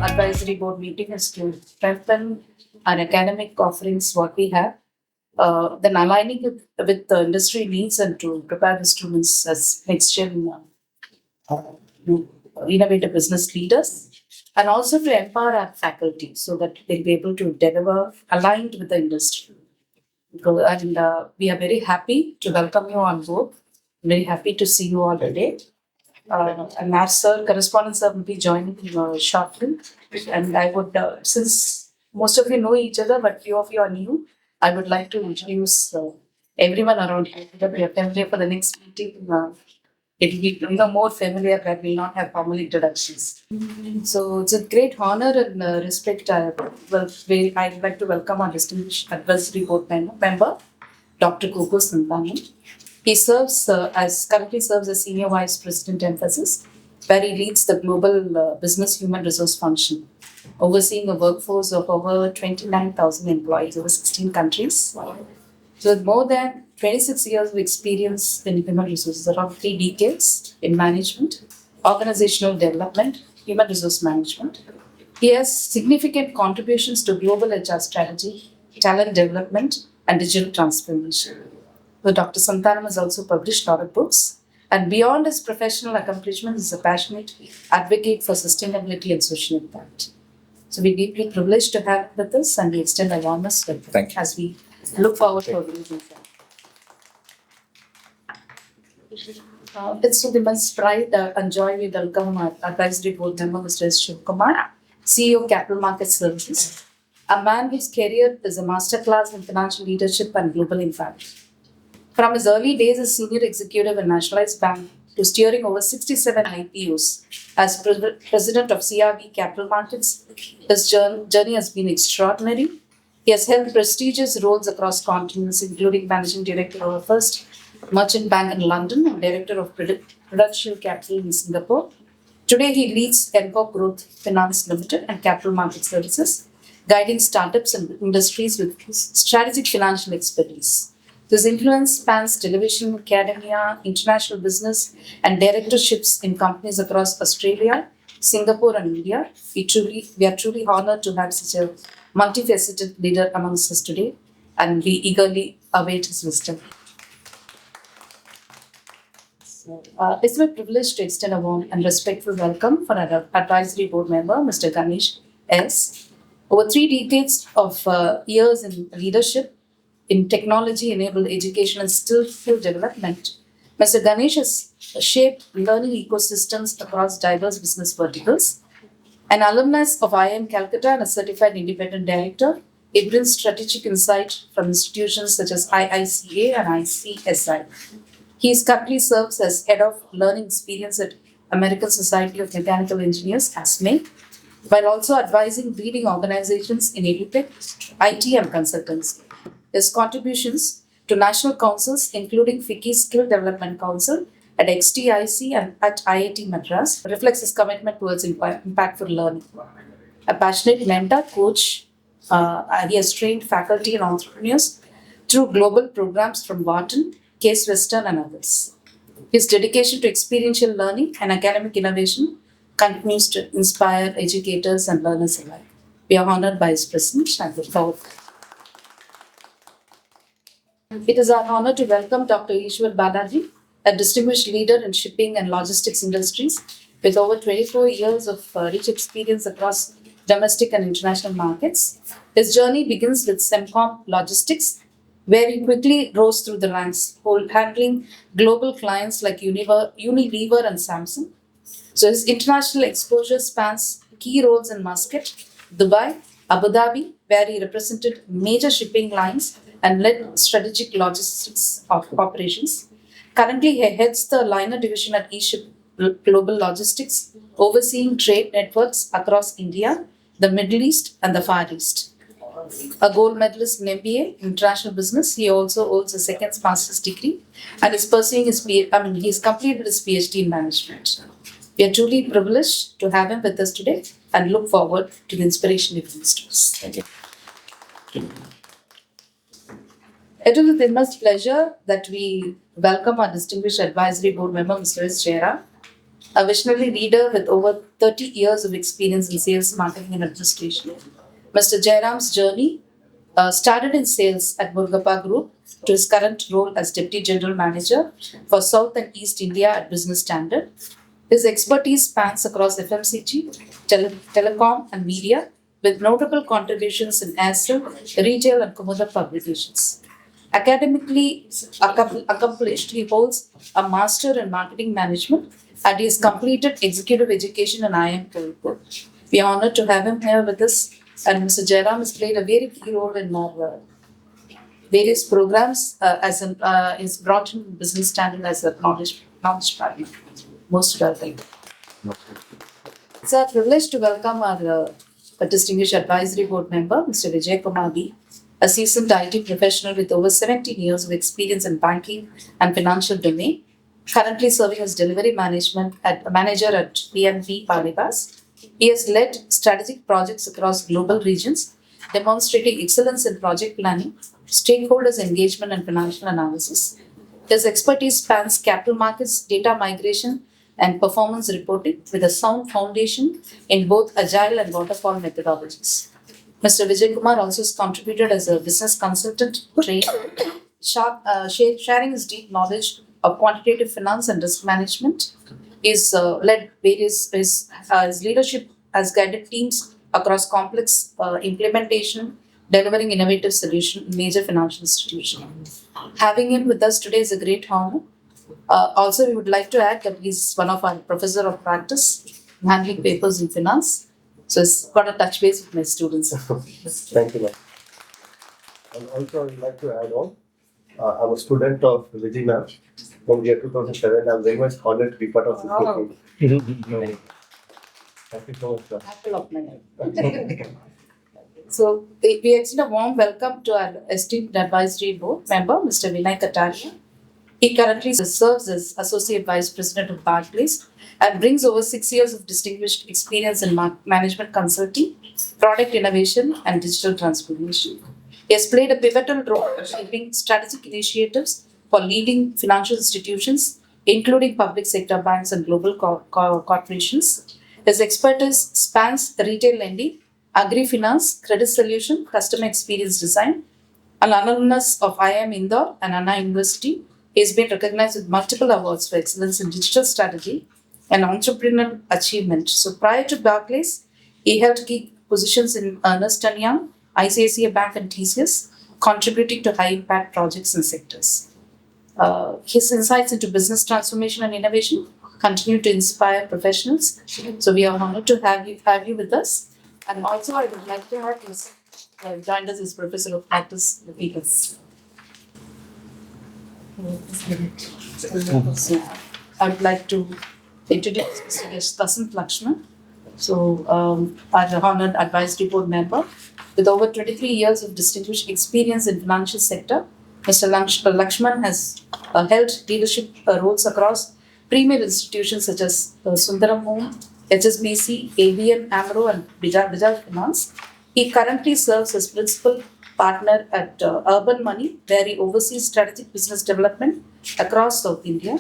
Advisory board meeting is to strengthen our academic offerings, what we have, then aligning it with the industry needs and to prepare the students as next gen uh, innovative business leaders, and also to empower our faculty so that they'll be able to deliver aligned with the industry. And we are very happy to welcome you on board. Very happy to see you all today. And our sir, correspondent sir, will be joining shortly. And I would, since most of you know each other, but few of you are new, I would like to introduce everyone around here. That we are familiar for the next meeting. It will be more familiar, but we will not have formal introductions. So it's a great honor and respect. I'd like to welcome our distinguished advisory board member, Dr. Koko Santanam. He currently serves as Senior Vice President Emphasis, where he leads the global business human resource function, overseeing a workforce of over 29,000 employees over 16 countries. Wow. So with more than 26 years of experience in human resources, around 3 decades in management, organizational development, human resource management. He has significant contributions to global HR strategy, talent development, and digital transformation. So Dr. Santanam has also published a lot of books, and beyond his professional accomplishments, is a passionate advocate for sustainability and social impact. So we're deeply privileged to have him with us, and we extend our warmest welcome as we look forward to releasing that. It's with immense pride and joy we welcome our advisory board member, Mr. S. Shivkumar, CEO of Capital Market Services, a man whose career is a masterclass in financial leadership and global impact. From his early days as senior executive in Nationalized Bank to steering over 67 IPOs as president of CRB Capital Markets, his journey has been extraordinary. He has held prestigious roles across continents, including managing director of First Merchant Bank in London and director of Prudential Capital in Singapore. Today, he leads Enco Growth Finance Limited and Capital Market Services, guiding startups and industries with strategic financial expertise. His influence spans television, academia, international business, and directorships in companies across Australia, Singapore, and India. We are truly honored to have such a multifaceted leader amongst us today, and we eagerly await his wisdom. It's my privilege to extend a warm and respectful welcome for our advisory board member, Mr. Ganesh S. Over 3 decades of years in leadership, in technology-enabled education and skill development, Mr. Ganesh has shaped learning ecosystems across diverse business verticals. An alumnus of IIM Calcutta and a certified independent director, he brings strategic insight from institutions such as IICA and ICSI. He currently serves as Head of Learning Experience at American Society of Mechanical Engineers, ASME, while also advising leading organizations in EdTech, IT, and consultancy. His contributions to national councils, including FICCI Skill Development Council at XTIC and at IIT Madras, reflects his commitment towards impactful learning. A passionate mentor, coach, he has trained faculty and entrepreneurs through global programs from Wharton, Case Western, and others. His dedication to experiential learning and academic innovation continues to inspire educators and learners alike. We are honored by his presence and look forward. It is our honor to welcome Dr. Ishwar Balaji, a distinguished leader in shipping and logistics industries with over 24 years of rich experience across domestic and international markets. His journey begins with Semcom Logistics, where he quickly rose through the ranks, handling global clients like Unilever and Samsung. So his international exposure spans key roles in Muscat, Dubai, Abu Dhabi, where he represented major shipping lines and led strategic logistics operations, Currently, he heads the liner division at eShip Global Logistics, overseeing trade networks across India, the Middle East, and the Far East. A gold medalist in MBA, International Business, he also holds a second master's degree and is pursuing his he's completed his PhD in management. We are truly privileged to have him with us today and look forward to the inspiration he brings to us. Thank you. It is with immense pleasure that we welcome our distinguished advisory board member, Mr. S. Jairam, a visionary leader with over 30 years of experience in sales, marketing, and administration. Mr. Jairam's journey started in sales at Murugappa Group to his current role as Deputy General Manager for South and East India at Business Standard. His expertise spans across FMCG, telecom, and media, with notable contributions in Aircel, retail, and Kumudar publications. Academically accomplished, he holds a Master in Marketing Management and he has completed Executive Education in IIM Kozhikode. We are honored to have him here with us, and Mr. Jairam has played a very key role in our various programs is brought in Business Standard as a knowledge partner. Most welcome. It's our privilege to welcome our distinguished advisory board member, Mr. Vijay Kumar B, a seasoned IT professional with over 17 years of experience in banking and financial domain, currently serving as delivery manager at BNP Paribas. He has led strategic projects across global regions, demonstrating excellence in project planning, stakeholders engagement, and financial analysis. His expertise spans capital markets, data migration, and performance reporting with a sound foundation in both agile and waterfall methodologies. Mr. Vijay Kumar also has contributed as a business consultant, sharing his deep knowledge of quantitative finance and risk management. His leadership has guided teams across complex implementation, delivering innovative solutions in major financial institutions. Having him with us today is a great honor. Also, we would like to add that he's one of our professor of practice, handling papers in finance. So it's got a touch base with my students. Thank you, ma'am. And also, I would like to add on, I'm a student of Vijay ma'am from year 2007. I'm very much honored to be part of this meeting. Thank you so much, sir. Apple of my life. So we extend a warm welcome to our esteemed advisory board member, Mr. Vinay Kataria. He currently serves as Associate Vice President of Barclays and brings over 6 years of distinguished experience in management consulting, product innovation, and digital transformation. He has played a pivotal role in shaping strategic initiatives for leading financial institutions, including public sector banks and global corporations. His expertise spans retail lending, agri-finance, credit solution, customer experience design. An alumnus of IIM Indore and Anna University, he has been recognized with multiple awards for excellence in digital strategy and entrepreneurial achievement. So prior to Barclays, he held key positions in Ernst & Young, ICICI Bank and TCS, contributing to high-impact projects and sectors. His insights into business transformation and innovation continue to inspire professionals. So we are honored to have you with us. And also, I would like to have his joined us as Professor of Practice with us. I would like to introduce Mr. Vasant Lakshman. So, our honored advisory board member with over 23 years of distinguished experience in financial sector. Mr. Lakshman has held leadership roles across premier institutions such as Sundaram Home, HSBC, ABN AMRO, and Bajaj Finance. He currently serves as principal partner at Urban Money, where he oversees strategic business development across South India.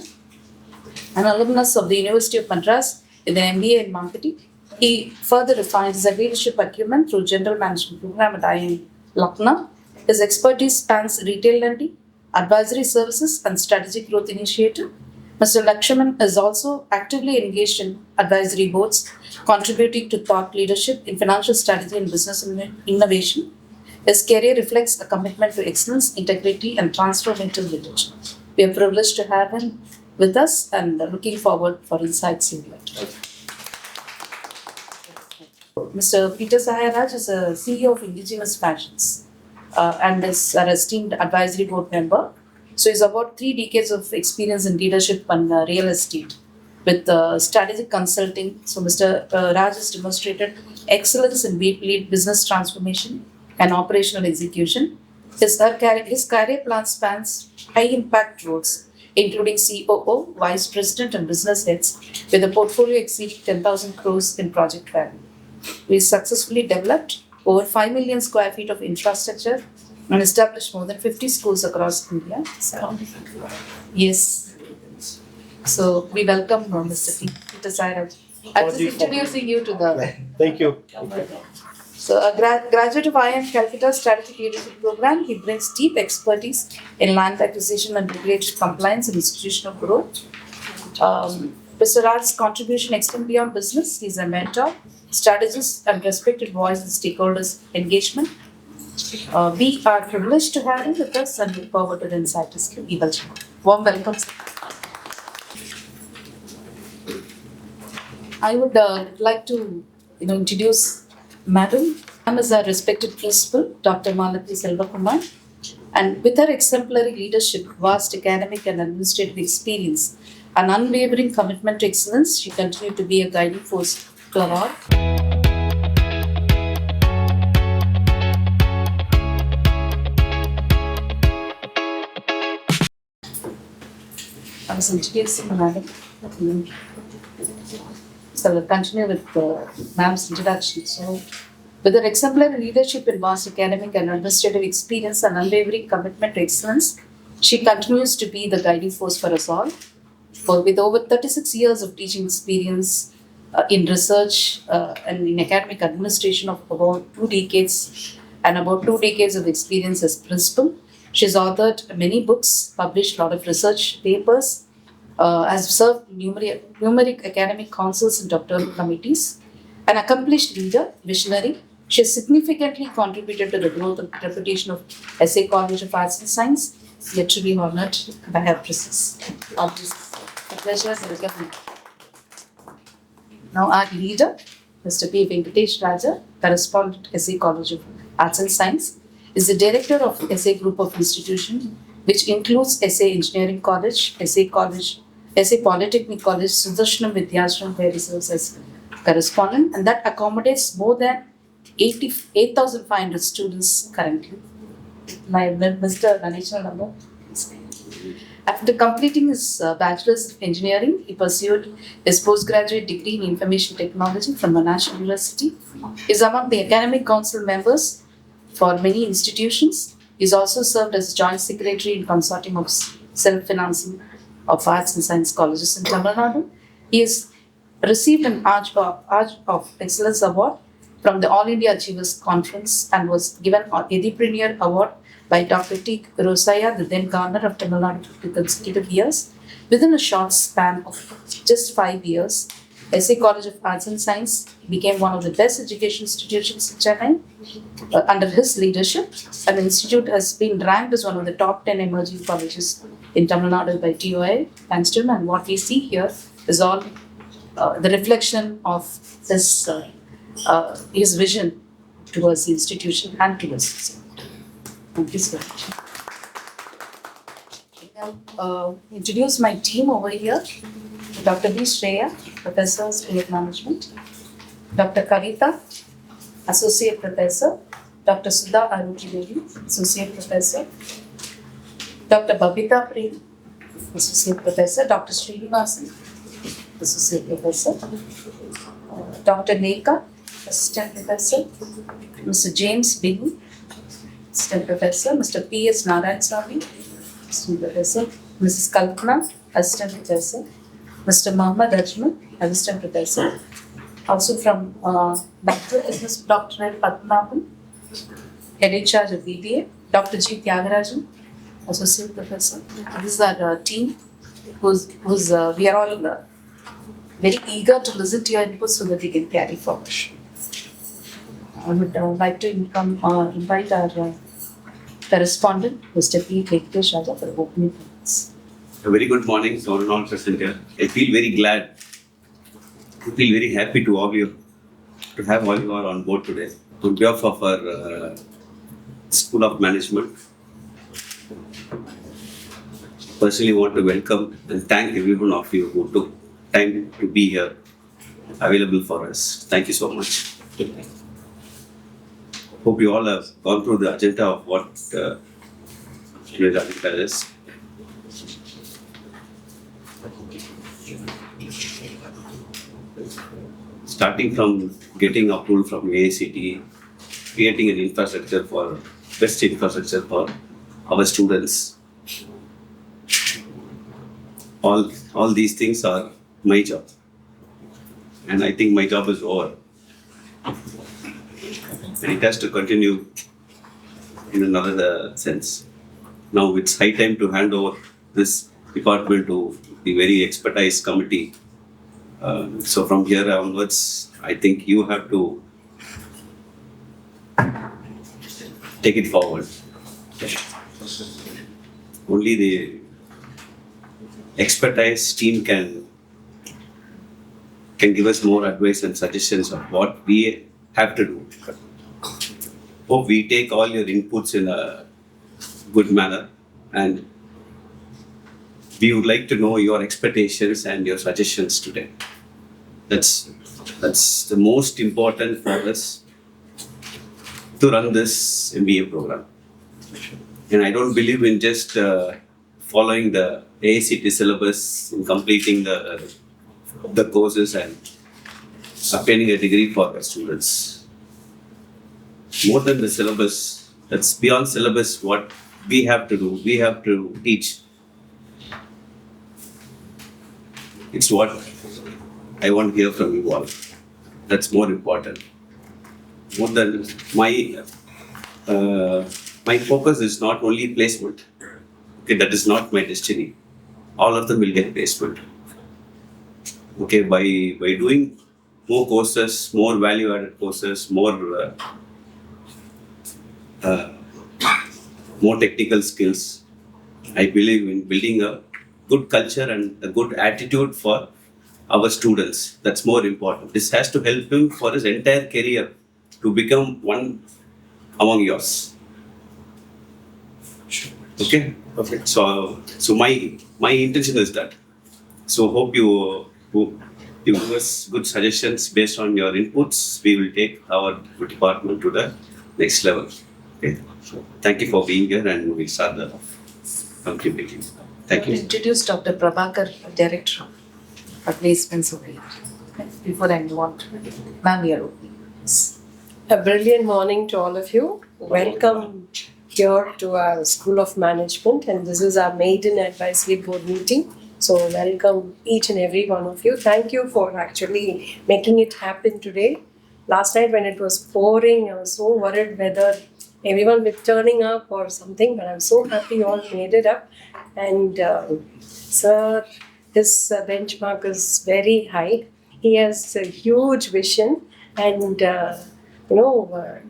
An alumnus of the University of Madras with an MBA in marketing, he further refines his leadership acumen through general management program at IIM Lucknow. His expertise spans retail lending, advisory services, and strategic growth initiative. Mr. Lakshman is also actively engaged in advisory boards, contributing to thought leadership in financial strategy and business innovation. His career reflects a commitment to excellence, integrity, and transformative leadership. We are privileged to have him with us and looking forward for insights in that. Mr. Peter Sahayaraj is a CEO of Indigenous Fashions and is our esteemed advisory board member. So he's about 3 decades of experience in leadership and real estate with strategic consulting. So Mr. Raj has demonstrated excellence in lead business transformation and operational execution. His career plan spans high impact roles, including COO, Vice President, and business heads, with a portfolio exceeding 10,000 crores in project value. We successfully developed over 5 million square feet of infrastructure and established more than 50 schools across India. So, yes. So we welcome Mr. Peter Sairaj. I'm just introducing you to the. Thank you. So, a graduate of IIM Calcutta Strategic Leadership Program, he brings deep expertise in land acquisition and regulatory compliance and institutional growth. Mr. Raj's contribution extends beyond business. He's a mentor, strategist, and respected voice in stakeholders' engagement. We are privileged to have him with us and look forward to the insight his he will share. Warm welcome, sir. I would like to introduce Madam. Madam is our respected principal, Dr. Malati Selvakumar, and with her exemplary leadership, vast academic and administrative experience, an unwavering commitment to excellence, she continued to be a guiding force to our all. I was introducing Madam. So we'll continue with Ma'am's introduction. So, with her exemplary leadership in vast academic and administrative experience and unwavering commitment to excellence, she continues to be the guiding force for us all. With over 36 years of teaching experience in research and in academic administration of about 2 decades and about 2 decades of experience as principal, she's authored many books, published a lot of research papers, has served numeric academic councils and doctoral committees. An accomplished leader, visionary, she has significantly contributed to the growth and reputation of SA College of Arts and Science, yet to be honored by her presence. A pleasure to welcome you. Now our leader, Mr. P. Venkatesh Raja, correspondent SA College of Arts and Science, is the director of SA Group of Institutions, which includes SA Engineering College, SA Polytechnic College, Sudarshanam Vidyashram, where he serves as correspondent, and that accommodates more than 8,500 students currently. Mr. Ganesha Namo. After completing his Bachelor's of Engineering, he pursued his postgraduate degree in Information Technology from Monash University. He is among the academic council members for many institutions. He has also served as Joint Secretary in Consortium of Self-Financing of Arts and Science Colleges in Tamil Nadu. He has received an Arch of Excellence Award from the All India Achievers Conference and was given an Edipreneur Award by Dr. T. Rosaya, the then governor of Tamil Nadu, for consecutive years. Within a short span of just 5 years, SA College of Arts and Science became one of the best education institutions in Chennai. Under his leadership, an institute has been ranked as one of the top 10 emerging colleges in Tamil Nadu by TOI, thanks to him. And what we see here is all the reflection of this, his vision towards the institution and towards society. Thank you so much. I'll introduce my team over here. Dr. B. Shreya, Professor of State Management. Dr. Kavita, Associate Professor. Dr. Sudha Aruji, Associate Professor. Dr. Babita Prem, Associate Professor. Dr. Srinivasan, Associate Professor. Dr. Neka, Assistant Professor. Mr. James Binny, Assistant Professor. Mr. P.S. Narayan Swami, Assistant Professor. Mrs. Kalpana, Assistant Professor. Mr. Muhammad Ajman, Assistant Professor. Also from Bachelor Business Doctorate Padmanabhan, Head in Charge of BBA. Dr. G. Tyagarajan, Associate Professor. This is our team who's we are all very eager to listen to your input so that we can carry forward. I would like to invite our correspondent, Mr. P. Venkatesh Raja, for opening comments. A very good morning to all present here. I feel very glad. I feel very happy to all you to have all you are on board today. On behalf of our School of Management, personally want to welcome and thank every one of you who took time to be here available for us. Thank you so much. Hope you all have gone through the agenda of what today's agenda is. Starting from getting approval from AICTE, creating an infrastructure for best infrastructure for our students. All these things are my job, and I think my job is over, and it has to continue in another sense. Now it's high time to hand over this department to the very expertise committee. So from here onwards, I think you have to take it forward. Only the expertise team can give us more advice and suggestions of what we have to do. Hope we take all your inputs in a good manner, and we would like to know your expectations and your suggestions today. That's the most important for us to run this MBA program. And I don't believe in just following the AICTE syllabus and completing the courses and obtaining a degree for our students. More than the syllabus, that's beyond syllabus, what we have to do, we have to teach. It's what I want to hear from you all. That's more important. More than my focus is not only placement. Okay, that is not my destiny. All of them will get placement. Okay, by doing more courses, more value-added courses, more technical skills, I believe in building a good culture and a good attitude for our students. That's more important. This has to help him for his entire career to become one among yours. Okay? Perfect. So my intention is that. So hope you give us good suggestions based on your inputs. We will take our department to the next level. Okay. So thank you for being here, and we'll start the country meeting. Thank you. Introduce Dr. Prabhakar, Director of Placements over here. Before I move on to ma'am, your opening. A brilliant morning to all of you. Welcome here to our School of Management, and this is our maiden advisory board meeting. So welcome each and every one of you. Thank you for actually making it happen today. Last night when it was pouring, I was so worried whether everyone will be turning up or something, but I'm so happy you all made it up. And sir, his benchmark is very high. He has a huge vision, and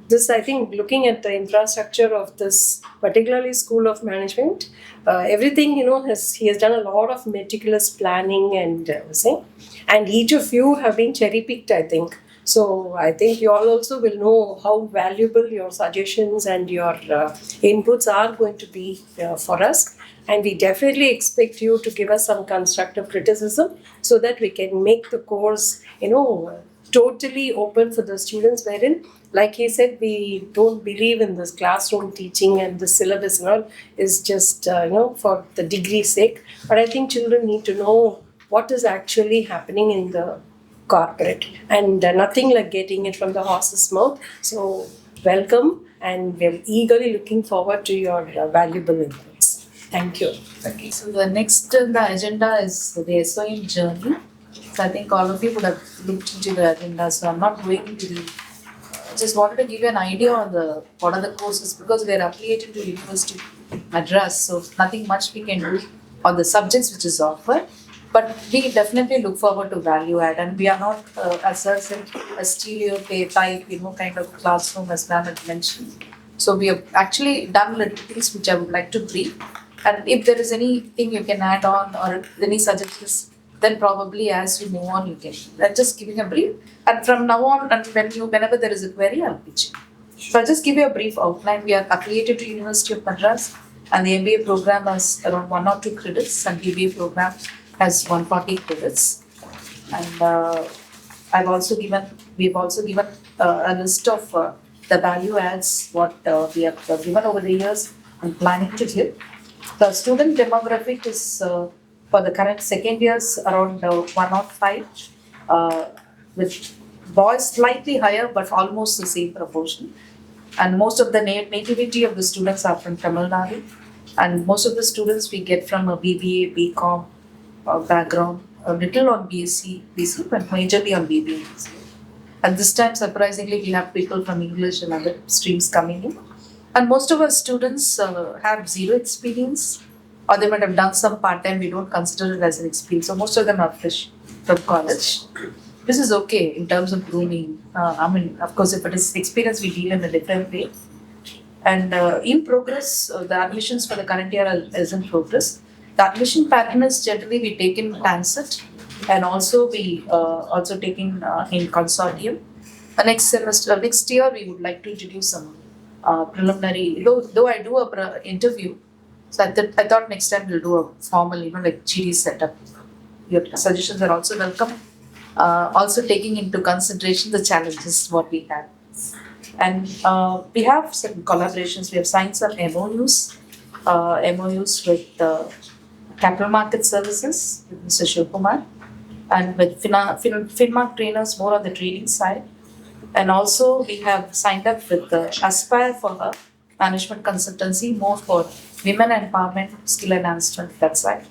this, I think, looking at the infrastructure of this particularly School of Management, everything, he has done a lot of meticulous planning and each of you have been cherry picked, I think. So I think you all also will know how valuable your suggestions and your inputs are going to be for us. And we definitely expect you to give us some constructive criticism so that we can make the course, totally open for the students, wherein, like he said, we don't believe in this classroom teaching and the syllabus and all is just, for the degree's sake. But I think children need to know what is actually happening in the corporate, and nothing like getting it from the horse's mouth. So welcome, and we're eagerly looking forward to your valuable inputs. Thank you. Okay, so the next on the agenda is the SOM journey. So I think all of you would have looked into the agenda, so I'm not going into the. Just wanted to give you an idea on what are the courses, because we are affiliated to University of Madras, so nothing much we can do on the subjects which is offered. But we definitely look forward to value add, and we are not, as I said, a stereotype type, kind of classroom as ma'am had mentioned. So we have actually done little things which I would like to brief. And if there is anything you can add on or any suggestions, then probably as we move on, you can. I'm just giving a brief. And from now on, and whenever there is a query, I'll pitch. So I'll just give you a brief outline. We are affiliated to University of Madras. And the MBA program has around 1 or 2 credits, and BBA program has 140 credits. And we've also given a list of the value adds what we have given over the years and planning to give. The student demographic is for the current second years around 105, with boys slightly higher but almost the same proportion. And most of the nativity of the students are from Tamil Nadu, and most of the students we get from a BBA, BCom background, a little on BSc, but majorly on BBA. And this time, surprisingly, we have people from English and other streams coming in. And most of our students have zero experience, or they might have done some part time. We don't consider it as an experience. So most of them are fresh from college. This is okay in terms of grooming. Of course, if it is experience, we deal in a different way. And in progress, the admissions for the current year is in progress. The admission pattern is generally we take in transit, and also we also taking in consortium. Next year, we would like to introduce some preliminary. Though I do a interview, so I thought next time we'll do a formal, like GD setup. Your suggestions are also welcome. Also taking into consideration the challenges what we have. And we have some collaborations. We have signed some MOUs with capital market services with Mr. Shivkumar, and with Finmark trainers more on the trading side. And also we have signed up with Aspire for her management consultancy, more for women empowerment, skill enhancement, that side.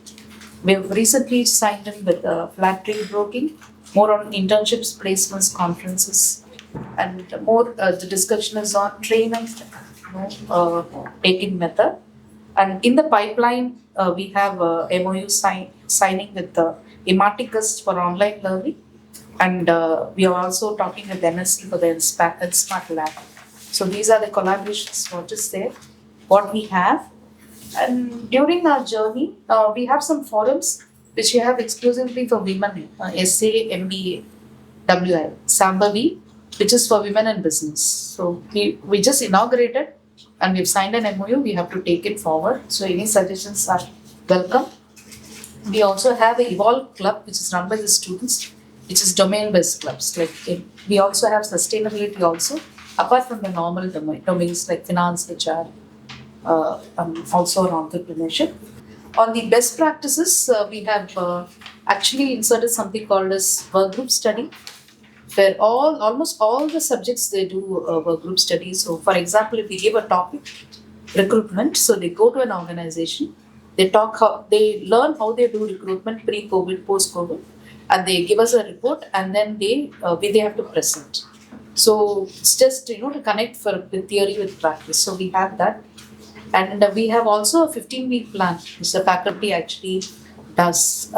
We have recently signed in with Flat Trade Broking, more on internships, placements, conferences, and more the discussion is on training, taking method. And in the pipeline, we have MOU signing with the Ematicus for online learning, and we are also talking with NSC for the Smart Lab. So these are the collaborations, what is there, what we have. And during our journey, we have some forums which we have exclusively for women, SA, MBA, WI, Sambavi, which is for women in business. So we just inaugurated and we've signed an MOU, we have to take it forward. So any suggestions are welcome. We also have an Evolve Club, which is run by the students, which is domain-based clubs. We also have sustainability also, apart from the normal domains like finance, HR, also on entrepreneurship. On the best practices, we have actually inserted something called as work group study, where almost all the subjects they do work group studies. So, for example, if we give a topic, recruitment, so they go to an organization, they learn how they do recruitment pre-COVID, post-COVID, and they give us a report, and then they have to present. So it's just to connect with theory with practice. So we have that. And we have also a 15-week plan, which the faculty actually does.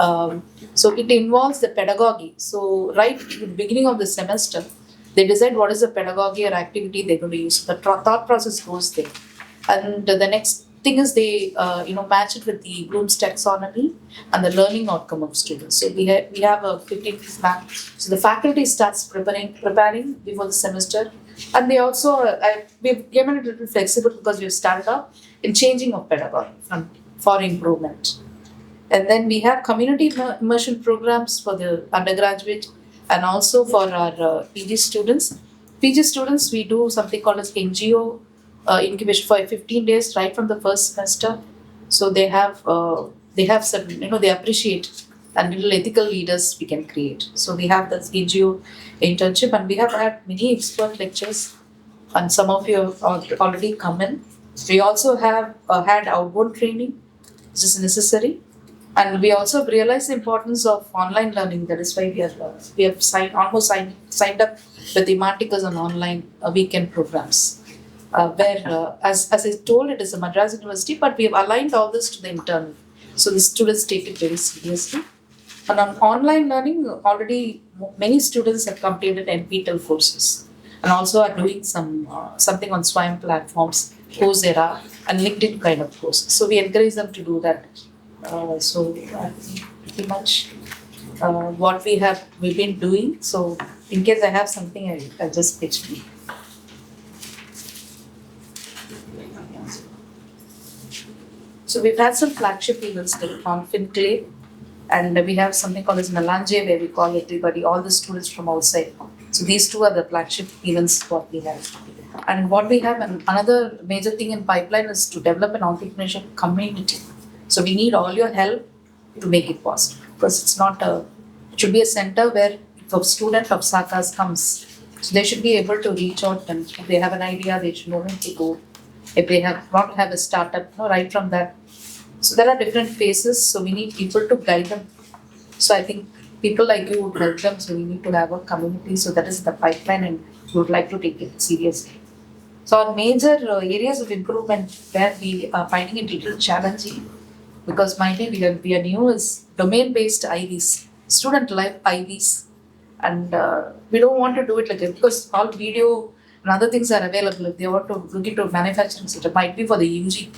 So it involves the pedagogy. So right at the beginning of the semester, they decide what is the pedagogy or activity they're going to use. The thought process goes there. And the next thing is they match it with the Bloom's taxonomy and the learning outcome of students. So we have a 15-week plan. So the faculty starts preparing before the semester. And they also, we've given it a little flexible because we've started off in changing of pedagogy for improvement. And then we have community immersion programs for the undergraduate and also for our PG students. PG students, we do something called as NGO incubation for 15 days right from the first semester. So they have some, they appreciate and little ethical leaders we can create. So we have this NGO internship, and we have had many expert lectures, and some of you have already come in. We also have had outbound training, which is necessary, and we also realized the importance of online learning. That is why we have signed up with the Ematicus on online weekend programs. Where, as I told, it is a Madras University, but we have aligned all this to the internal. So the students take it very seriously. And on online learning, already many students have completed NPTEL courses and also are doing something on SWAYAM platforms, Coursera, and LinkedIn kind of courses. So we encourage them to do that. So pretty much what we've been doing. So in case I have something, I'll just pitch me. So we've had some flagship events like Confintly, and we have something called as Melange where we call everybody, all the students from outside. So these two are the flagship events what we have. And what we have, and another major thing in pipeline is to develop an entrepreneurship community. So we need all your help to make it possible because it's not a, it should be a center where if a student of SACAS comes, so they should be able to reach out and if they have an idea, they should know where to go. If they have want to have a startup, right from that. So there are different phases, so we need people to guide them. So I think people like you would help them, so we need to have a community. So that is the pipeline and we would like to take it seriously. So our major areas of improvement where we are finding it a little challenging because maybe we are new is domain-based IVs, student life IVs. And we don't want to do it like that because all video and other things are available. If they want to look into manufacturing sector, might be for the UG.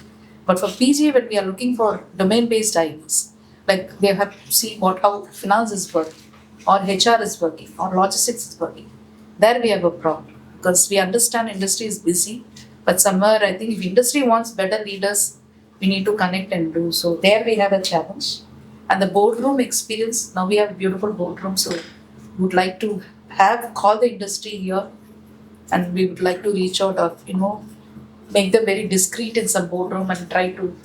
But for PG, when we are looking for domain-based IVs, like they have to see how finance is working, or HR is working, or logistics is working. There we have a problem because we understand industry is busy, but somewhere I think if industry wants better leaders, we need to connect and do so. There we have a challenge. And the boardroom experience, now we have a beautiful boardroom, so we would like to call the industry here and we would like to reach out or, make them very discreet in some boardroom and try to,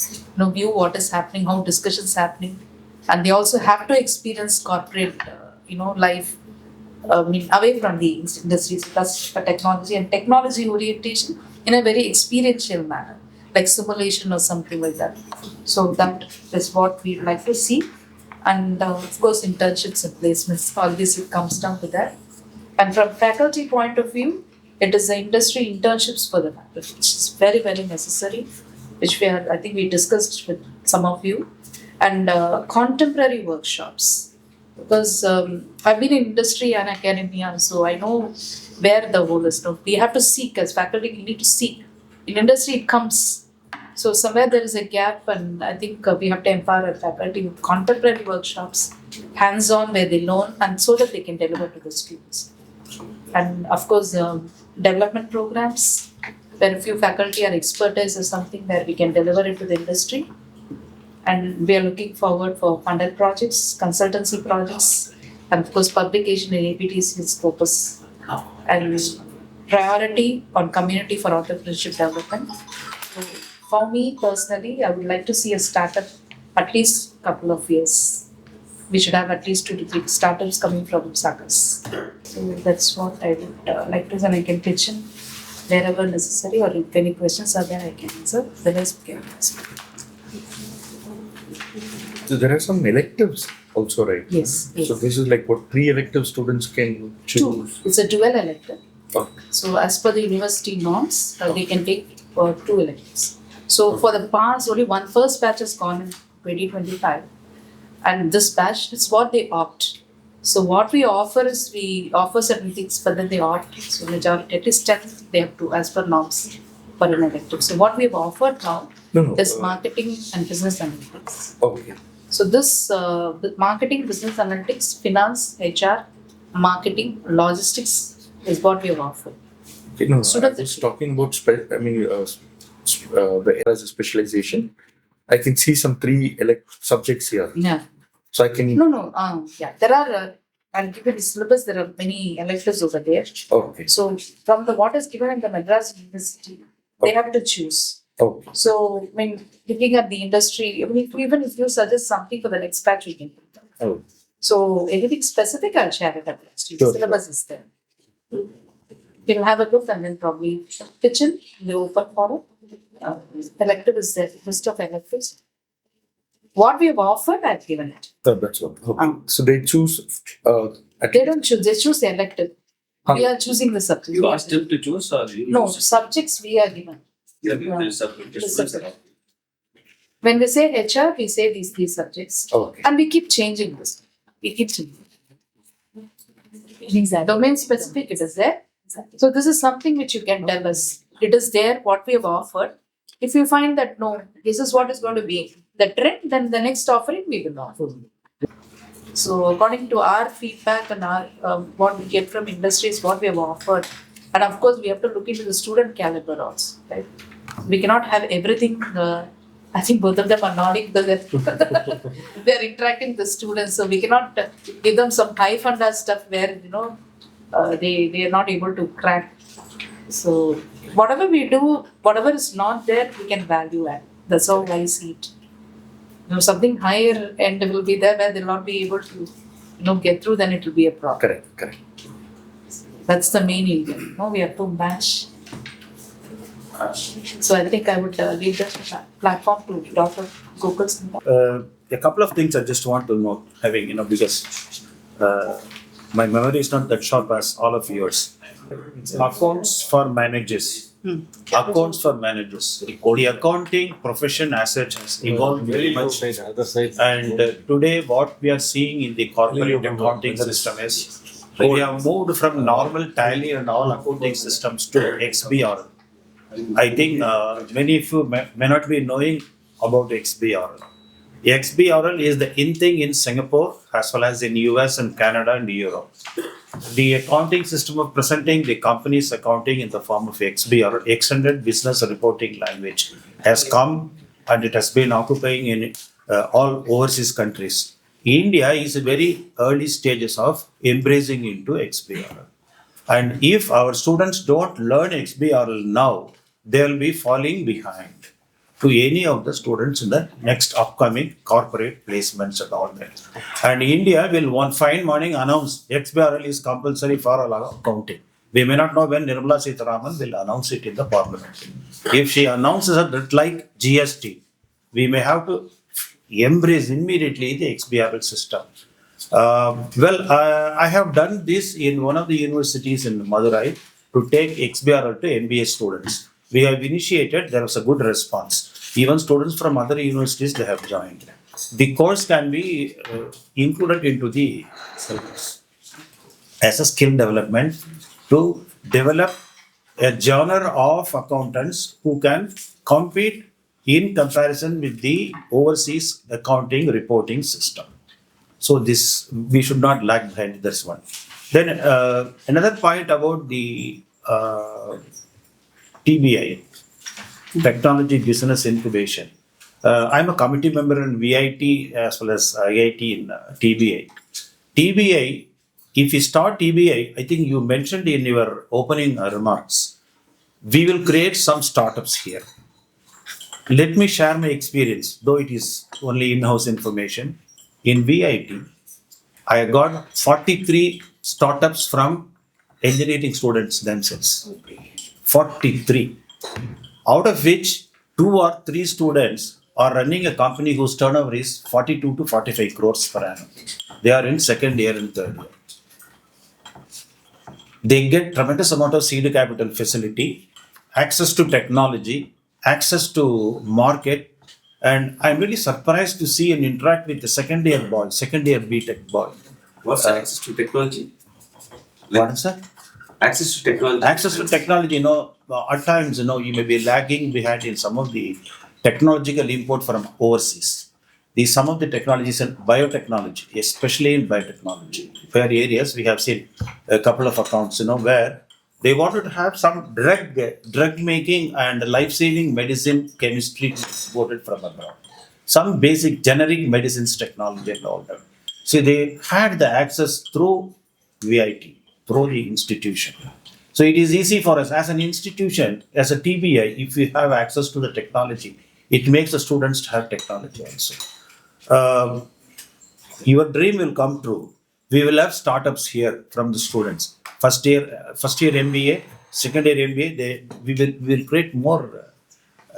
view what is happening, how discussions happening. And they also have to experience corporate, life, away from the industry. So that's for technology and technology orientation in a very experiential manner, like simulation or something like that. So that is what we'd like to see. And of course, internships and placements, all this it comes down to that. And from faculty point of view, it is the industry internships for the faculty, which is very, very necessary, which I think we discussed with some of you. And contemporary workshops, because I've been in industry and academia, so I know where the whole is. We have to seek as faculty, we need to seek. In industry, it comes. So somewhere there is a gap, and I think we have to empower our faculty with contemporary workshops, hands-on where they learn, and so that they can deliver to the students. And of course, development programs where a few faculty are expertise or something where we can deliver it to the industry. And we are looking forward for funded projects, consultancy projects, and of course publication in APTC Scopus. And priority on community for entrepreneurship development. So for me personally, I would like to see a startup at least a couple of years. We should have at least 2 to 3 startups coming from SACAS. So that's what I would like to, and I can pitch in wherever necessary, or if any questions are there, I can answer. The rest we can answer. So there are some electives also, right? Yes. So this is like what 3 elective students can choose? 2. It's a dual elective. Okay. So as per the university norms, they can take 2 electives. So for the past, only one first batch has gone in 2025. And this batch is what they opt. So what we offer is we offer certain things, but then they opt. So majority, at least 10 they have to as per norms for an elective. So what we've offered now is marketing and business analytics. Okay. So this marketing, business analytics, finance, HR, marketing, logistics is what we have offered. Okay, no, So I was talking about the areas of specialization. I can see some 3 subjects here. Yeah. So I can. No. Yeah. There are. I'll give you the syllabus. There are many electives over there. Okay. So from what is given in the Madras University, they have to choose. Okay. So looking at the industry, even if you suggest something for the next batch, we can do that. Oh. So anything specific, I'll share it at next. Sure. Syllabus is there. We'll have a look and then probably pitch in the open forum. Elective is there. List of electives. What we have offered, I've given it. That's what. Okay. So they choose. They don't choose. They choose the elective. We are choosing the subject. You asked them to choose or you No, choose? subjects we are given. You have given Yeah. the subject. The subject. When we say HR, we say these 3 subjects. Okay. And we keep changing this. We keep changing. Exactly. Domain specific, it is there. So this is something which you can tell us. It is there, what we have offered. If you find that no, this is what is going to be the trend, then the next offering we will offer. So according to our feedback and our what we get from industry is what we have offered. And of course, we have to look into the student caliber also, right? We cannot have everything I think both of them are nodding because they're interacting with the students, so we cannot give them some high funda stuff where they are not able to crack. So whatever we do, whatever is not there, we can value add. That's how I see it. Something higher end will be there where they'll not be able to get through, then it will be a problem. Correct. That's the main Indian. We have to match. So I think I would leave the platform to Dr. Gokul. A couple of things I just want to note, because my memory is not that sharp as all of yours. Accounts for managers. Accounts for managers. The accounting profession as such has evolved very much. And today, what we are seeing in the corporate accounting system is we have moved from normal tally and all accounting systems to XBRL. I think many of you may not be knowing about XBRL. XBRL is the in thing in Singapore as well as in US and Canada and Europe. The accounting system of presenting the company's accounting in the form of XBRL, Extended Business Reporting Language, has come and it has been occupying in all overseas countries. India is in very early stages of embracing into XBRL. And if our students don't learn XBRL now, they'll be falling behind to any of the students in the next upcoming corporate placements and all that. And India will one fine morning announce XBRL is compulsory for all accounting. We may not know when Nirmala Sitharaman will announce it in the parliament. If she announces it like GST, we may have to embrace immediately the XBRL system. I have done this in one of the universities in Madurai to take XBRL to MBA students. We have initiated, there was a good response. Even students from other universities, they have joined. The course can be included into the syllabus as a skill development to develop a genre of accountants who can compete in comparison with the overseas accounting reporting system. So this, we should not lag behind this one. Then another point about the TBI, Technology Business Incubation. I'm a committee member in VIT as well as IIT in TBI. TBI, if you start TBI, I think you mentioned in your opening remarks, we will create some startups here. Let me share my experience, though it is only in-house information. In VIT, I got 43 startups from engineering students themselves. 43. Out of which 2 or 3 students are running a company whose turnover is 42 to 45 crores per annum. They are in second year and third year. They get tremendous amount of seed capital facility, access to technology, access to market, and I'm really surprised to see and interact with the second year BTech boy. What's access to technology? What is that? Access to technology. Access to technology, at times, you may be lagging behind in some of the technological import from overseas. Some of the technologies in biotechnology, especially in biotechnology, where areas we have seen a couple of accounts, where they wanted to have some drug making and life-saving medicine chemistry imported from abroad. Some basic generic medicines technology and all that. So they had the access through VIT, through the institution. So it is easy for us as an institution, as a TBI, if we have access to the technology, it makes the students to have technology also. Your dream will come true. We will have startups here from the students. First year MBA, second year MBA, we will create more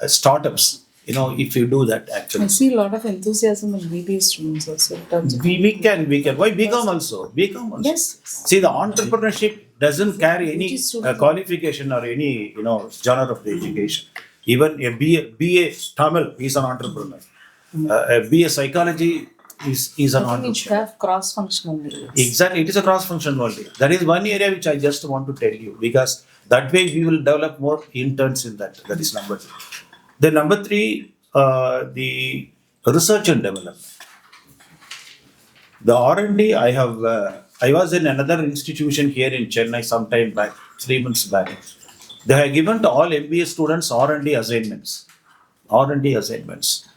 startups. If you do that actually. I see a lot of enthusiasm in BBA students also. In terms of We can. Why BCom also? BCom also. Yes. See, the entrepreneurship doesn't carry any Which is so true. qualification or any genre of the education. Even a BA Tamil is an entrepreneur. A BA psychology is an I think it should entrepreneur. have cross-functional areas. Exactly, it is a cross-functional world. That is one area which I just want to tell you, because that way we will develop more interns in that. That is number 2. The number 3, the research and development. The R&D, I was in another institution here in Chennai sometime back, 3 months back. They have given to all MBA students R&D assignments. R&D assignments.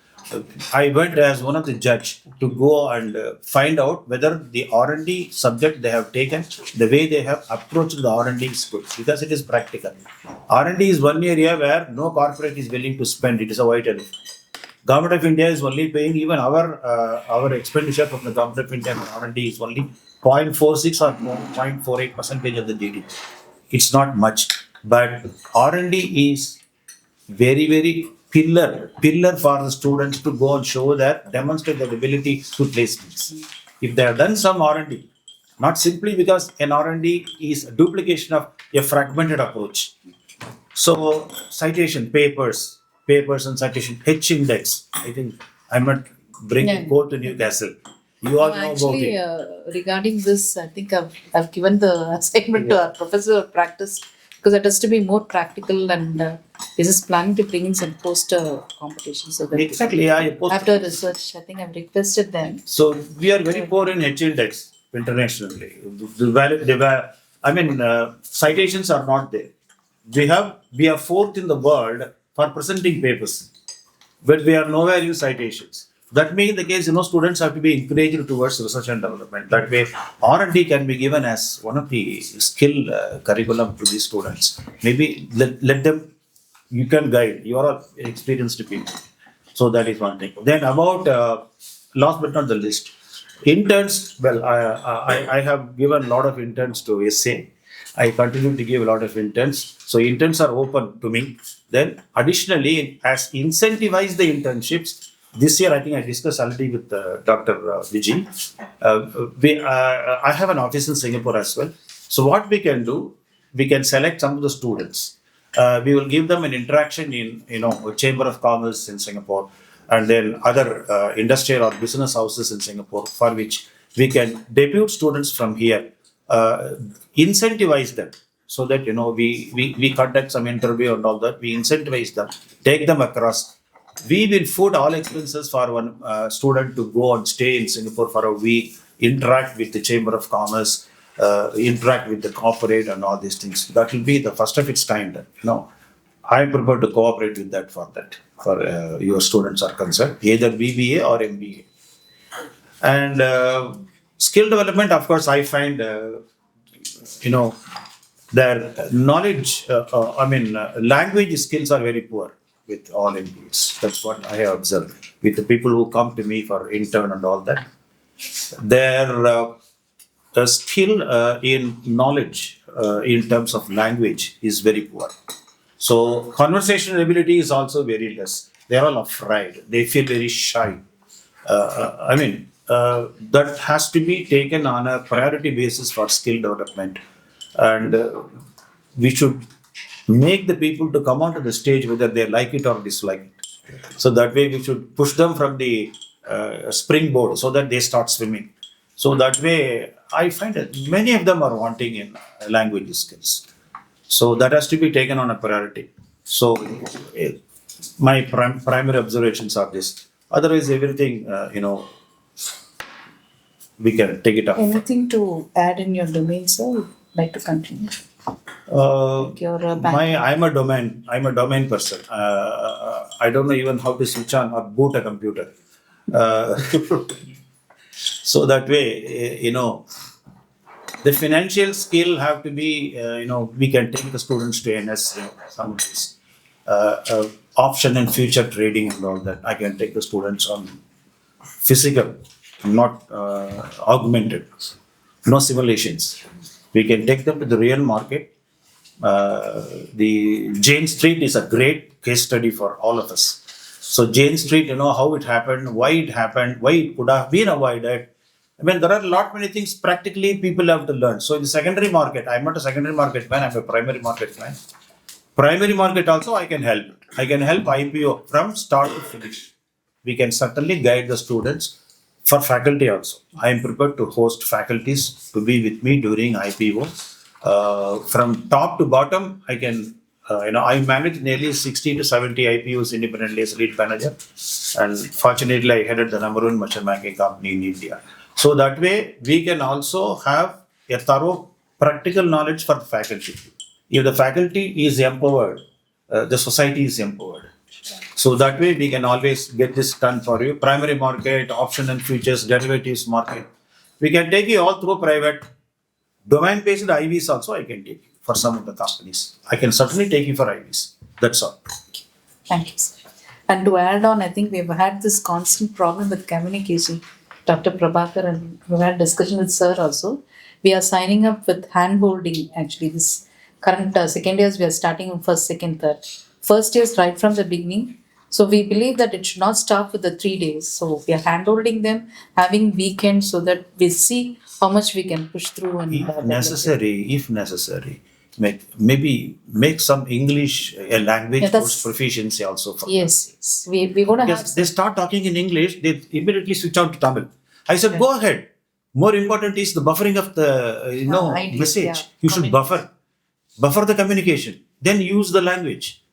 I went as one of the judge to go and find out whether the R&D subject they have taken, the way they have approached the R&D is good because it is practical. R&D is one area where no corporate is willing to spend. It is a white elephant. Government of India is only paying even our expenditure from the Government of India on R&D is only 0.46 or 0.48 percentage of the GDP. It's not much, but R&D is very pillar for the students to go and show that demonstrate their ability to place things. If they have done some R&D, not simply because an R&D is a duplication of a fragmented approach. So citation papers and citation H index. I think I'm not bringing code to Newcastle. You all know about Actually, it. regarding this, I think I've given the assignment to our professor of practice because it has to be more practical and this is planning to bring in some poster competition. So that Exactly. Yeah, after research, I think I've requested them. So we are very poor in H index internationally. Citations are not there. We are fourth in the world for presenting papers, but we are nowhere in citations. That being the case, students have to be encouraged towards research and development. That way, R&D can be given as one of the skill curriculum to these students. Maybe let them. You can guide. You are all experienced people. So that is one thing. Then about last but not the least, interns. Well, I have given a lot of interns to SA. I continue to give a lot of interns. So interns are open to me. Then additionally, as incentivize the internships, this year I think I discussed already with Dr. Vijay. I have an office in Singapore as well. So what we can do, we can select some of the students. We will give them an interaction in Chamber of Commerce in Singapore and then other industrial or business houses in Singapore, for which we can debut students from here, incentivize them so that we conduct some interview and all that. We incentivize them, take them across. We will foot all expenses for one student to go and stay in Singapore for a week, interact with the Chamber of Commerce, interact with the corporate and all these things. That will be the first of its kind. I am prepared to cooperate with that for your students are concerned, either BBA or MBA. And skill development, of course, I find, their knowledge, language skills are very poor with all MBAs. That's what I have observed with the people who come to me for intern and all that. Their skill in knowledge in terms of language is very poor. So conversational ability is also very less. They are all afraid. They feel very shy. That has to be taken on a priority basis for skill development. And we should make the people to come onto the stage whether they like it or dislike it. So that way we should push them from the springboard so that they start swimming. So that way I find that many of them are wanting in language skills. So that has to be taken on a priority. So my primary observations are this. Otherwise everything, we can take it up. Anything to add in your domain, sir? Would like to continue? I'm a domain person. I don't know even how to switch on or boot a computer. So that way, the financial skill have to be, we can take the students to NS, some of this option and future trading and all that. I can take the students on physical, not augmented, no simulations. We can take them to the real market. The Jane Street is a great case study for all of us. So Jane Street, how it happened, why it could have been avoided. There are a lot many things practically people have to learn. So in the secondary market, I'm not a secondary market man, I'm a primary market man. Primary market also I can help. I can help IPO from start to finish. We can certainly guide the students. For faculty also, I am prepared to host faculties to be with me during IPO. From top to bottom, I can, I manage nearly 60 to 70 IPOs independently as lead manager. And fortunately, I headed the number one merchant banking company in India. So that way, we can also have a thorough practical knowledge for the faculty. If the faculty is empowered, the society is empowered. So that way we can always get this done for you. Primary market, option and futures, derivatives market. We can take you all through private. Domain-based IVs also I can take you for some of the companies. I can certainly take you for IVs. That's all. Thank you, sir. And to add on, I think we've had this constant problem with communication. Dr. Prabhakar, and we've had discussion with sir also. We are signing up with hand-holding actually. This current second years, we are starting in first, second, third. First years right from the beginning. So we believe that it should not start with the 3 days. So we are hand-holding them, having weekends so that we see how much we can push through and If necessary, make some English language Yeah, that's- course proficiency also for them. Yes. We're going to have Because they start talking in English, they immediately switch on to Tamil. I said, go ahead. More important is the buffering of the ideas, message. yeah. You should buffer the communication. Then use the language.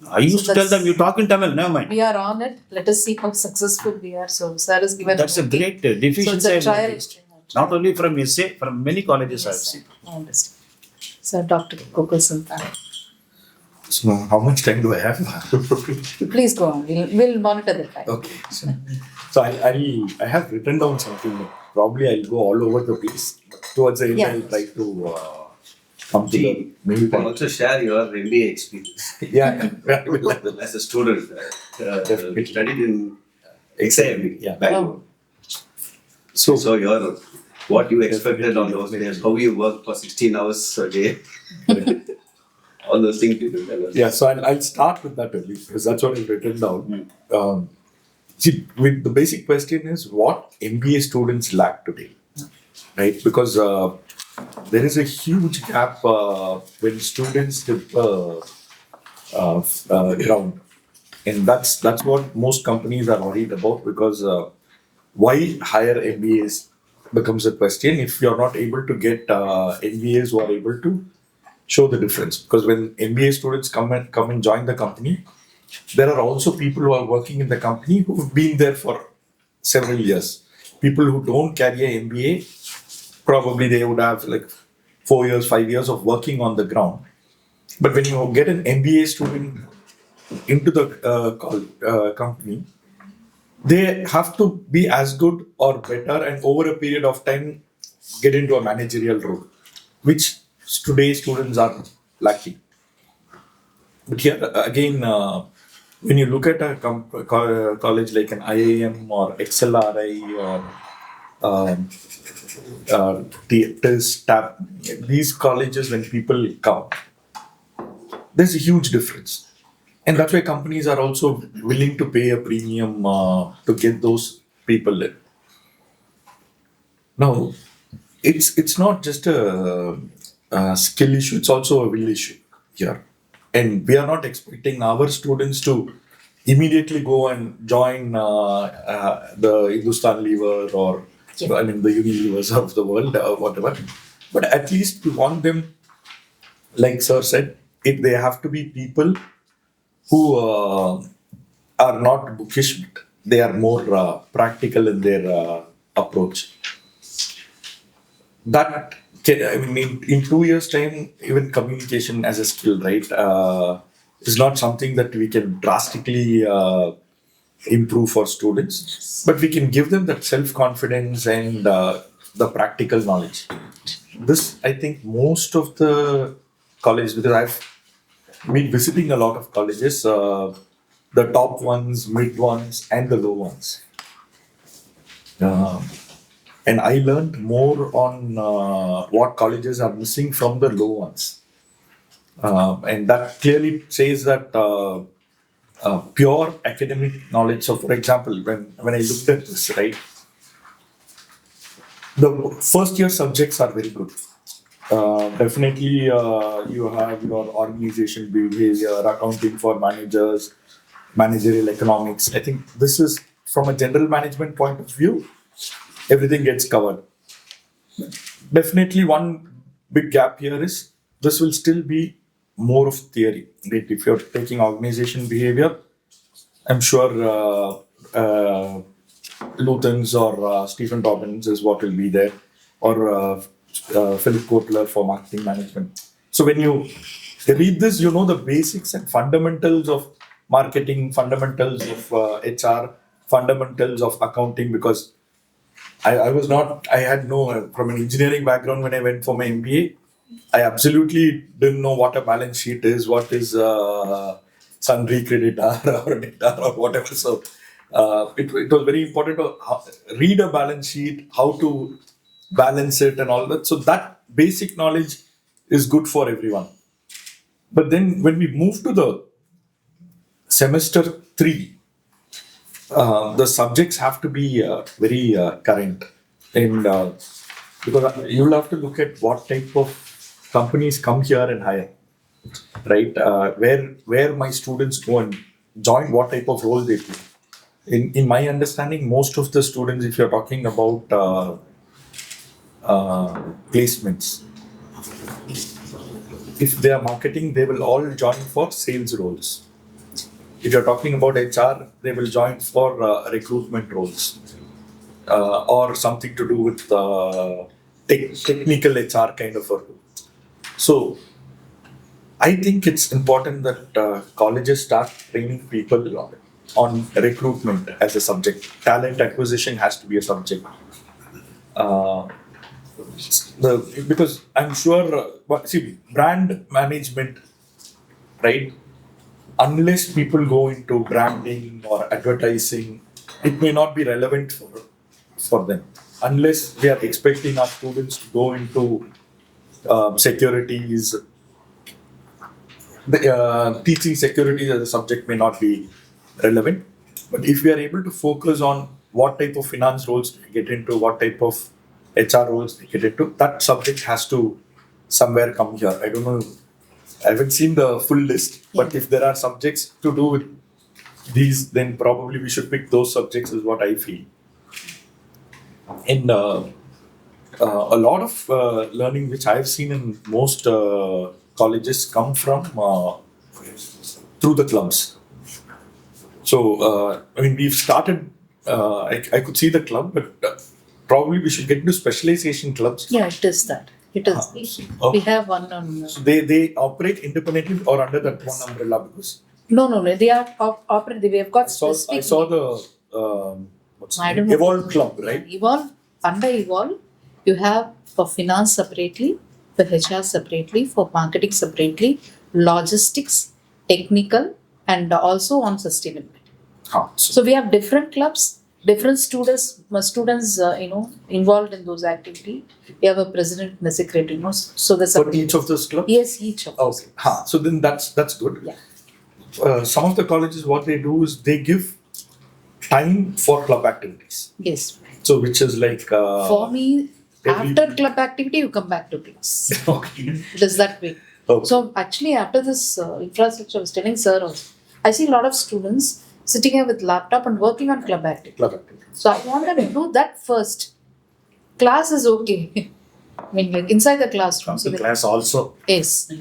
I used to tell that's- them, you talk in Tamil, never mind. we are on it. Let us see how successful we are. So sir has given That's a great So it's deficiency. a I've trial. noticed. Not only from SA, from many colleges I've Yes, sir. seen. I understand. So Dr. Gokulsanthan, So how much time do I have? please go on. We'll monitor the time. Okay. So I have written down something. Probably I'll go all over the place. Towards the end, Yeah. I'll try to come to the main You can point. also share your MBA experience Yeah. I will. as a student. Definitely. Studied in XIMB, Yeah. Bangalore. So So what you expected on those days, how you work for 16 hours a day, all those things you do. yeah, so I'll start with that only because that's what I've written down. See, with the basic question is what MBA students lack today, right? Because there is a huge gap when students hit ground, and that's what most companies are worried about because why hire MBAs becomes a question if you're not able to get MBAs who are able to show the difference. Because when MBA students come and join the company, there are also people who are working in the company who've been there for several years. People who don't carry a MBA, probably they would have like 4 years, 5 years of working on the ground. But when you get an MBA student into the company, they have to be as good or better and over a period of time get into a managerial role, which today's students are lacking. But here again, when you look at a college like an IIM or XLRI or TIS, TAP, these colleges, when people come, there's a huge difference. And that's why companies are also willing to pay a premium to get those people in. Now, it's not just a skill issue, it's also a will issue here. And we are not expecting our students to immediately go and join the Hindustan Lever or the Unilevers of the world or whatever. But at least we want them, like Sir said, they have to be people who are not bookish, they are more practical in their approach. That in 2 years' time, even communication as a skill, right, is not something that we can drastically improve for students, but we can give them that self-confidence and the practical knowledge. This, I think, most of the colleges, because I've been visiting a lot of colleges, the top ones, mid ones, and the low ones. And I learned more on what colleges are missing from the low ones. And that clearly says that pure academic knowledge. So, for example, when I looked at this, right, the first year subjects are very good. Definitely, you have your organization behavior, accounting for managers, managerial economics. I think this is from a general management point of view, everything gets covered. Definitely, one big gap here is this will still be more of theory. Right? If you're taking organization behavior, I'm sure Luthans or Stephen Robbins is what will be there, or Philip Kotler for marketing management. So when you read this, you know the basics and fundamentals of marketing, fundamentals of HR, fundamentals of accounting, because I had no, from an engineering background when I went for my MBA, I absolutely didn't know what a balance sheet is, what is sundry creditor or debtor or whatever. So it was very important to read a balance sheet, how to balance it and all that. So that basic knowledge is good for everyone. But then when we move to the semester 3, the subjects have to be very current, and because you'll have to look at what type of companies come here and hire, right? Where my students go and join, what type of role they play. In my understanding, most of the students, if you're talking about placements, if they are marketing, they will all join for sales roles. If you're talking about HR, they will join for recruitment roles or something to do with technical HR kind of a role. So I think it's important that colleges start training people on recruitment as a subject. Talent acquisition has to be a subject. Because I'm sure, brand management, right? Unless people go into branding or advertising, it may not be relevant for them. Unless we are expecting our students to go into securities, teaching securities as a subject may not be relevant. But if we are able to focus on what type of finance roles they get into, what type of HR roles they get into, that subject has to somewhere come here. I don't know. I haven't seen the full list, but if there are subjects to do with these, then probably we should pick those subjects, is what I feel. And a lot of learning which I've seen in most colleges come from through the clubs. So, we've started, I could see the club, but probably we should get into specialization clubs. Yeah, it is that. It is. We have one on. So they operate independently or under that one umbrella, because No. They are operating. We have got I saw the I don't know. Evolve Club, right? Evolve, under Evolve, you have for finance separately, for HR separately, for marketing separately, logistics, technical, and also on sustainability. So we have different clubs, different students involved in those activities. We have a president and a secretary, so the For each of those clubs? Yes, each of those. Okay. So then that's good. Yeah. Some of the colleges, what they do is they give time for club activities. Yes. So which is like For me, every- after club activity, you come back to class. okay. It is that way. Okay. So actually, after this infrastructure, I was telling sir also, I see a lot of students sitting here with laptop and working on club activity. Club activities. So I wanted to do that first. Class is okay. I mean, like inside the classroom. The class also. Yes.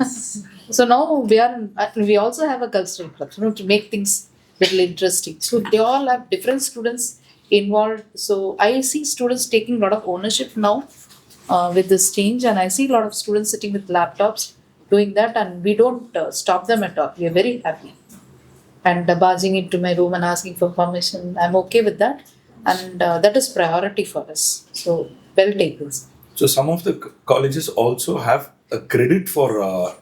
So now we also have a cultural club, to make things little interesting. So they all have different students involved. So I see students taking a lot of ownership now with this change, and I see a lot of students sitting with laptops doing that, and we don't stop them at all. We are very happy. And barging into my room and asking for permission, I'm okay with that, and that is priority for us. So well taken. So some of the colleges also have a credit for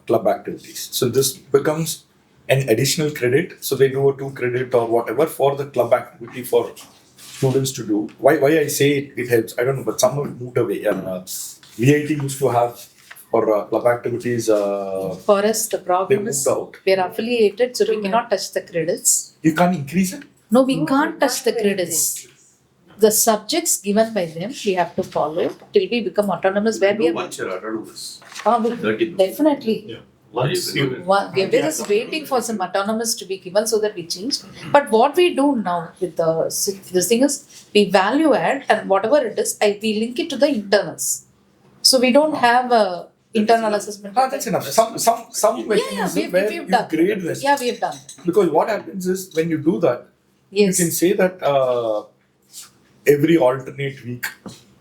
club activities. So this becomes an additional credit. So they do a 2 credit or whatever for the club activity for students to do. Why I say it helps, I don't know, but some have moved away. VIT used to have for club activities. For us, the They problem moved is out. we are affiliated, so we cannot touch the credits. You can't increase it. No, we can't touch the credits. The subjects given by them, we have to follow till we become autonomous. Where we are, Once you're autonomous. definitely. We are just waiting for some autonomous to be given so that we change. But what we do now with this thing is we value add, and whatever it is, we link it to the internals. So we don't have a internal assessment. That's enough. Some mechanism where you done. grade this. Yeah, we have done. Because what happens is when you do that, Yes. you can say that every alternate week,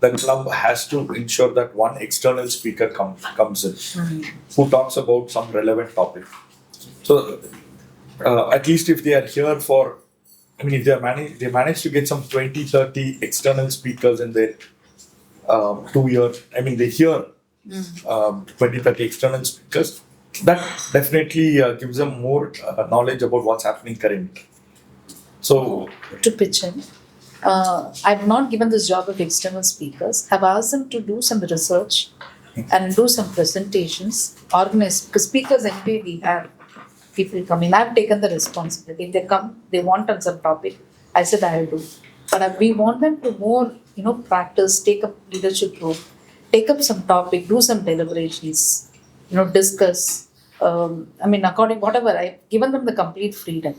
the club has to ensure that one external speaker comes in who talks about some relevant topic. So at least if they are here for, I mean, if they manage to get some 20, 30 external speakers in their 2 year, I mean, they hear 20, 30 external speakers, that definitely gives them more knowledge about what's happening currently. So, To pitch in, I've not given this job of external speakers. I've asked them to do some research and do some presentations, organize, because speakers anyway we have people coming. I've taken the responsibility. If they come, they want on some topic, I said I'll do. But we want them to more, practice, take up leadership role, take up some topic, do some deliberations, discuss. According whatever, I've given them the complete freedom.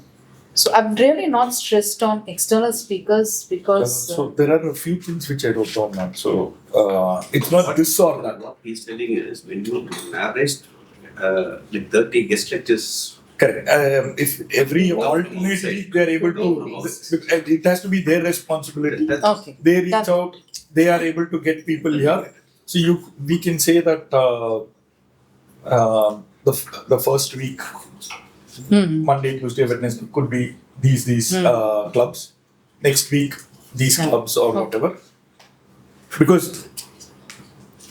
So I'm really not stressed on external speakers because. so there are a few things which I wrote down now. So it's not this or that. What he's telling is when you average like 30 guest lectures. Correct. If every alternate week they are able to, it has to be their responsibility. Okay. They reach out, they are able to get people here. So we can say that the first week, Monday, Tuesday, Wednesday could be these clubs. Next week, these clubs or whatever. Because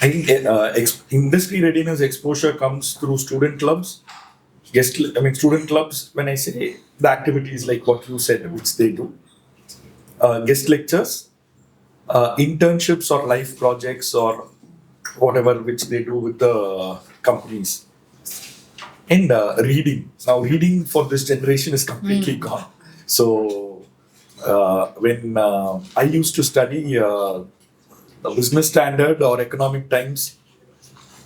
I think industry readiness exposure comes through student clubs. Student clubs, when I say the activities like what you said, which they do, guest lectures, internships or life projects or whatever which they do with the companies, and reading. Now, reading for this generation is completely gone. So, when I used to study the Business Standard or Economic Times,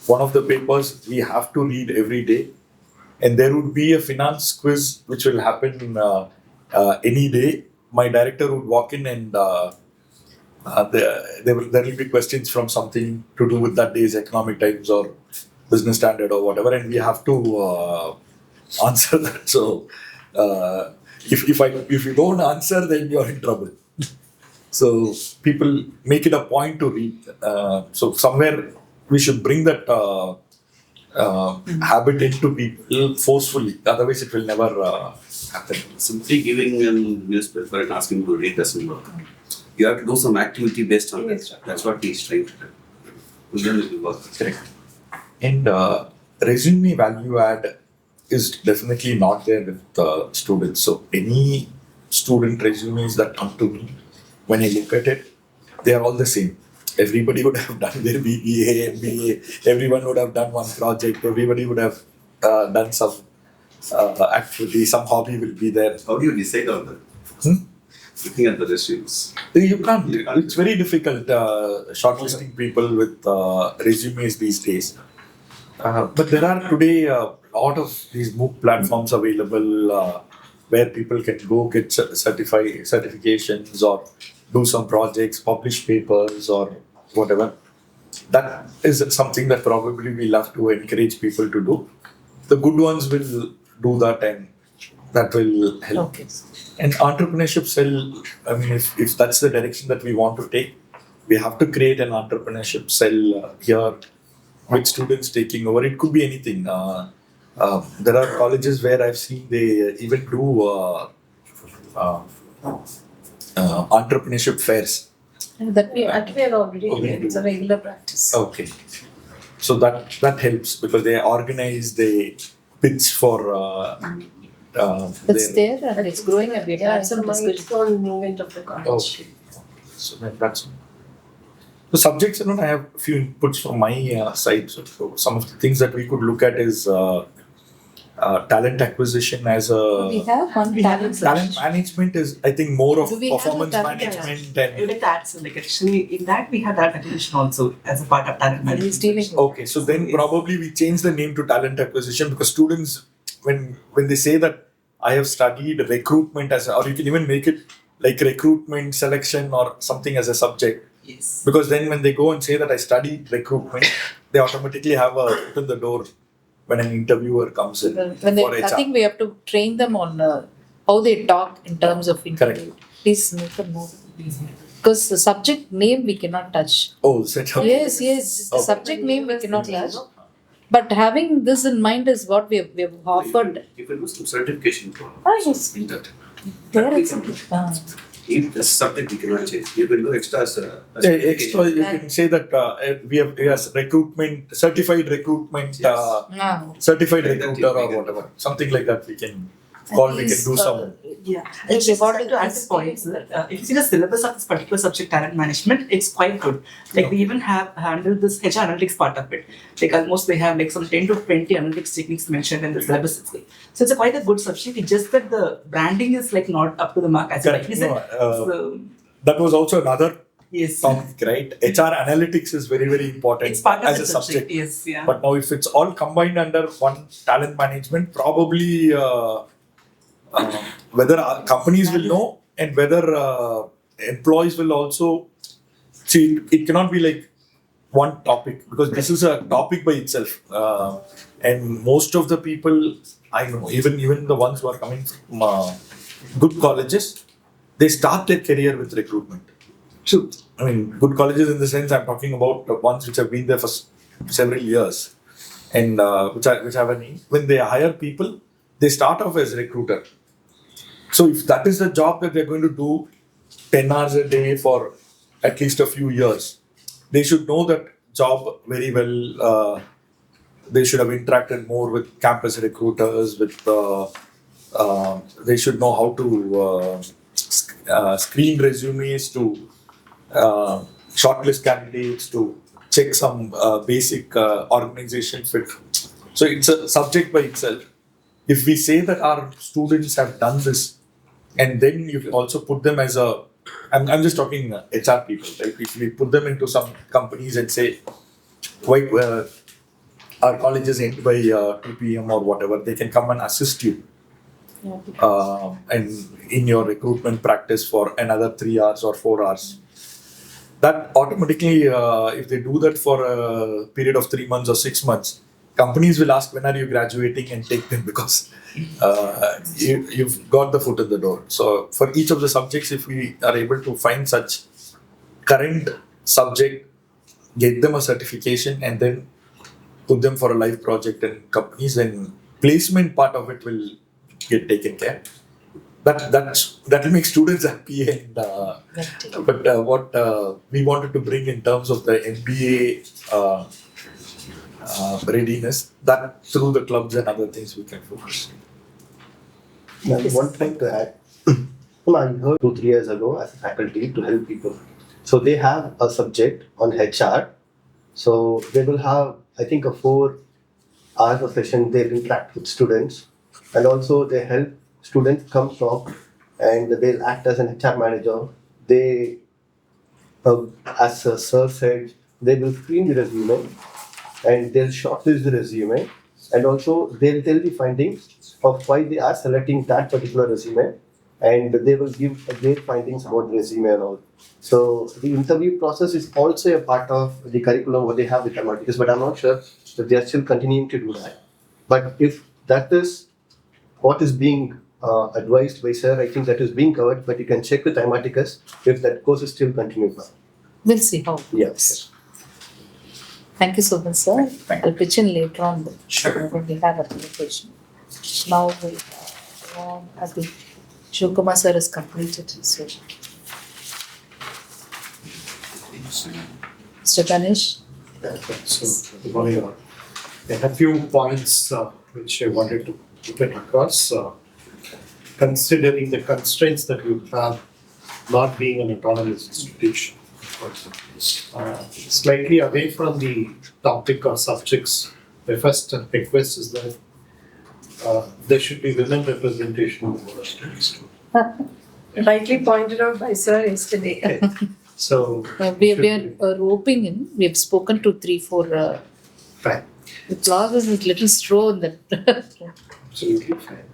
one of the papers we have to read every day. And there would be a finance quiz which will happen any day. My director would walk in and there will be questions from something to do with that day's Economic Times or Business Standard or whatever, and we have to answer that. So if you don't answer, then you're in trouble. So people make it a point to read. So somewhere we should bring that habit into people forcefully. Otherwise, it will never happen. Simply giving them newspaper and asking to read doesn't work. You have to do some activity based on that. That's what he's trying to do. Then it will work. Correct. And resume value add is definitely not there with students. So any student resumes that come to me, when I look at it, they are all the same. Everybody would have done their BBA, MBA, everyone would have done one project, everybody would have done some activity, some hobby will be there. How do you decide on that? Looking at the resumes. You can't. It's very difficult shortlisting people with resumes these days. But there are today a lot of these MOOC platforms available where people can go get certifications or do some projects, publish papers or whatever. That is something that probably we'll have to encourage people to do. The good ones will do that and that will help. Okay. And entrepreneurship cell, if that's the direction that we want to take, we have to create an entrepreneurship cell here with students taking over. It could be anything. There are colleges where I've seen they even do entrepreneurship fairs. That we are already doing. It's a regular practice. Okay. So that helps because they organize, they pitch for. It's there and it's growing and we've had It's some a discussion. milestone movement of the college. Okay. So that's the subjects. I have a few inputs from my side. So some of the things that we could look at is talent acquisition as a. We have one talent Talent management is, I think, more of Do we have a performance talent management and. With that, so like actually in that we have that acquisition also as a part of talent and he's management. dealing with. Okay, so then probably we change the name to talent acquisition because students, when they say that I have studied recruitment or you can even make it like recruitment selection or something as a subject. Yes. Because then when they go and say that I studied recruitment, they automatically have a foot in the door when an interviewer comes in When they, for HR. I think we have to train them on how they talk in terms of interview. Please make a note. Because the subject name we cannot touch. Oh, set up. Yes, the Okay. subject name we cannot touch. But having this in mind is what we've offered. You can do some certification program. Ah, yes. In that. There We it's can do. ah. If this subject we cannot change, you can do extras. Extra, you can say that we have yes, recruitment, certified recruitment, Ah. certified Like that recruiter we or can- whatever, something like that we can call. We can do some. Yeah, Like I just what like is to add this this point. If you see the syllabus of this particular subject, talent management, it's quite good. Like we even have handled this HR analytics part of it. Like almost they have like some 10 to 20 analytics techniques mentioned in the syllabus itself. So it's a quite a good subject. It's just that the branding is like not up to the mark as you Correct. rightly said. No, So, that was also another yes, topic, right? HR analytics is very, very important it's part of as the a subject. Yes, yeah. But now, if it's all combined under one talent management, probably whether our companies will know and whether employees will also see. It cannot be like one topic because this is a topic by itself, and most of the people I know, even the ones who are coming from good colleges, they start their career with recruitment. True. I mean, good colleges in the sense I'm talking about the ones which have been there for several years, and which have a need. When they hire people, they start off as recruiter. So if that is the job that they're going to do 10 hours a day for at least a few years, they should know that job very well. They should have interacted more with campus recruiters. They should know how to screen resumes, to shortlist candidates, to check some basic organization fit. So it's a subject by itself. If we say that our students have done this, and then you also put them as I'm just talking HR people, right? If we put them into some companies and say, wait, our colleges end by 2 p.m. or whatever, they can come and assist you. And in your recruitment practice for another 3 hours or 4 hours. That automatically, if they do that for a period of 3 months or 6 months, companies will ask when are you graduating and take them because you've got the foot in the door. So for each of the subjects, if we are able to find such current subject, get them a certification and then put them for a live project in companies, then placement part of it will get taken care. That will make students happy and but what we wanted to bring in terms of the MBA readiness, that through the clubs and other things we can focus. Now, one thing to add, I heard 2-3 years ago as a faculty to help people. So they have a subject on HR. So they will have, I think, a 4 hours of session. They'll interact with students, and also they help students come from, and they'll act as an HR manager. They, as Sir said, they will screen the resume, and they'll shortlist the resume, and also they'll tell the findings of why they are selecting that particular resume, and they will give their findings about the resume and all. So the interview process is also a part of the curriculum what they have with mathematics, but I'm not sure if they are still continuing to do that. But if that is what is being advised by sir, I think that is being covered, but you can check with Imaticus if that course is still continuing now. We'll see how. Yes. Thank you so much, sir. I'll pitch in later on. Sure. When we have a conversation. Now we have the Shivakumar sir has completed his session. Mr. Ganesh. So, good morning all. I have a few points which I wanted to put it across. Considering the constraints that you have not being an autonomous institution. Slightly away from the topic or subjects, the first request is that there should be women representation in the board of studies. Rightly pointed out by sir yesterday. So, We are roping in. We have spoken to 3-4. fine. The clause is a little straw in that. Absolutely fine.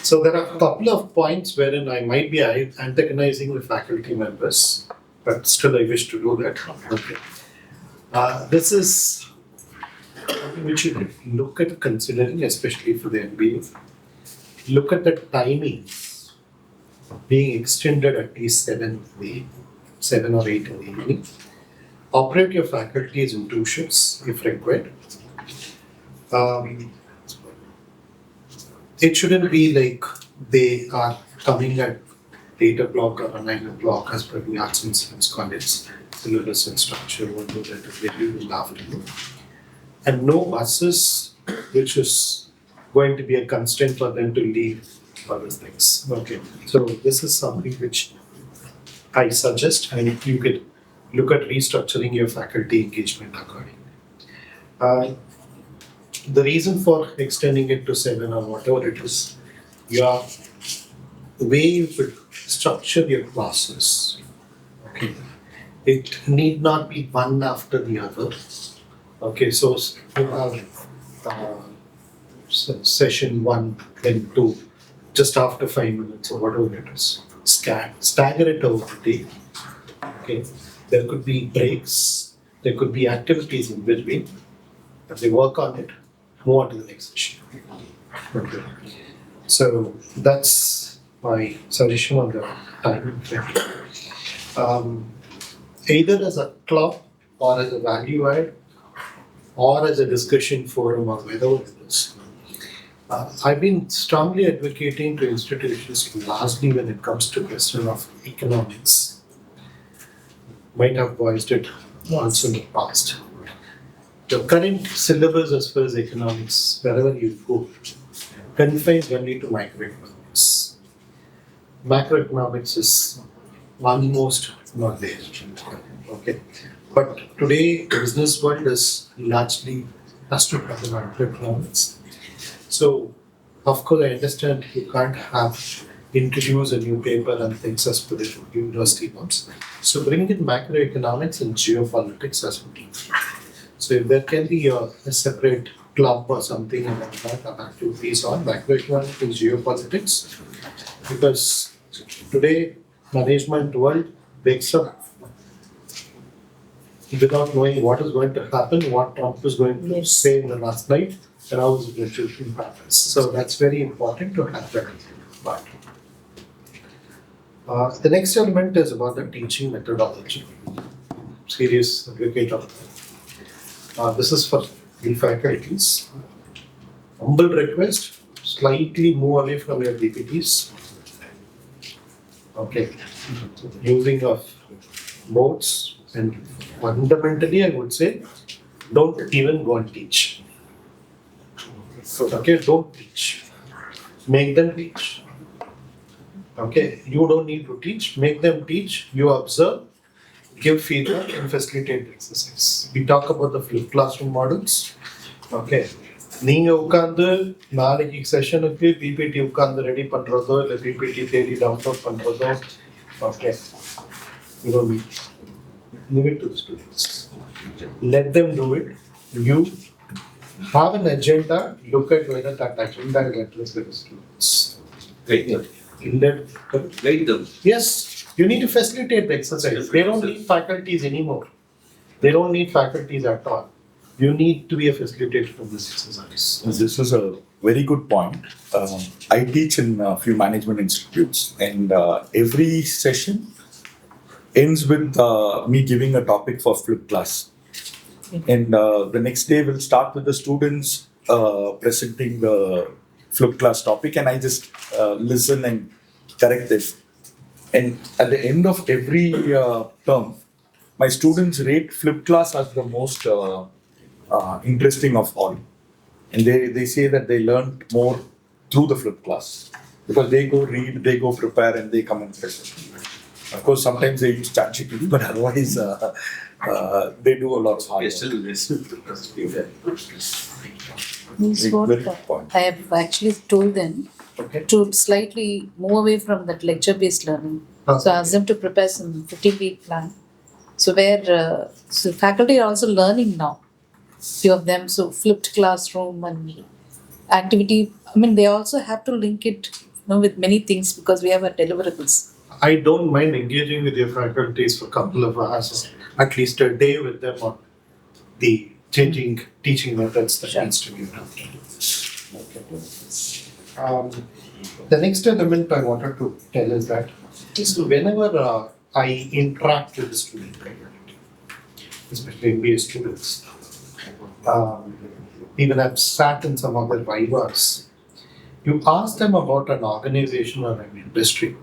So there are a couple of points wherein I might be antagonizing the faculty members, but still I wish to do that. Okay. This is something which you look at considering, especially for the MBA. Look at the timings being extended at least 7 or 8 in the evening. Operate your faculties in 2 shifts if required. Um, it shouldn't be like they are coming at 8 o'clock or 9 o'clock as per the Arts and Science College syllabus and structure, what do that they do in the afternoon. And no buses, which is going to be a constraint for them to leave other things. Okay, so this is something which I suggest, and if you could look at restructuring your faculty engagement accordingly. The reason for extending it to 7 or whatever it is, your way you could structure your classes, okay, it need not be one after the other. Okay, so you have session 1, then 2, just after 5 minutes or whatever it is. Stagger it over the day. Okay, there could be breaks, there could be activities in between. If they work on it, move on to the next session. Okay. So that's my suggestion on the time frame. Either as a club or as a value add or as a discussion forum or whatever it is. I've been strongly advocating to institutions largely when it comes to question of economics. Might have voiced it once in the past. The current syllabus as far as economics, wherever you go, confines only to microeconomics. Macroeconomics is almost not there. Okay. But today, the business world is largely restricted by the macroeconomics. So, of course, I understand you can't have introduce a new paper and things as per the university norms. So, bring in macroeconomics and geopolitics as well. So, if there can be a separate club or something and that activities on macroeconomics and geopolitics, because today management world wakes up without knowing what is going to happen, what Trump is going to say in the last night, and how is it going to impact us. So that's very important to have that part. The next element is about the teaching methodology. Serious advocate of that. This is for the faculties. Humble request, slightly move away from your PPTs. Okay. Using of modes, and fundamentally I would say, don't even go and teach. Okay, don't teach. Make them teach. Okay, you don't need to teach, make them teach, you observe, give feedback and facilitate the exercise. We talk about the flipped classroom models. Okay. நீங்க உட்கார்ந்து நாளைக்கு செஷனுக்கு PPT உட்கார்ந்து ready பண்றதோ இல்ல PPT தேடி download பண்றதோ okay you don't need leave it to the students. Let them do it. You have an agenda, look at whether that agenda will address the students. Guide them. Yes, you need to facilitate the exercise. They don't need faculties anymore. They don't need faculties at all. You need to be a facilitator of this exercise. This is a very good point. I teach in a few management institutes, and every session ends with me giving a topic for flip class. And the next day we'll start with the students presenting the flip class topic, and I just listen and correct it. And at the end of every term, my students rate flip class as the most interesting of all. And they say that they learned more through the flip class because they go read, they go prepare, and they come and present. Of course, sometimes they use ChatGPT, but otherwise they do a lot of hard We are work. still listening to Means what Very good point. I have actually told them Okay. to slightly move away from that lecture-based learning. So ask them to prepare some 15-week plan. So where so faculty are also learning now, few of them. So flipped classroom and activity. I mean, they also have to link it, with many things because we have our deliverables. I don't mind engaging with your faculties for a couple of hours, at least a day with them on the changing teaching methods that needs to be done. The next element I wanted to tell is that whenever I interact with the student, especially MBA students, even I've sat in some of the vivas, you ask them about an organization or an industry,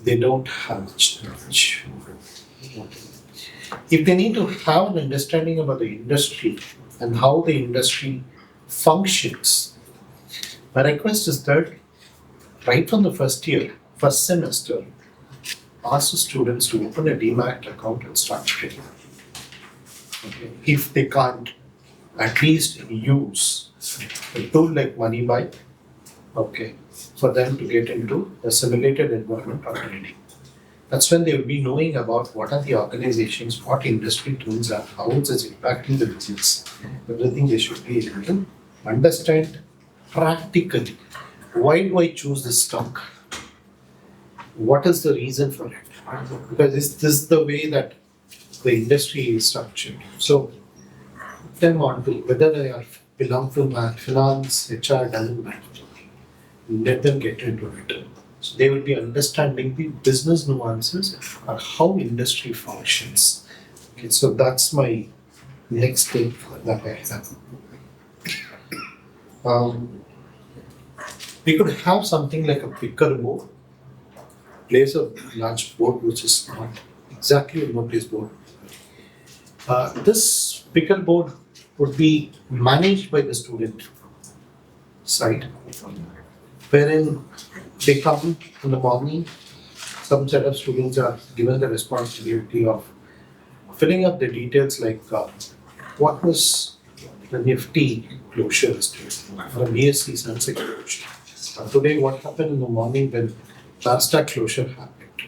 they don't have much knowledge. If they need to have an understanding about the industry and how the industry functions, my request is that right from the first year, first semester, ask the students to open a DMAT account and start trading. Okay. If they can't, at least use a tool like MoneyBuy, okay, for them to get into a simulated environment of trading. That's when they will be knowing about what are the organizations, what industry tools are, how is it impacting the business. Everything they should be able to understand practically. Why do I choose this stock? What is the reason for it? Because this is the way that the industry is structured. So, them on to whether they are belong to finance, HR, doesn't matter. Let them get into it. So they will be understanding the business nuances or how industry functions. Okay, so that's my next step that I have. We could have something like a picker board, place a large board which is not exactly a notice board. This picker board would be managed by the student side, wherein they come in the morning. Some set of students are given the responsibility of filling up the details like what was the Nifty closure yesterday or a BSC Sensex closure. Today, what happened in the morning when NASDAQ closure happened.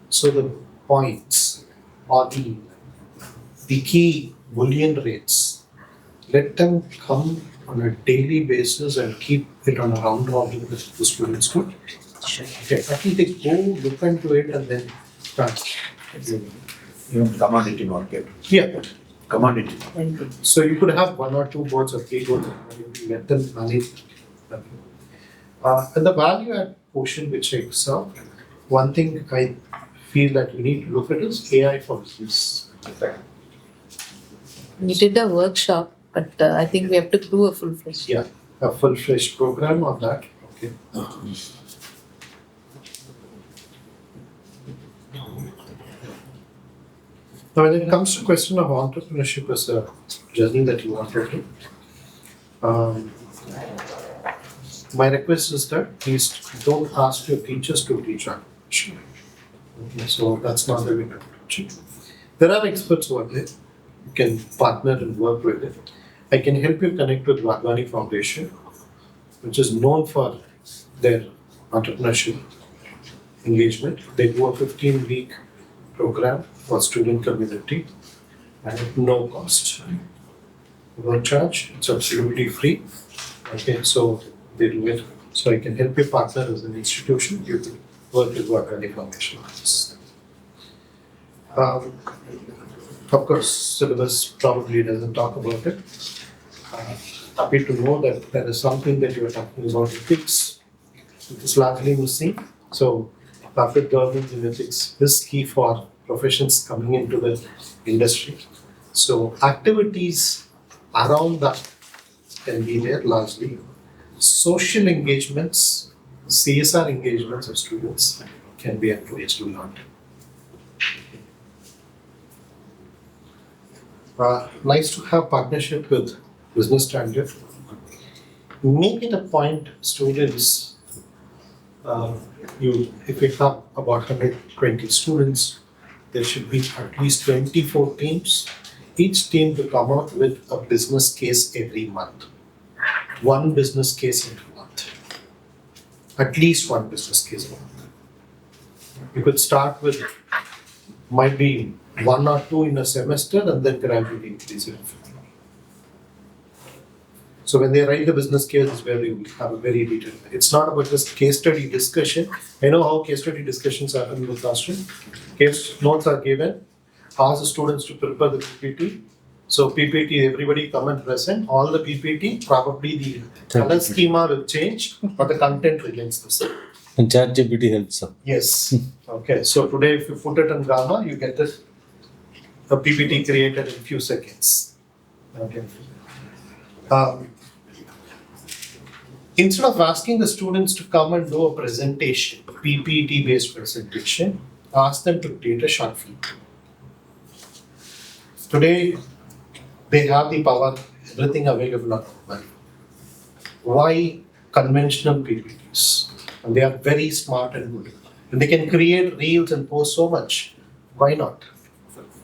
So the points or the key bullion rates, let them come on a daily basis and keep it on a round robin with the students. Good. Okay. I think they go look into it and then start. Even commodity market. Yeah. Commodity. So you could have 1 or 2 boards or 3 boards and let them manage. And the value add portion which I saw, one thing I feel that we need to look at is AI for business. We did a workshop, but I think we have to do a full-fledged. Yeah, a full-fledged program on that. Okay. Now, when it comes to question of entrepreneurship as a journey that you wanted to, my request is that please don't ask your teachers to teach entrepreneurship. Okay, so that's not the way to approach it. There are experts who are there. You can partner and work with it. I can help you connect with Wadhwani Foundation, which is known for their entrepreneurship engagement. They do a 15-week program for student community and at no cost. No charge, it's absolutely free. Okay, so they do it. So I can help you partner as an institution. You can work with Wadhwani Foundation on this. Of course, syllabus probably doesn't talk about it. Happy to know that there is something that you are talking about ethics. It is largely missing. So, corporate governance in ethics is key for professions coming into the industry. So, activities around that can be there largely. Social engagements, CSR engagements of students can be encouraged a lot. Nice to have partnership with Business Standard. Make it a point, students, if we have about 120 students, there should be at least 24 teams. Each team to come out with a business case every month. One business case every month. At least one business case a month. You could start with, might be 1 or 2 in a semester and then gradually increase it. So when they write the business case, is where you will have a very detailed. It's not about just case study discussion. I know how case study discussions happen in the classroom. Case notes are given. Ask the students to prepare the PPT. So PPT, everybody come and present. All the PPT, probably the color schema will change, but the content remains the same. And ChatGPT helps them. Yes. Okay. So today, if you put it in Gamma, you get this a PPT created in few seconds. Okay. Um, Instead of asking the students to come and do a presentation, PPT based presentation, ask them to create a short film. Today, they have the power, everything available on mobile. Why conventional PPTs? And they are very smart and good. And they can create reels and post so much. Why not?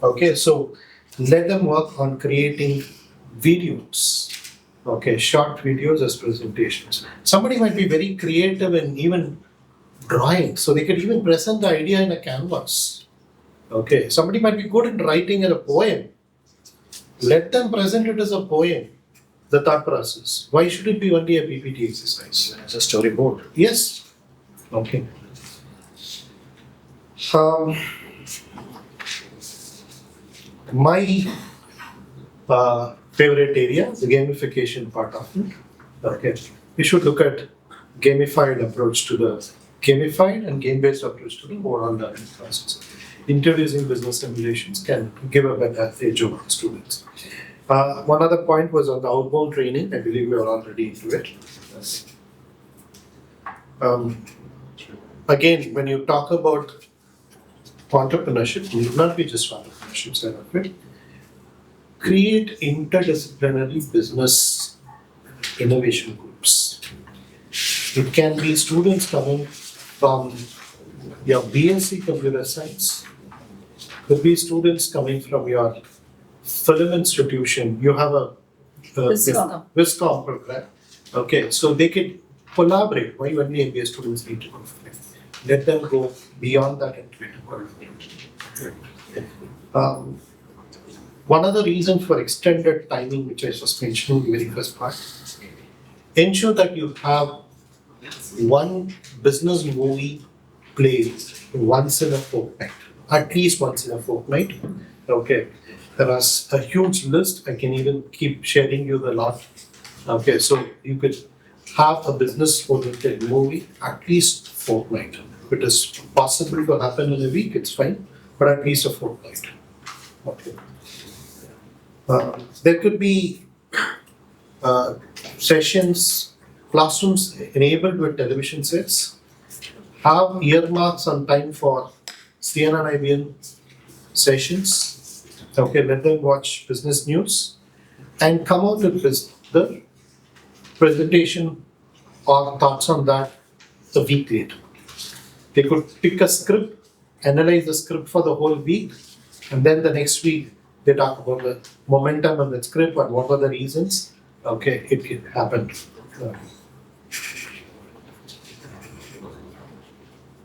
Okay, so let them work on creating videos. Okay, short videos as presentations. Somebody might be very creative in even drawing, so they could even present the idea in a canvas. Okay, somebody might be good in writing a poem. Let them present it as a poem, the thought process. Why should it be only a PPT exercise? It's a storyboard. Yes. Okay. My favorite area, the gamification part of it. Okay. We should look at gamified approach to the gamified and game-based approach to the overall learning process. Introducing business simulations can give a better edge over students. One other point was on the outbound training. I believe we are already into it. Again, when you talk about entrepreneurship, it will not be just entrepreneurship side of it. Create interdisciplinary business innovation groups. It can be students coming from your BSc Computer Science. Could be students coming from your film institution. You have a Viscom program. Okay, so they could collaborate. Why only MBA students need to go for it? Let them go beyond that and try to collaborate. One other reason for extended timing, which I was mentioning in the very first part, ensure that you have one business movie played once in a fortnight, at least once in a fortnight. Okay, there is a huge list. I can even keep sharing you the lot. Okay, so you could have a business-oriented movie at least fortnight. If it is possible to happen in a week, it's fine, but at least a fortnight. Okay. There could be sessions, classrooms enabled with television sets. Have earmarks on time for CNN IBN sessions. Okay, let them watch business news and come out with the presentation or thoughts on that a week later. They could pick a script, analyze the script for the whole week, and then the next week they talk about the momentum of the script and what were the reasons. Okay, it can happen.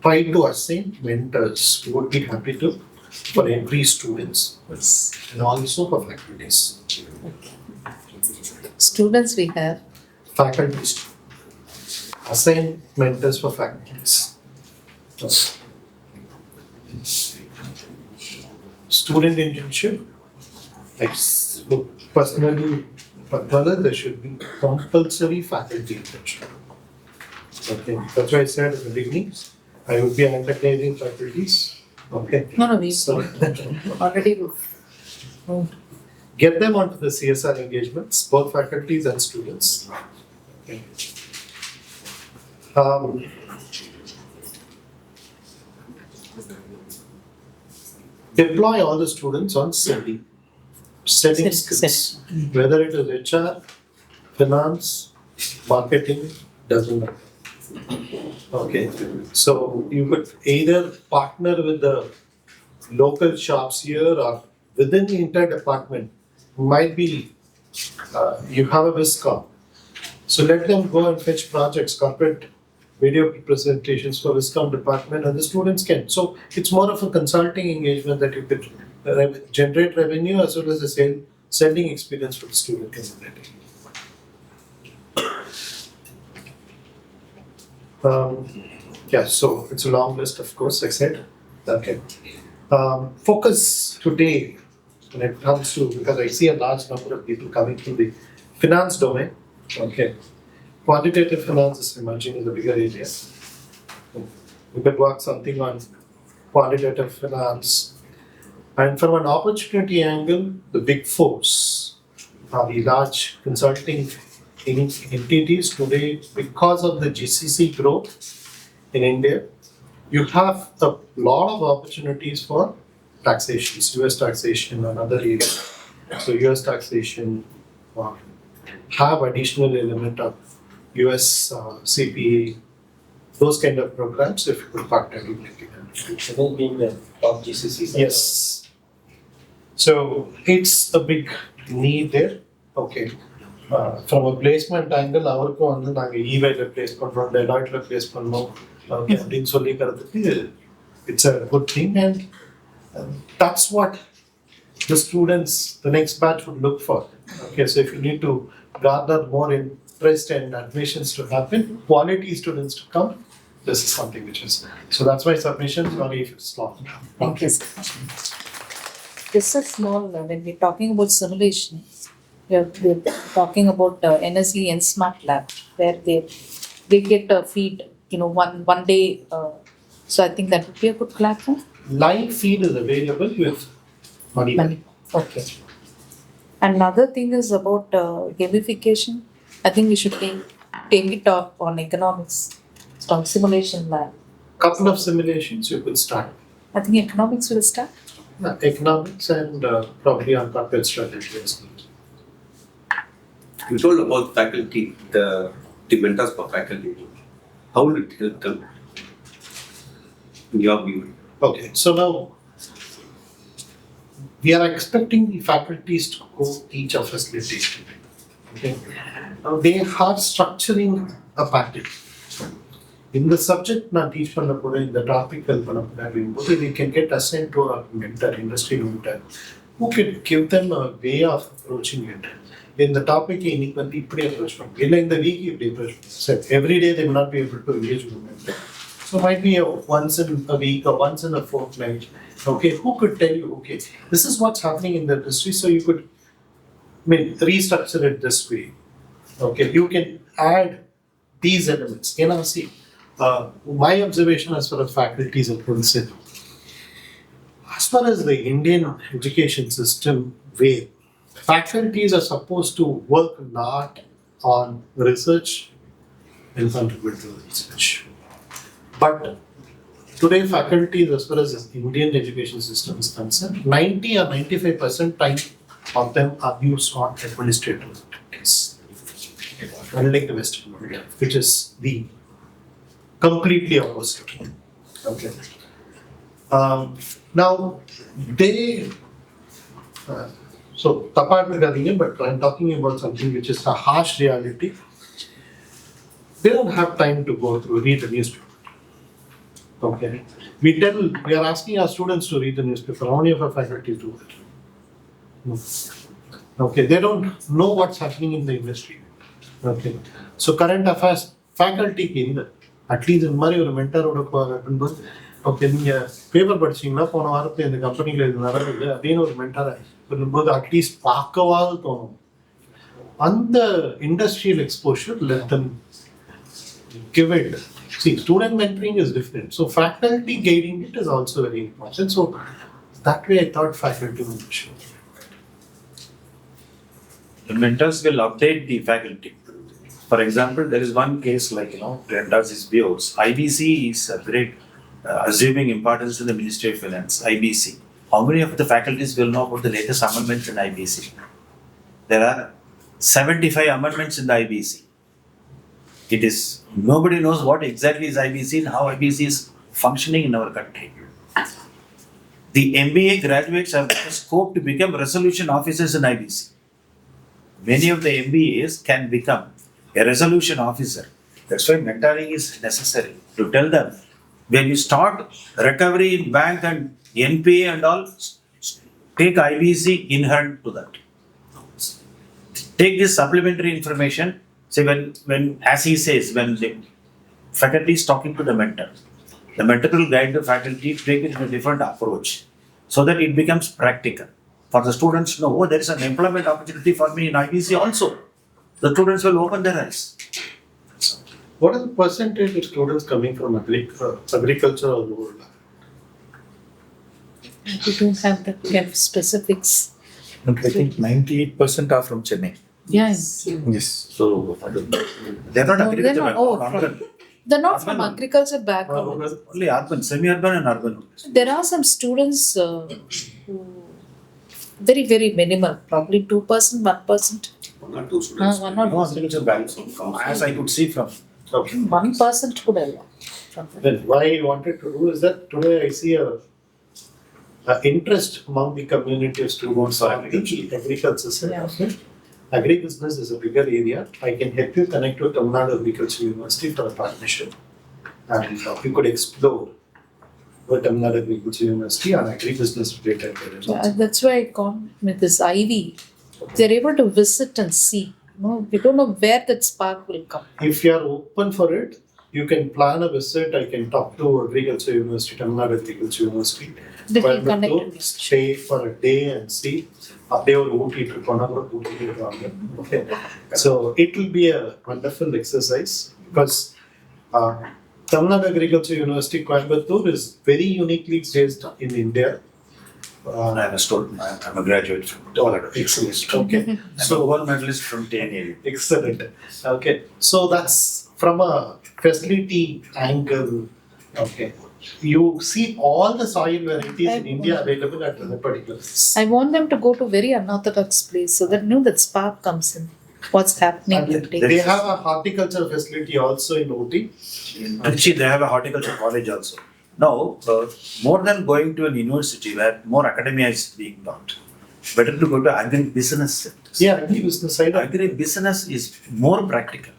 Try to assign mentors. We would be happy to for every students and also for faculties. Students we have. Faculties. Assign mentors for faculties. Student internship. Personally, there should be compulsory faculty internship. Okay, that's why I said at the beginning, I would be antagonizing faculties. Okay. No, we So already. get them onto the CSR engagements, both faculties and students. Okay. Deploy all the students on selling skills, whether it is HR, finance, marketing, doesn't matter. Okay, so you could either partner with the local shops here or within the entire department. Might be you have a Viscom, so let them go and fetch projects, corporate video presentations for Viscom department, and the students can. So it's more of a consulting engagement that you could generate revenue as well as a selling experience for the student community. Yeah, so it's a long list, of course, I said. Okay. Focus today when it comes to, because I see a large number of people coming to the finance domain. Okay. Quantitative finance is emerging as a bigger area. We could work something on quantitative finance. And from an opportunity angle, the big fours. the large consulting entities today, because of the GCC growth in India, you have a lot of opportunities for taxations, US taxation and other areas. So US taxation have additional element of US CPA, those kind of programs if you could factor in. Chennai being the top GCC. Yes. So it's a big need there. Okay. From a placement angle, அவருக்கும் வந்து நாங்க EY-ல place பண்றோம், Deloitte-ல place பண்ணோம் அப்படின்னு சொல்லிக்கிறதுக்கு it's a good thing, and that's what the students, the next batch would look for. Okay, so if you need to garner more interest and admissions to happen, quality students to come, this is something which is. So that's why submissions only if it's long. Thank you. This is small, when we're talking about simulation, we're talking about NSE and Smart Lab, where they get a feed, one day. So I think that would be a good platform. Live feed is available with money. Okay. Another thing is about gamification. I think we should take it up on economics, on simulation lab. Couple of simulations you could start. I think economics will start. Economics and probably on corporate strategy as well. You told about faculty, the mentors for faculty. How will it help them? In your view? Okay, so now we are expecting the faculties to go teach a facilitation. Okay, now they are structuring a package. In the subject நான் teach பண்ண போறேன், இந்த topic பண்ண போறேன், they can get assigned to a mentor, industry mentor, who can give them a way of approaching it. In the topic, இன்னைக்கு வந்து இப்படி approach பண்ணுங்க, இல்லை இந்த week இப்படி approach பண்ணுங்க. So every day they will not be able to engage with a mentor. So might be once in a week or once in a fortnight. Okay, who could tell you, okay, this is what's happening in the industry, so you could restructure it this way. Okay, you can add these elements. See, my observation as far as faculties are concerned, as far as the Indian education system way, faculties are supposed to work a lot on research and contribute to research. But today faculties, as far as the Indian education system is concerned, 90 or 95% time of them are used on administrative activities. Unlike the Western world, which is the completely opposite. Okay. Now they so but I'm talking about something which is a harsh reality. They don't have time to go through read the newspaper. Okay. We are asking our students to read the newspaper. How many of our faculty do that? No. Okay. They don't know what's happening in the industry. Okay. So current affairs faculty at least இந்த மாதிரி ஒரு மென்டரோட இருக்கும்போது, okay நீங்கள் paper படிச்சிங்கன்னா போன வாரத்தில் இந்த கம்பெனியில் இது நடக்குது அப்படின்னு ஒரு மென்டரை சொல்லும்போது அட்லீஸ்ட் பார்க்கவாது தோணும். அந்த industrial exposure let them give it. See, student mentoring is different. So faculty guiding it is also very important. So that way I thought faculty mentorship. The mentors will update the faculty. For example, there is one case like, does his views. IBC is a great assuming importance in the Ministry of Finance, IBC. How many of the faculties will know about the latest amendments in IBC? There are 75 amendments in the IBC. It is, nobody knows what exactly is IBC and how IBC is functioning in our country. The MBA graduates have the scope to become resolution officers in IBC. Many of the MBAs can become a resolution officer. That's why mentoring is necessary, to tell them when you start recovery in bank and NPA and all, take IBC in hand to that. Take this supplementary information. Say when as he says, when the faculty is talking to the mentor will guide the faculty to take it in a different approach so that it becomes practical. For the students to know, oh, there is an employment opportunity for me in IBC also. The students will open their eyes. What is the percentage of students coming from agriculture or rural? We don't have the specifics. I think 98% are from Chennai. Yes. Yes. So, They're not No, they're agriculture not. background, Oh, urban. They're not from Urban. agriculture background. Only urban, semi-urban and urban. There are some students who very, very minimal, probably 2%, 1%. One or two students. One or No agriculture background, as I could see from. Okay. 1% could have. Then why I wanted to do is that today I see a interest among the community of students on the agriculture sector. Agribusiness is a bigger area. I can help you connect with Tamil Nadu Agriculture University for a partnership, and you could explore with Tamil Nadu Agriculture University on agribusiness related areas. That's why I call with this Ivy. They're able to visit and see. No, we don't know where that spark will come. If you are open for it, you can plan a visit. I can talk to Agriculture University, Tamil Nadu Agriculture University. They will connect Coimbatore, with you. stay for a day and see. அப்படியே ஒரு ஊட்டிட்டு இருக்கோம்னா கூட ஊட்டிட்டு இருக்காங்க. Okay. So it will be a wonderful exercise because Tamil Nadu Agriculture University, Coimbatore is very uniquely placed in India. I'm a student, I'm a graduate from Tamil Nadu. Excellent. Okay. So gold medalist from TNA. Excellent. Okay. So that's from a facility angle. Okay. You see all the soil varieties in India available at that particular place. I want them to go to very unorthodox place so that that spark comes in. What's happening? And they have a horticulture facility also in Ooty. In Trichy, they have a horticulture college also. Now, more than going to an university where more academia is being taught, better to go to agri-business centers. Yeah, agri-business side. Agri-business is more practical.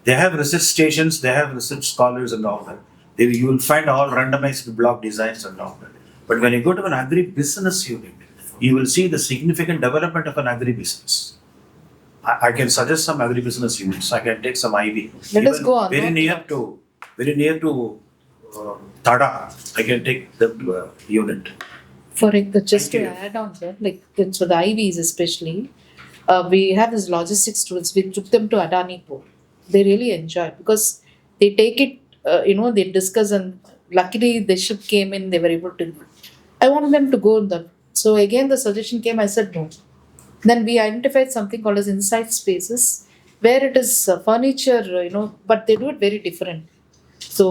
They have research stations, they have research scholars and all that. You will find all randomized block designs and all that. But when you go to an agri-business unit, you will see the significant development of an agri-business. I can suggest some agri-business units. I can take some IV. Let us go on. Very near to Tada. I can take the unit. Just to add on that, like for the IVs especially, we have this logistics students. We took them to Adani Port. They really enjoy it because they take it. They discuss, and luckily the ship came in. They were able to. I wanted them to go in that. So again, the suggestion came. I said no. Then we identified something called as insight spaces, where it is furniture, but they do it very different. So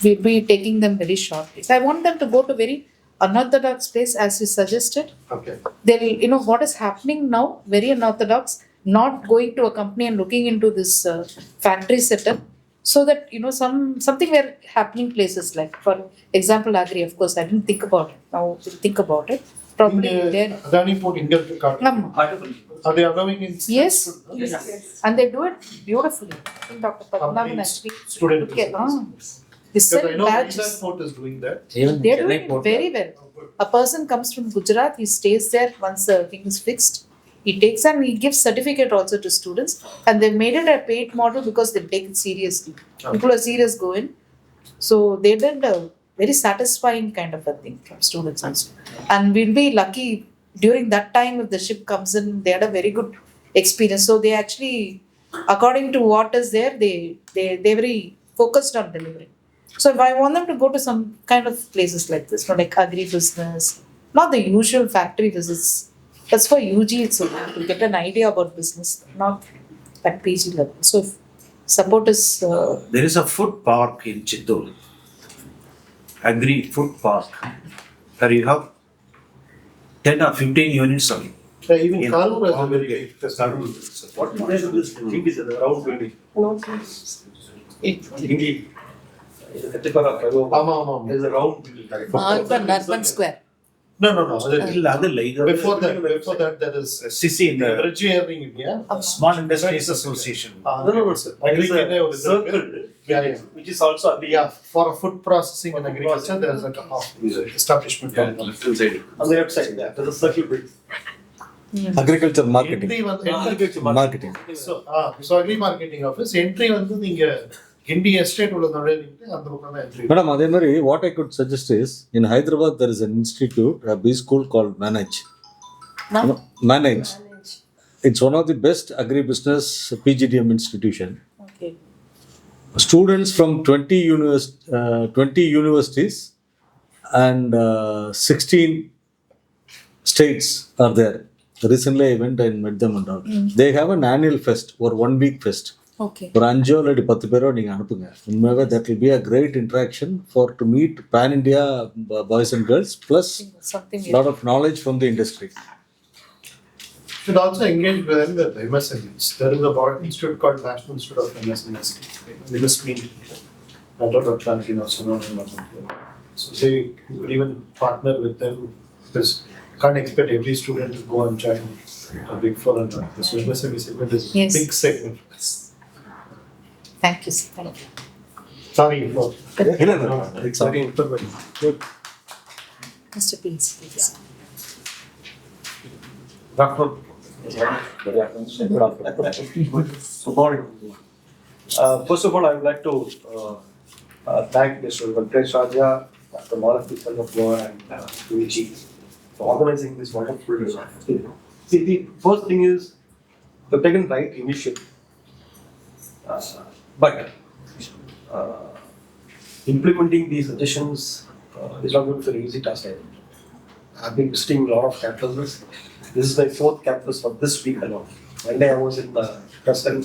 we'll be taking them very shortly. So I want them to go to very unorthodox place as you suggested. Okay. They'll, what is happening now, very unorthodox, not going to a company and looking into this factory setup. So that, something were happening places like, for example, agri, of course, I didn't think about it. Now we'll think about it. Probably there. Adani Port India Are they allowing in? Yes. And they do it beautifully. I think Dr. Padmanabhan actually Student took care. business. They Because sell I know badges. India Port is doing that. Even They're Chennai doing Port. it very well. A person comes from Gujarat, he stays there once the thing is fixed. He takes and he gives certificate also to students, and they've made it a paid model because they take it seriously. People are serious going. So they did a very satisfying kind of a thing from students also. And we'll be lucky during that time if the ship comes in, they had a very good experience. So they actually, according to what is there, they very focused on delivering. So if I want them to go to some kind of places like this, like agri-business, not the usual factory visits. That's for UG, it's only to get an idea about business, not at PG level. So if support is. There is a food park in Chittoor, agri food park, where you have 10 or 15 units of it. Even In Karur has a all very the- big facility. What is this thing is a round building? No, Hindi. There's a round building. Urban square. No. Before Before that, there is CC in the engineering India. Small Industries Association. No, sir. There is a circle, Yeah. which is also a Yeah, for food processing and agriculture, there is like a establishment. Left hand side. on the left side there. There's a circle building. Agriculture marketing. Entry Marketing. so agri marketing office entry வந்து நீங்க Hindi estate உள்ள நுழையிட்டு அந்த பக்கம் தான் entry. Madam, அதே மாதிரி what I could suggest is, in Hyderabad there is an institute, a B school called Manage. No? Manage. It's one of the best agribusiness PGDM institution. Okay. Students from 20 universities and 16 states are there. Recently, I went and met them and all. They have an annual fest or 1 week fest. Okay. ஒரு 5 இல்லாட்டி 10 பேரோ நீங்கள் அனுப்புங்க. உண்மையாகவே that will be a great interaction for to meet pan-India boys and girls plus Something. lot of knowledge from the industry. Should also engage with them with MSMEs. There is a institute called National Institute of MSMEs. They must meet. I don't know if you know. So they could even partner with them because can't expect every student to go and join a big four and all. So MSME segment is Yes. a big segment. Thank you, sir. Thank you. Sorry for It's very informative. good. Mr. Please. Good morning. First of all, I would like to thank Mr. Venkatesh Raja, Dr. Malathi Salvapur, and Luigi for organizing this wonderful event. See, the first thing is the taken right initiative, but implementing these suggestions is not going to be an easy task. I've been visiting a lot of campuses. This is my 4th campus for this week alone. One day I was in Crescent.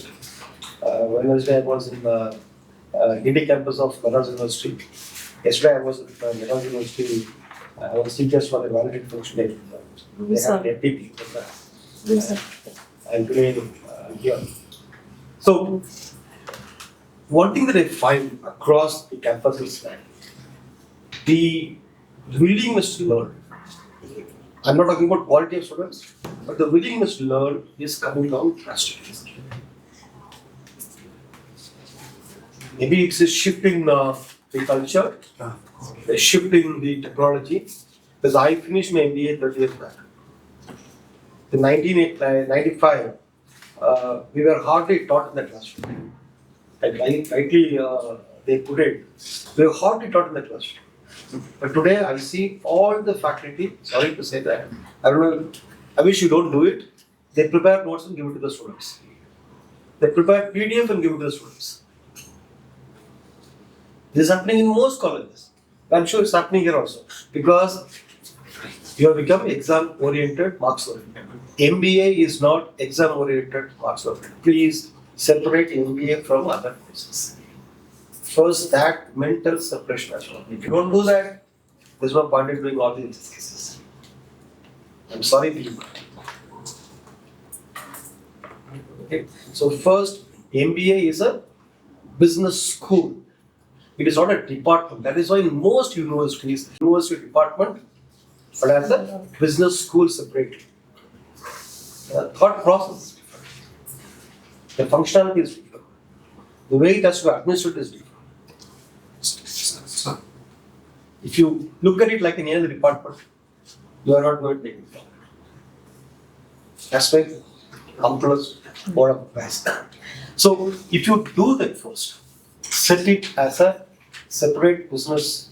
Wednesday I was in Hindi campus of Madras University. Yesterday I was at Madras University. I was teachers for the validate function. They have FDP. And today here. So one thing that I find across the campus is that the willingness to learn. I'm not talking about quality of students, but the willingness to learn is coming down drastically. Maybe it's a shift in the culture, a shift in the technology. Because I finished my MBA 30 years back. In 1995, we were hardly taught in the classroom. And rightly they put it, we were hardly taught in the classroom. But today I see all the faculty, sorry to say that, I don't know, I wish you don't do it. They prepare notes and give it to the students. They prepare PDF and give it to the students. This is happening in most colleges. I'm sure it's happening here also. Because you have become exam oriented, marks oriented. MBA is not exam oriented, marks oriented. Please separate MBA from other courses. First, that mental separation as well. If you don't do that, there's no point in doing all these cases. I'm sorry to you. Okay. So first, MBA is a business school. It is not a department. That is why in most universities, university department, but as a business school separately. The thought process is different. The functionality is different. The way it has to administer it is different. If you look at it like any other department, you are not going to take it forward. That's why computers board of advice. So if you do that first, set it as a separate business,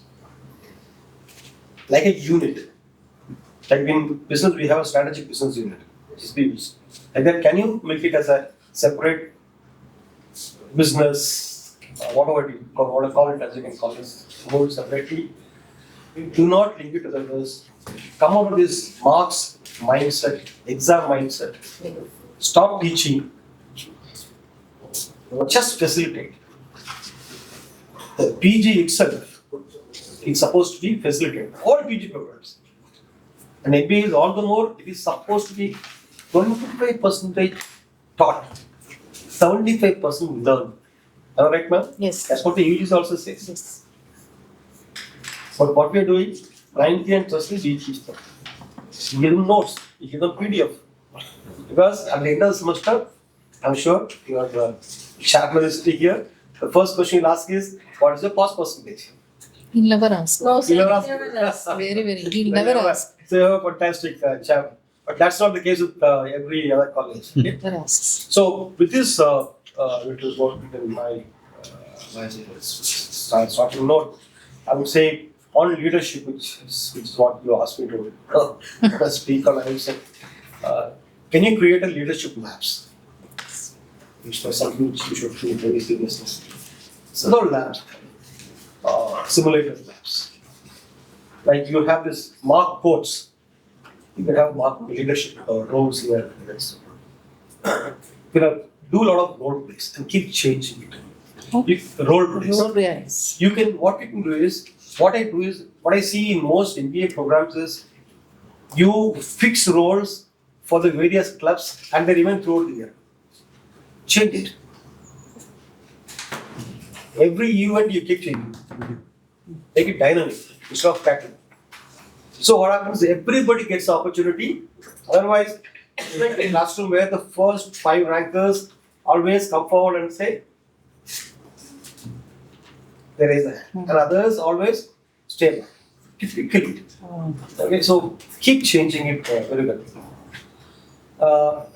like a unit. Like in business, we have a strategic business unit, which is BBs. Like that, can you make it as a separate business, whatever you want to call it, as you can call it, hold separately? Do not link it to the others. Come out of this marks mindset, exam mindset. Stop teaching. Just facilitate. The PG itself is supposed to be facilitated. All PG programs. And MBA is all the more, it is supposed to be 25% taught, 75% learned. Am I right, ma'am? Yes. That's what the UGC also says. Yes. But what we are doing, 90% we teach them. We give them notes, we give them PDF. Because at the end of the semester, I'm sure your chairman is sitting here. The first question you'll ask is, what is your pass percentage? He'll never ask. No, sir, You'll never ask. never ask. Very. He'll never ask. So you have a fantastic chairman. But that's not the case with every other college. Okay? Never asks. So with this little work in my starting note, I would say on leadership, which is what you asked me to speak on, I would say, can you create a leadership labs? Which was something which you should do very seriously. So no labs, simulator labs. Like you have this mark codes. You can have leadership roles here. Yes. You know, do a lot of role plays and keep changing it. Role plays. Yes. You can, what you can do is, what I see in most MBA programs is, you fix roles for the various clubs and they remain throughout the year. Change it. Every event you keep changing. Make it dynamic instead of pattern. So what happens? Everybody gets the opportunity. Otherwise, it's like a classroom where the first 5 rankers always come forward and say, there is that. And others always stay back. Typically. Okay, so keep changing it very well.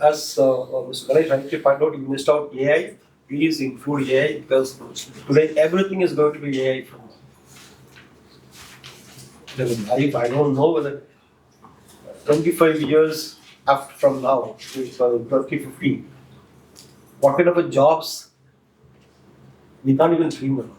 As Mr. Ganesh rightly pointed out, you missed out AI. Please include AI because today everything is going to be AI from I don't know whether 25 years after from now, 2050, what kind of a jobs we can't even dream of.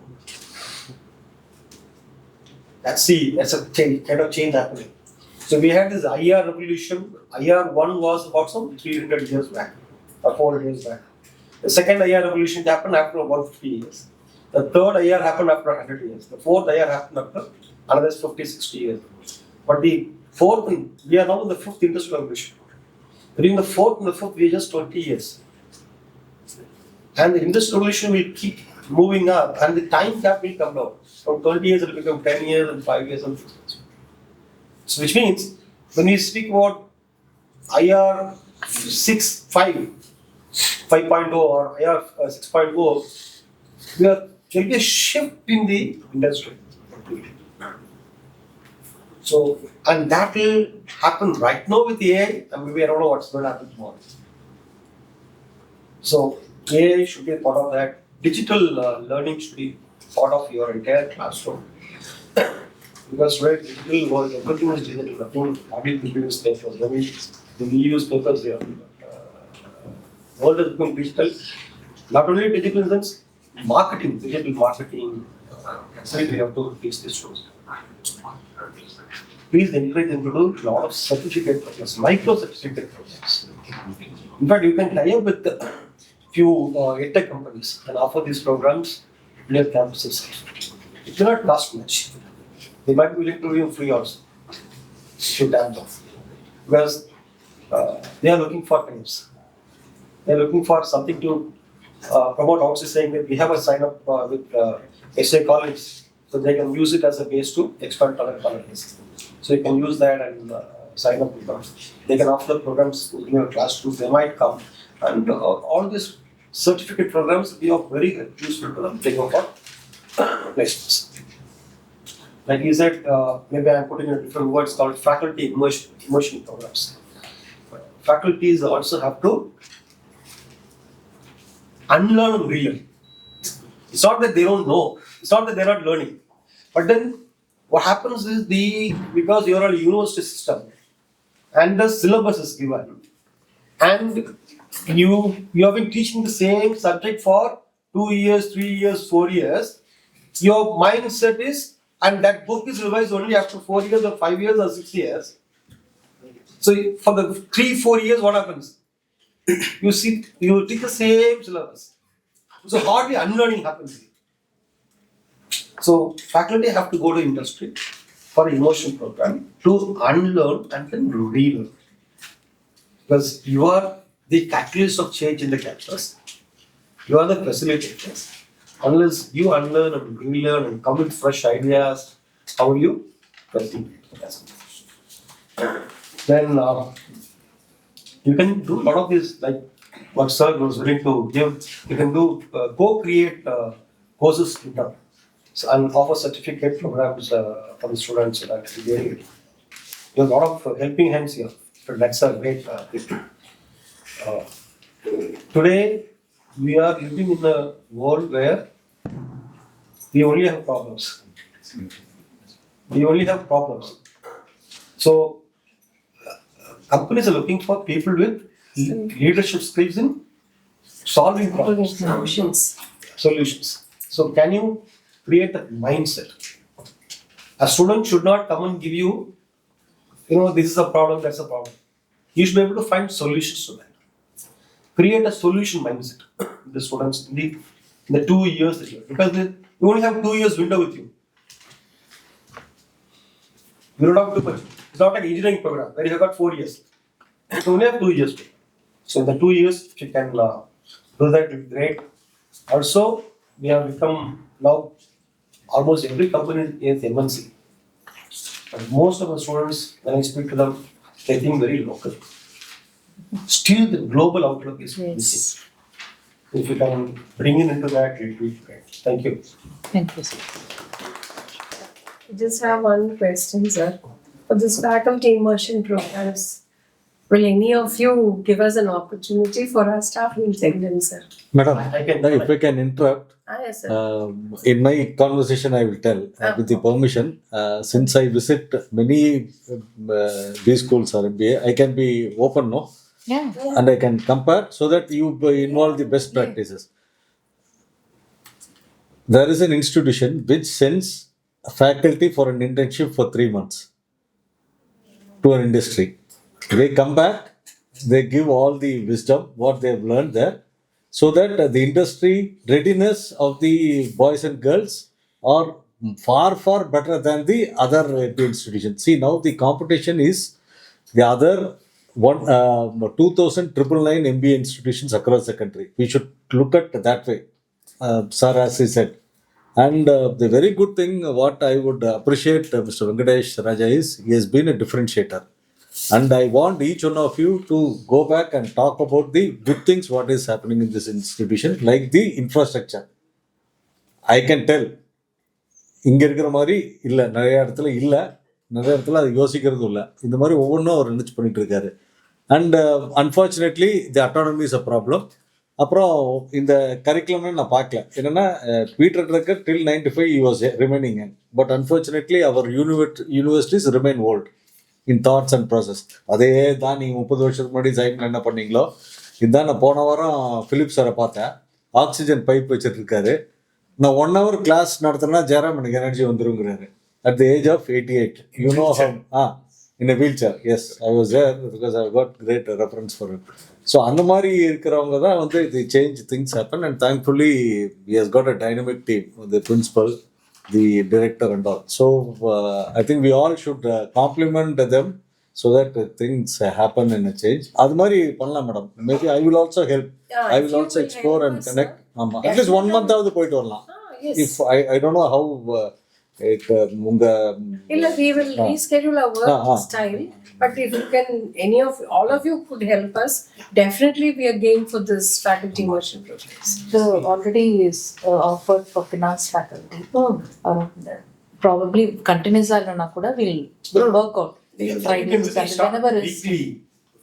That's a change, kind of change happening. So we had this IR revolution. IR 1 was about some 300 years back or 400 years back. The second IR revolution happened after about 50 years. The third IR happened after 100 years. The fourth IR happened after another 50, 60 years. But the fourth, we are now in the fifth industrial revolution. Between the fourth and the fifth, we are just 20 years. And the industrial revolution will keep moving up and the time gap will come down. From 20 years, it will become 10 years and 5 years and 6 years. So which means, when we speak about IR 5.0 or IR 6.0, there will be a shift in the industry. So, and that will happen right now with AI, and maybe I don't know what's going to happen tomorrow. So, AI should be part of that. Digital learning should be part of your entire classroom. Because right, digital world, everything is digital. Nothing, hardly people use papers. When we use papers here, world has become digital. Not only digital in the sense, marketing, digital marketing. So we have to teach this too. Please encourage them to do a lot of certificate programs, micro certificate programs. In fact, you can tie up with a few edtech companies and offer these programs in your campuses. It will not cost much. They might be willing to give free also. To tap them. Because they are looking for claims. They are looking for something to promote also saying that we have a sign up with SA College, so they can use it as a base to expand other colleges. So you can use that and sign up with them. They can offer programs in your classroom, they might come. And all these certificate programs be of very useful to them. They go for placements. Like you said, maybe I'm putting in different words called faculty immersion programs. Faculties also have to unlearn and relearn. It's not that they don't know, it's not that they're not learning. But then what happens is because you're a university system and the syllabus is given and you have been teaching the same subject for 2 years, 3 years, 4 years, your mindset is, and that book is revised only after 4 years or 5 years or 6 years. So for the 3-4 years, what happens? You take the same syllabus. So hardly unlearning happens. So faculty have to go to industry for immersion program to unlearn and then relearn. Because you are the catalyst of change in the campus. You are the facilitators. Unless you unlearn and relearn and come with fresh ideas, how will you continue? Then you can do a lot of this, like what Sir was willing to give. You can do co-create courses with them and offer certificate programs for the students. So that you have a lot of helping hands here. So that's a great thing. Today, we are living in a world where we only have problems. We only have problems. So, companies are looking for people with leadership skills in solving problems. Solutions. So, can you create a mindset? A student should not come and give you this is a problem, that's a problem. You should be able to find solutions to that. Create a solution mindset with the students in the 2 years that because you only have 2 years window with you. You don't have too much. It's not like engineering program where you have got 4 years. You only have 2 years. So in the 2 years, if you can do that, it will be great. Also, we have become now almost every company is MNC. But most of the students, when I speak to them, they think very local. Still, the global outlook is missing. If you can bring it into that, it will be great. Thank you. Thank you, sir. I just have one question, sir. For this faculty immersion programs, will any of you give us an opportunity for our staff? We'll send them, sir. Madam, I can- if I can interrupt, Yes, sir. in my conversation, I will tell, with the permission, since I visit many B schools or MBA, I can be open, no? Yeah. And I can compare so that you involve the best practices. There is an institution which sends a faculty for an internship for 3 months to an industry. They come back, they give all the wisdom, what they have learned there, so that the industry readiness of the boys and girls are far, far better than the other institutions. See, now the competition is the other 2,999 MBA institutions across the country. We should look at that way, sir, as he said. And the very good thing, what I would appreciate Mr. Venkatesh Raja is, he has been a differentiator. And I want each one of you to go back and talk about the good things, what is happening in this institution, like the infrastructure. I can tell, இங்கே இருக்கிற மாதிரி இல்லை, நிறைய இடத்துல இல்லை, நிறைய இடத்துல அது யோசிக்கிறதும் இல்லை. இந்த மாதிரி ஒவ்வொன்றும் அவர் நினச்சி பண்ணிட்டு இருக்காரு. And unfortunately the autonomy is a problem. அப்புறம் இந்த கரிக்குலம்னு நான் பார்க்கல. என்னென்னா Peter trucker till 95 he was remaining in. But unfortunately our universities remain old in thoughts and process. அதே தான் நீங்கள் 30 வருஷத்துக்கு முன்னாடி சைனில் என்ன பண்ணீங்களோ, இதுதான். நான் போன வாரம் ஃபிலிப் சாரை பார்த்தேன், ஆக்சிஜன் பைப் வச்சுட்டு இருக்காரு. நான் 1 hour கிளாஸ் நடத்தினா ஜெயராம் எனக்கு எனர்ஜி வந்துருங்கிறாரு. At the age of 88. You know how in a wheelchair. Yes, I was there because I got great reference for it. So அந்த மாதிரி இருக்கிறவங்க தான் வந்து the change things happen, and thankfully he has got a dynamic team, the principal, the director and all. So I think we all should compliment them so that things happen in a change. அது மாதிரி பண்ணலாம் madam. Maybe I will also help. I will also explore and connect. ஆமாம், at least 1 month ஆவது போயிட்டு வரலாம். If I don't know how We will reschedule our work style, but if you can, all of you could help us, definitely we are game for this faculty immersion programs. The already is offered for finance faculty. Probably continuous alana kuda will work out. We'll try You can this and start whenever is weekly,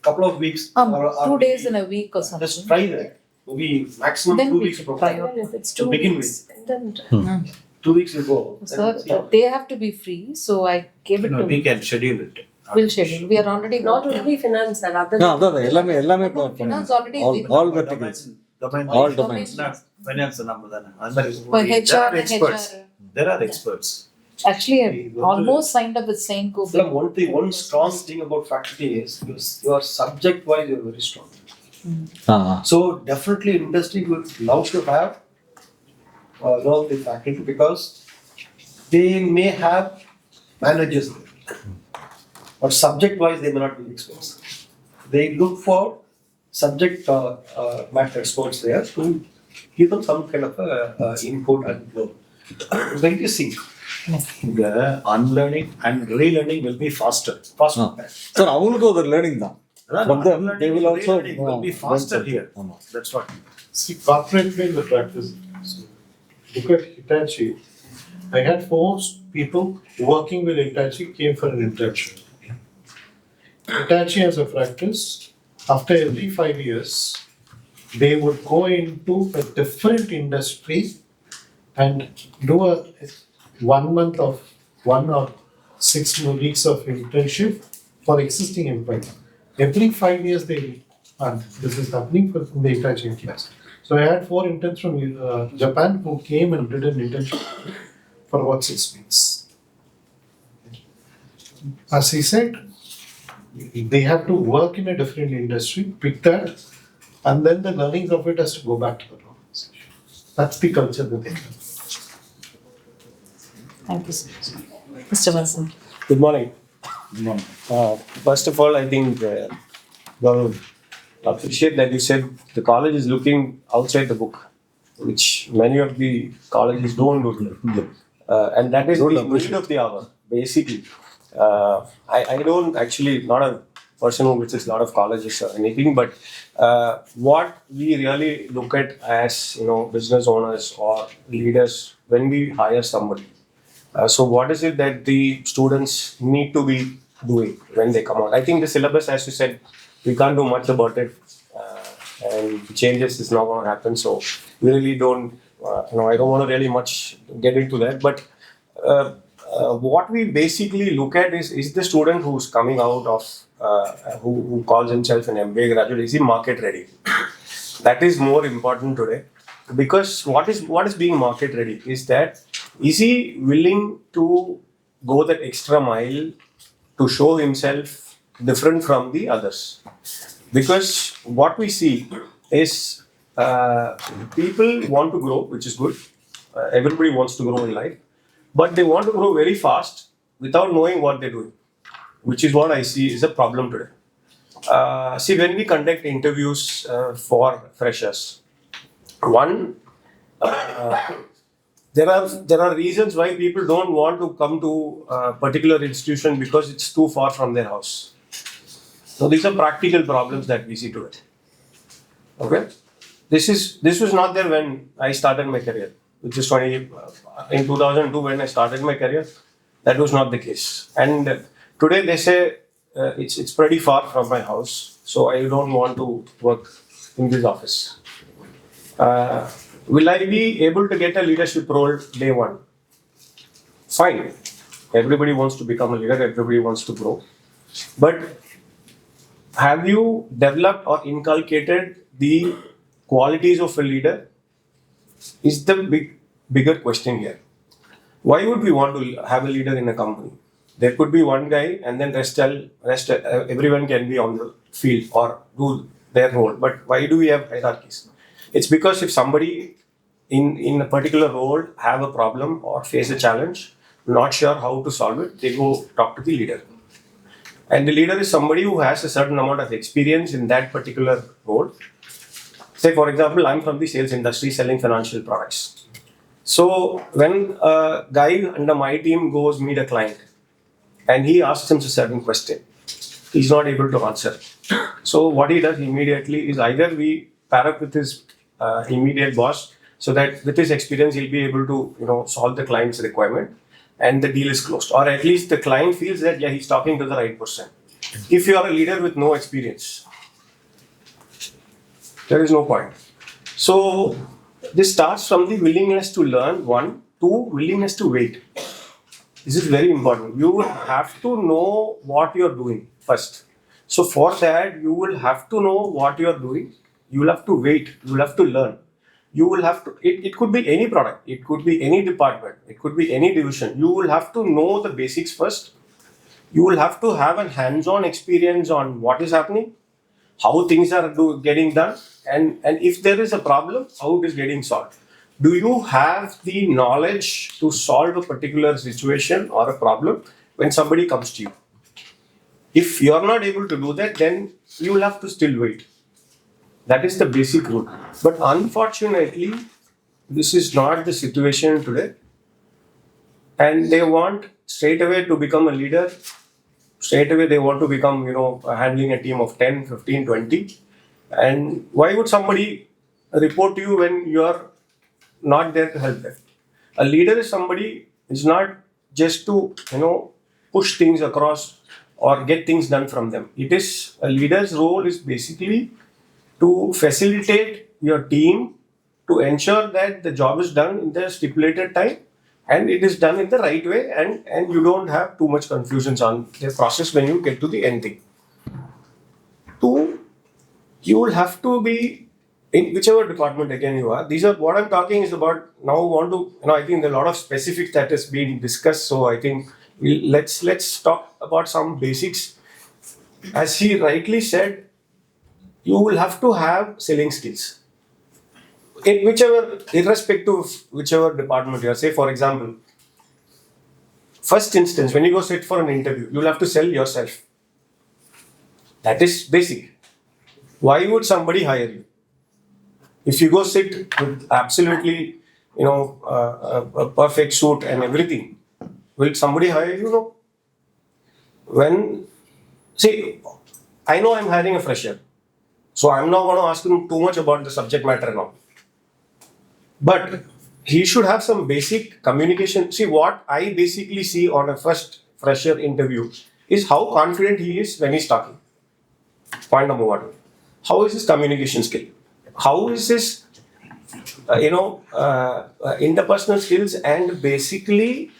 couple of weeks, or 2 days in a week or something. just try that. Maybe maximum Then 2 we weeks should program. try out. If it's To 2 begin weeks, then 2 weeks will go. So they have to be free, so I gave it No, to we can schedule it. We'll schedule. We are already not only finance, and other அதான் எல்லாமே finance already all verticals. All domains. Finance number than for there HR are experts. There are experts. Actually I almost signed up with Saint Go. One strong thing about faculty is your subject wise you're very strong. So definitely industry would love to have the faculty because they may have managers there. But subject wise they may not be experts. They look for subject matter experts there to give them some kind of input and flow. When you see The unlearning and relearning will be faster. Sir அவங்களுக்கு ஒரு learning தான். From them, they will also will be faster here. That's what. See, corporate way the practice. So, look at Hitachi. I had 4 people working with Hitachi came for an internship. Hitachi has a practice. After every 5 years, they would go into a different industry and do a 1 month of 1 or 6 more weeks of internship for existing employees. Every 5 years they and this is happening for the Hitachi class. So I had 4 interns from Japan who came and did an internship for about 6 weeks. As he said, They have to work in a different industry, pick that, and then the learning of it has to go back to the organization. That's the culture that they have. Thank you so much. Mr. Vasan. Good morning. Good morning. First of all, I think well, appreciate that you said the college is looking outside the book, which many of the colleges don't do. And that is Don't the appreciate. need of the hour, basically. I don't actually, not a person who visits a lot of colleges or anything, but what we really look at as, business owners or leaders when we hire somebody. So what is it that the students need to be doing when they come out? I think the syllabus, as you said, we can't do much about it, and changes is not going to happen. So we really don't, I don't want to really much get into that. But what we basically look at is the student who's coming out of, who calls himself an MBA graduate, is he market ready? That is more important today, because what is being market ready is he willing to go that extra mile to show himself different from the others? Because what we see is people want to grow, which is good. Everybody wants to grow in life, but they want to grow very fast without knowing what they're doing, which is what I see is a problem today. See, when we conduct interviews for freshers, one, there are reasons why people don't want to come to a particular institution because it's too far from their house. So these are practical problems that we see today. Okay, this was not there when I started my career, which is in 2002 when I started my career. That was not the case, and today they say it's pretty far from my house, so I don't want to work in this office. Will I be able to get a leadership role day one? Fine. Everybody wants to become a leader, everybody wants to grow. But have you developed or inculcated the qualities of a leader? Is the bigger question here. Why would we want to have a leader in a company? There could be one guy and then rest everyone can be on the field or do their role. But why do we have hierarchies? It's because if somebody in a particular role have a problem or face a challenge, not sure how to solve it, they go talk to the leader. And the leader is somebody who has a certain amount of experience in that particular role. Say, for example, I'm from the sales industry selling financial products. So when a guy under my team goes meet a client and he asks him a certain question, he's not able to answer. So what he does immediately is either we pair up with his immediate boss, so that with his experience he'll be able to solve the client's requirement and the deal is closed, or at least the client feels that he's talking to the right person. If you are a leader with no experience, there is no point. So this starts from the willingness to learn, one. Two, willingness to wait. This is very important. You will have to know what you're doing first. So for that, you will have to know what you're doing. You will have to wait. You will have to learn. You will have to, it could be any product. It could be any department. It could be any division. You will have to know the basics first. You will have to have a hands-on experience on what is happening, how things are getting done, and if there is a problem, how it is getting solved. Do you have the knowledge to solve a particular situation or a problem when somebody comes to you? If you are not able to do that, then you will have to still wait. That is the basic rule. But unfortunately, this is not the situation today. And they want straight away to become a leader. Straight away they want to become, handling a team of 10, 15, 20. And why would somebody report to you when you are not there to help them? A leader is somebody is not just to, push things across or get things done from them. It is, a leader's role is basically to facilitate your team to ensure that the job is done in the stipulated time and it is done in the right way, and you don't have too much confusions on the process when you get to the ending. Two, you will have to be in whichever department again you are. These are what I'm talking is about now. I think there are a lot of specifics that has been discussed. So I think let's talk about some basics. as he rightly said, you will have to have selling skills. In whichever, irrespective of whichever department you are, say for example, first instance, when you go sit for an interview, you'll have to sell yourself. That is basic. Why would somebody hire you? If you go sit with absolutely, a perfect suit and everything, will somebody hire you? No. See, I know I'm hiring a fresher, so I'm not going to ask him too much about the subject matter now. But he should have some basic communication. See, what I basically see on a first fresher interview is how confident he is when he's talking. Point number one. How is his communication skill? How is his, interpersonal skills, and basically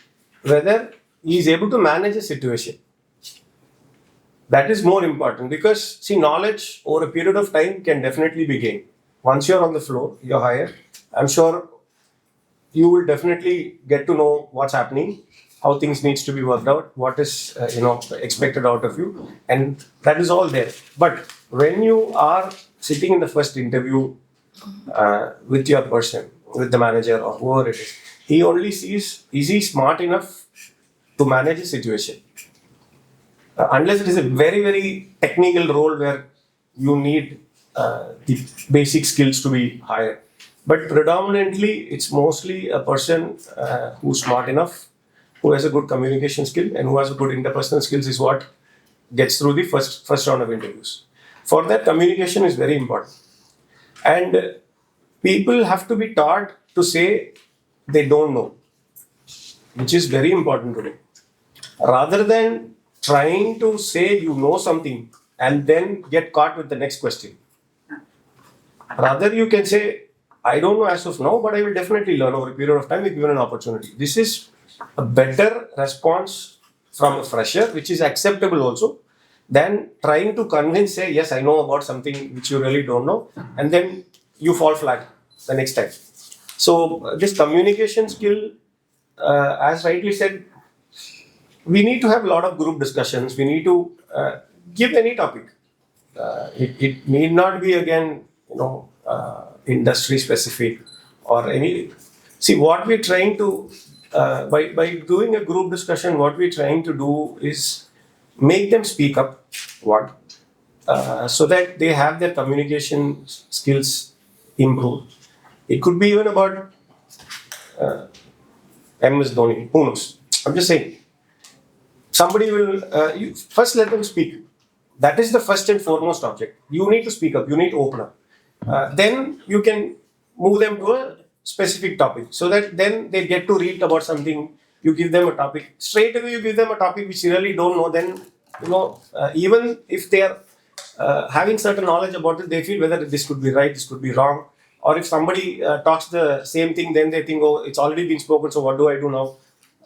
whether he is able to manage a situation. That is more important because, see, knowledge over a period of time can definitely be gained. Once you're on the floor, you're hired, I'm sure you will definitely get to know what's happening, how things needs to be worked out, what is expected out of you, and that is all there. But when you are sitting in the first interview with your person, with the manager or whoever it is, he only sees, is he smart enough to manage a situation? Unless it is a very, very technical role where you need the basic skills to be higher. But predominantly, it's mostly a person who's smart enough, who has a good communication skill, and who has a good interpersonal skills is what gets through the first round of interviews. For that, communication is very important. And people have to be taught to say they don't know, which is very important today. Rather than trying to say you know something and then get caught with the next question. Rather, you can say, I don't know as of now, but I will definitely learn over a period of time if given an opportunity. This is a better response from a fresher, which is acceptable also, than trying to convince, say, yes, I know about something which you really don't know, and then you fall flat the next time. So, this communication skill, as rightly said, we need to have a lot of group discussions. We need to give any topic. It need not be again, industry specific or any. See, what we're trying to by doing a group discussion, what we're trying to do is make them speak up. One, so that they have their communication skills improved. It could be even about MS Dhoni. Who knows? I'm just saying. Somebody will you first let them speak. That is the first and foremost object. You need to speak up. You need to open up. Then you can move them to a specific topic, so that then they get to read about something. You give them a topic. Straight away, you give them a topic which you really don't know. Then even if they are having certain knowledge about it, they feel whether this could be right, this could be wrong. Or if somebody talks the same thing, then they think, oh, it's already been spoken. So what do I do now?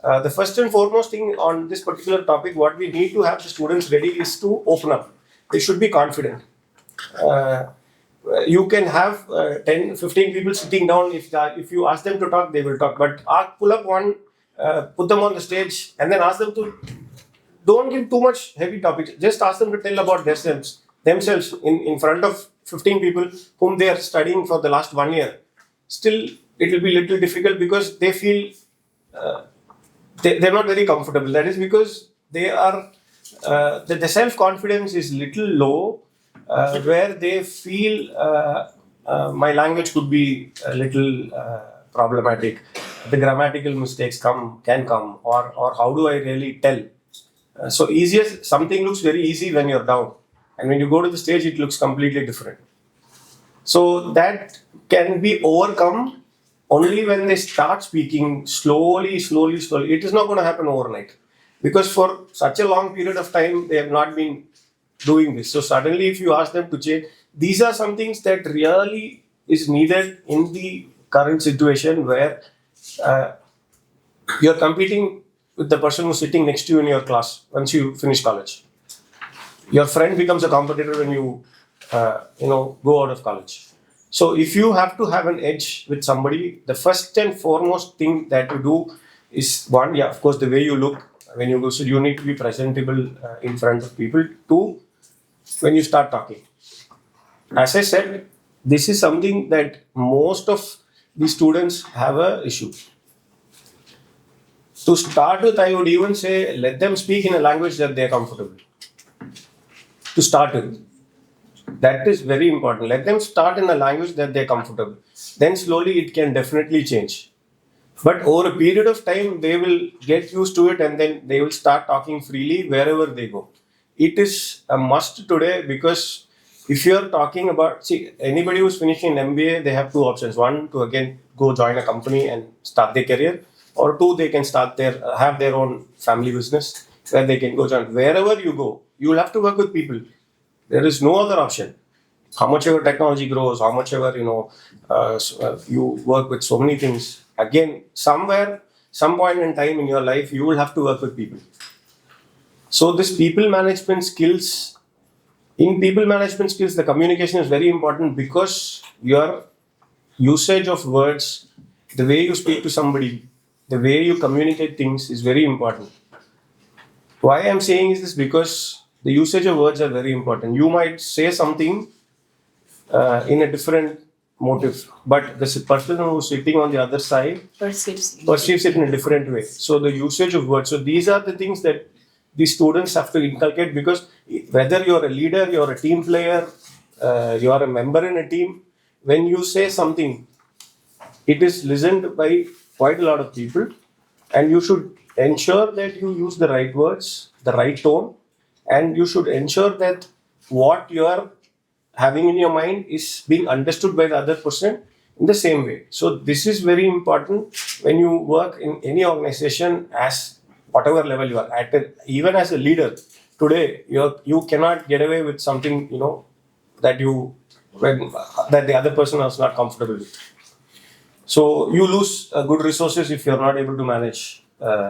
The first and foremost thing on this particular topic, what we need to have the students ready is to open up. They should be confident. You can have 10, 15 people sitting down. If you ask them to talk, they will talk. But pull up one, put them on the stage, and then ask them to, don't give too much heavy topics. Just ask them to tell about themselves in front of 15 people whom they are studying for the last 1 year. Still, it will be a little difficult because they feel they're not very comfortable. That is because they are the self-confidence is little low, where they feel my language could be a little problematic. The grammatical mistakes can come, or how do I really tell? So something looks very easy when you're down, and when you go to the stage, it looks completely different. So that can be overcome only when they start speaking slowly. It is not going to happen overnight, because for such a long period of time they have not been doing this. So suddenly, if you ask them to change, these are some things that really is needed in the current situation where you're competing with the person who's sitting next to you in your class once you finish college. Your friend becomes a competitor when you go out of college. So if you have to have an edge with somebody, the first and foremost thing that you do is one, of course, the way you look when you go. So you need to be presentable in front of people. Two, when you start talking. As I said, this is something that most of the students have a issue. To start with, I would even say let them speak in a language that they are comfortable. To start with, that is very important. Let them start in a language that they are comfortable. Then slowly it can definitely change. But over a period of time, they will get used to it and then they will start talking freely wherever they go. It is a must today because if you are talking about, see, anybody who's finishing an MBA, they have two options. One, to again go join a company and start their career, or two, they can have their own family business where they can go join. Wherever you go, you will have to work with people. There is no other option. How much ever technology grows, how much ever you work with so many things. Again, somewhere, some point in time in your life, you will have to work with people. So this people management skills, the communication is very important because your usage of words, the way you speak to somebody, the way you communicate things is very important. Why I'm saying is this because the usage of words are very important. You might say something in a different motive, but the person who's sitting on the other side perceives it in a different way. So the usage of words. So these are the things that the students have to inculcate because whether you're a leader, you're a team player, you are a member in a team, when you say something, it is listened by quite a lot of people, and you should ensure that you use the right words, the right tone, and you should ensure that what you are having in your mind is being understood by the other person in the same way. So this is very important when you work in any organization as whatever level you are at. Even as a leader today, you cannot get away with something that that the other person is not comfortable with. So you lose good resources if you're not able to manage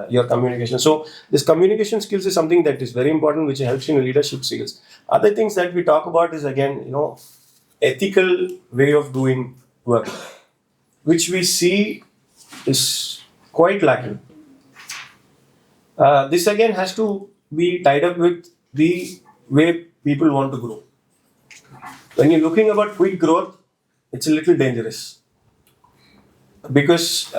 your communication. So this communication skills is something that is very important, which helps in leadership skills. Other things that we talk about is again, ethical way of doing work, which we see is quite lacking. This again has to be tied up with the way people want to grow. When you're looking about quick growth, it's a little dangerous because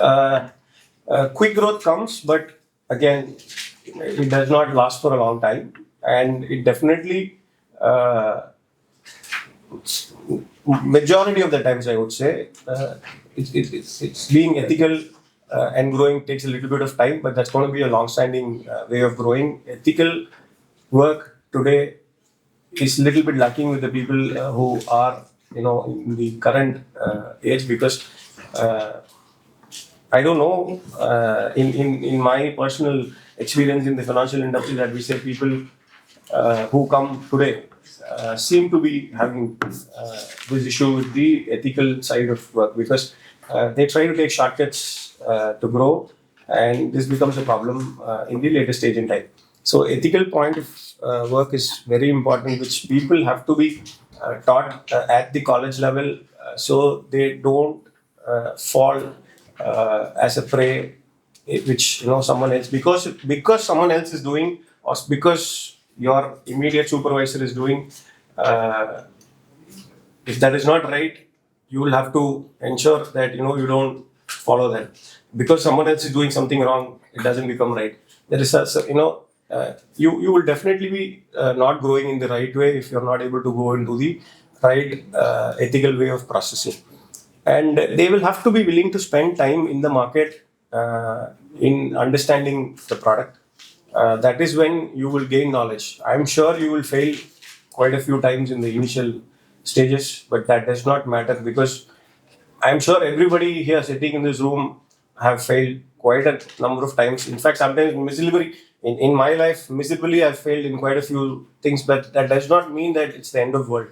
quick growth comes, but again, it does not last for a long time, and it definitely majority of the times I would say it's being ethical and growing takes a little bit of time, but that's going to be a long-standing way of growing. Ethical work today is a little bit lacking with the people who are in the current age because I don't know in my personal experience in the financial industry that we say people who come today seem to be having this issue with the ethical side of work because they try to take shortcuts to grow, and this becomes a problem in the later stage in time. So ethical point of work is very important, which people have to be taught at the college level so they don't fall as a prey which someone else because someone else is doing or because your immediate supervisor is doing. If that is not right, you will have to ensure that you don't follow that because someone else is doing something wrong. It doesn't become right. There is you will definitely be not growing in the right way if you're not able to go into the right ethical way of processing. And they will have to be willing to spend time in the market in understanding the product. That is when you will gain knowledge. I'm sure you will fail quite a few times in the initial stages, but that does not matter because I'm sure everybody here sitting in this room have failed quite a number of times. In fact, sometimes miserably in my life, miserably I've failed in quite a few things, but that does not mean that it's the end of the world.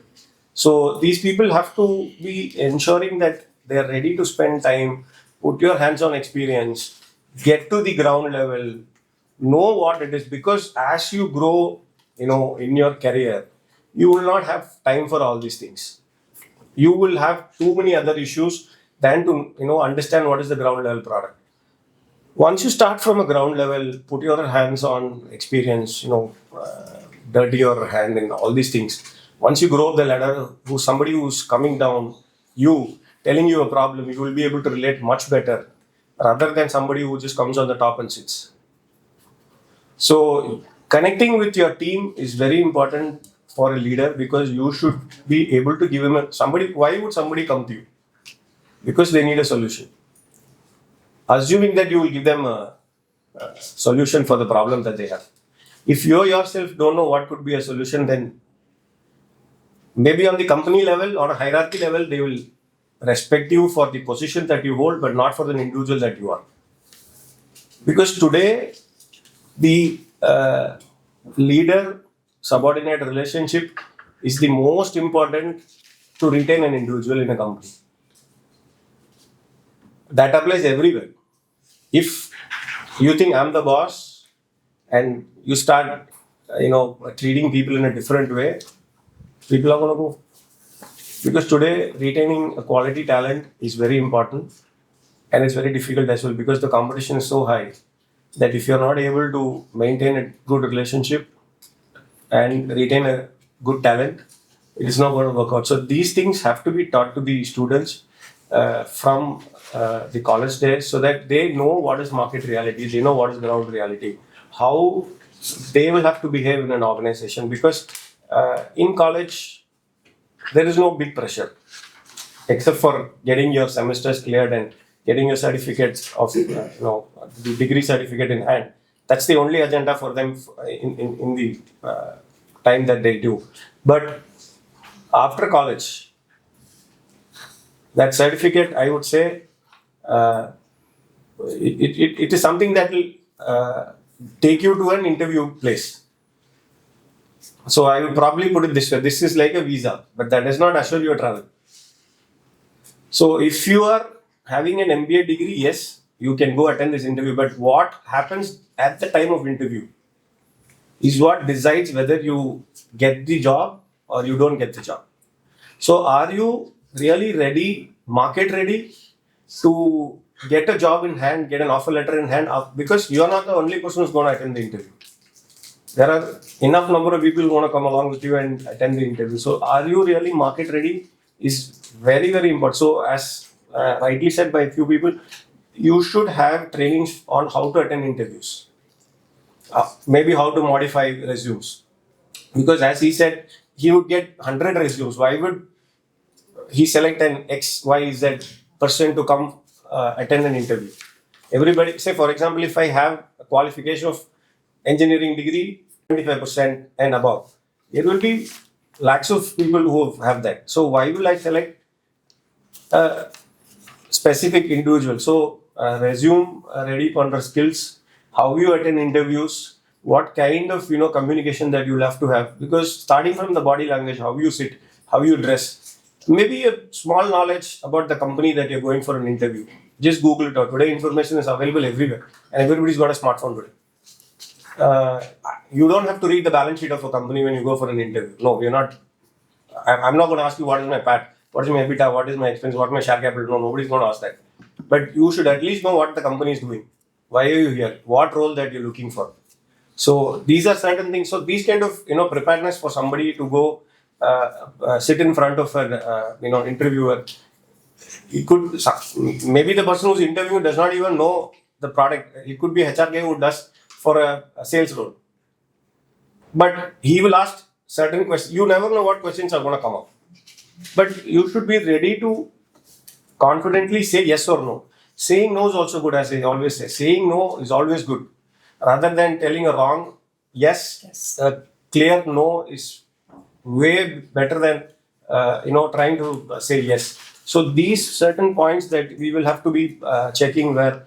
So these people have to be ensuring that they are ready to spend time, put your hands on experience, get to the ground level, know what it is, because as you grow, in your career, you will not have time for all these things. You will have too many other issues than to understand what is the ground level product. Once you start from a ground level, put your hands on experience, dirty your hand in all these things. Once you grow up the ladder, somebody who's coming down, you telling you a problem, you will be able to relate much better rather than somebody who just comes on the top and sits. So connecting with your team is very important for a leader because you should be able to give him somebody. Why would somebody come to you? Because they need a solution. Assuming that you will give them a solution for the problem that they have. If you yourself don't know what could be a solution, then maybe on the company level, on a hierarchy level, they will respect you for the position that you hold, but not for the individual that you are. Because today, the leader subordinate relationship is the most important to retain an individual in a company. That applies everywhere. If you think I'm the boss and you start, treating people in a different way, people are going to go. Because today, retaining a quality talent is very important and it's very difficult as well because the competition is so high that if you're not able to maintain a good relationship and retain a good talent, it is not going to work out. So these things have to be taught to the students from the college days so that they know what is market reality, they know what is ground reality, how they will have to behave in an organization because in college there is no big pressure except for getting your semesters cleared and getting your certificates of the degree certificate in hand. That's the only agenda for them in the time that they do. But after college, that certificate, I would say, it is something that will take you to an interview place. So I would probably put it this way: this is like a visa, but that does not assure your travel. So if you are having an MBA degree, yes, you can go attend this interview. But what happens at the time of interview is what decides whether you get the job or you don't get the job. So are you really ready, market ready to get a job in hand, get an offer letter in hand? Because you are not the only person who's going to attend the interview. There are enough number of people who want to come along with you and attend the interview. So are you really market ready is very, very important. So as rightly said by a few people, you should have trainings on how to attend interviews. Maybe how to modify resumes. Because as he said, he would get 100 resumes. Why would he select an X, Y, Z person to come attend an interview? Everybody, say for example, if I have a qualification of engineering degree, 25% and above, there will be lakhs of people who have that. So why will I select a specific individual? So resume ready under skills, how you attend interviews, what kind of communication that you'll have to have. Because starting from the body language, how you sit, how you dress, maybe a small knowledge about the company that you're going for an interview. Just Google it out. Today information is available everywhere and everybody's got a smartphone today. You don't have to read the balance sheet of a company when you go for an interview. No, you're not. I'm not going to ask you what is my PAT, what is my EBITDA, what is my expense, what is my share capital. No, nobody's going to ask that. But you should at least know what the company is doing. Why are you here? What role that you're looking for? So these are certain things. So these kind of preparedness for somebody to go sit in front of an interviewer. He could maybe the person who's interviewing does not even know the product. It could be HR guy who does for a sales role. But he will ask certain questions. You never know what questions are going to come up. But you should be ready to confidently say yes or no. Saying no is also good, as I always say. Saying no is always good. Rather than telling a wrong yes. A clear no is way better than trying to say yes. So these certain points that we will have to be checking where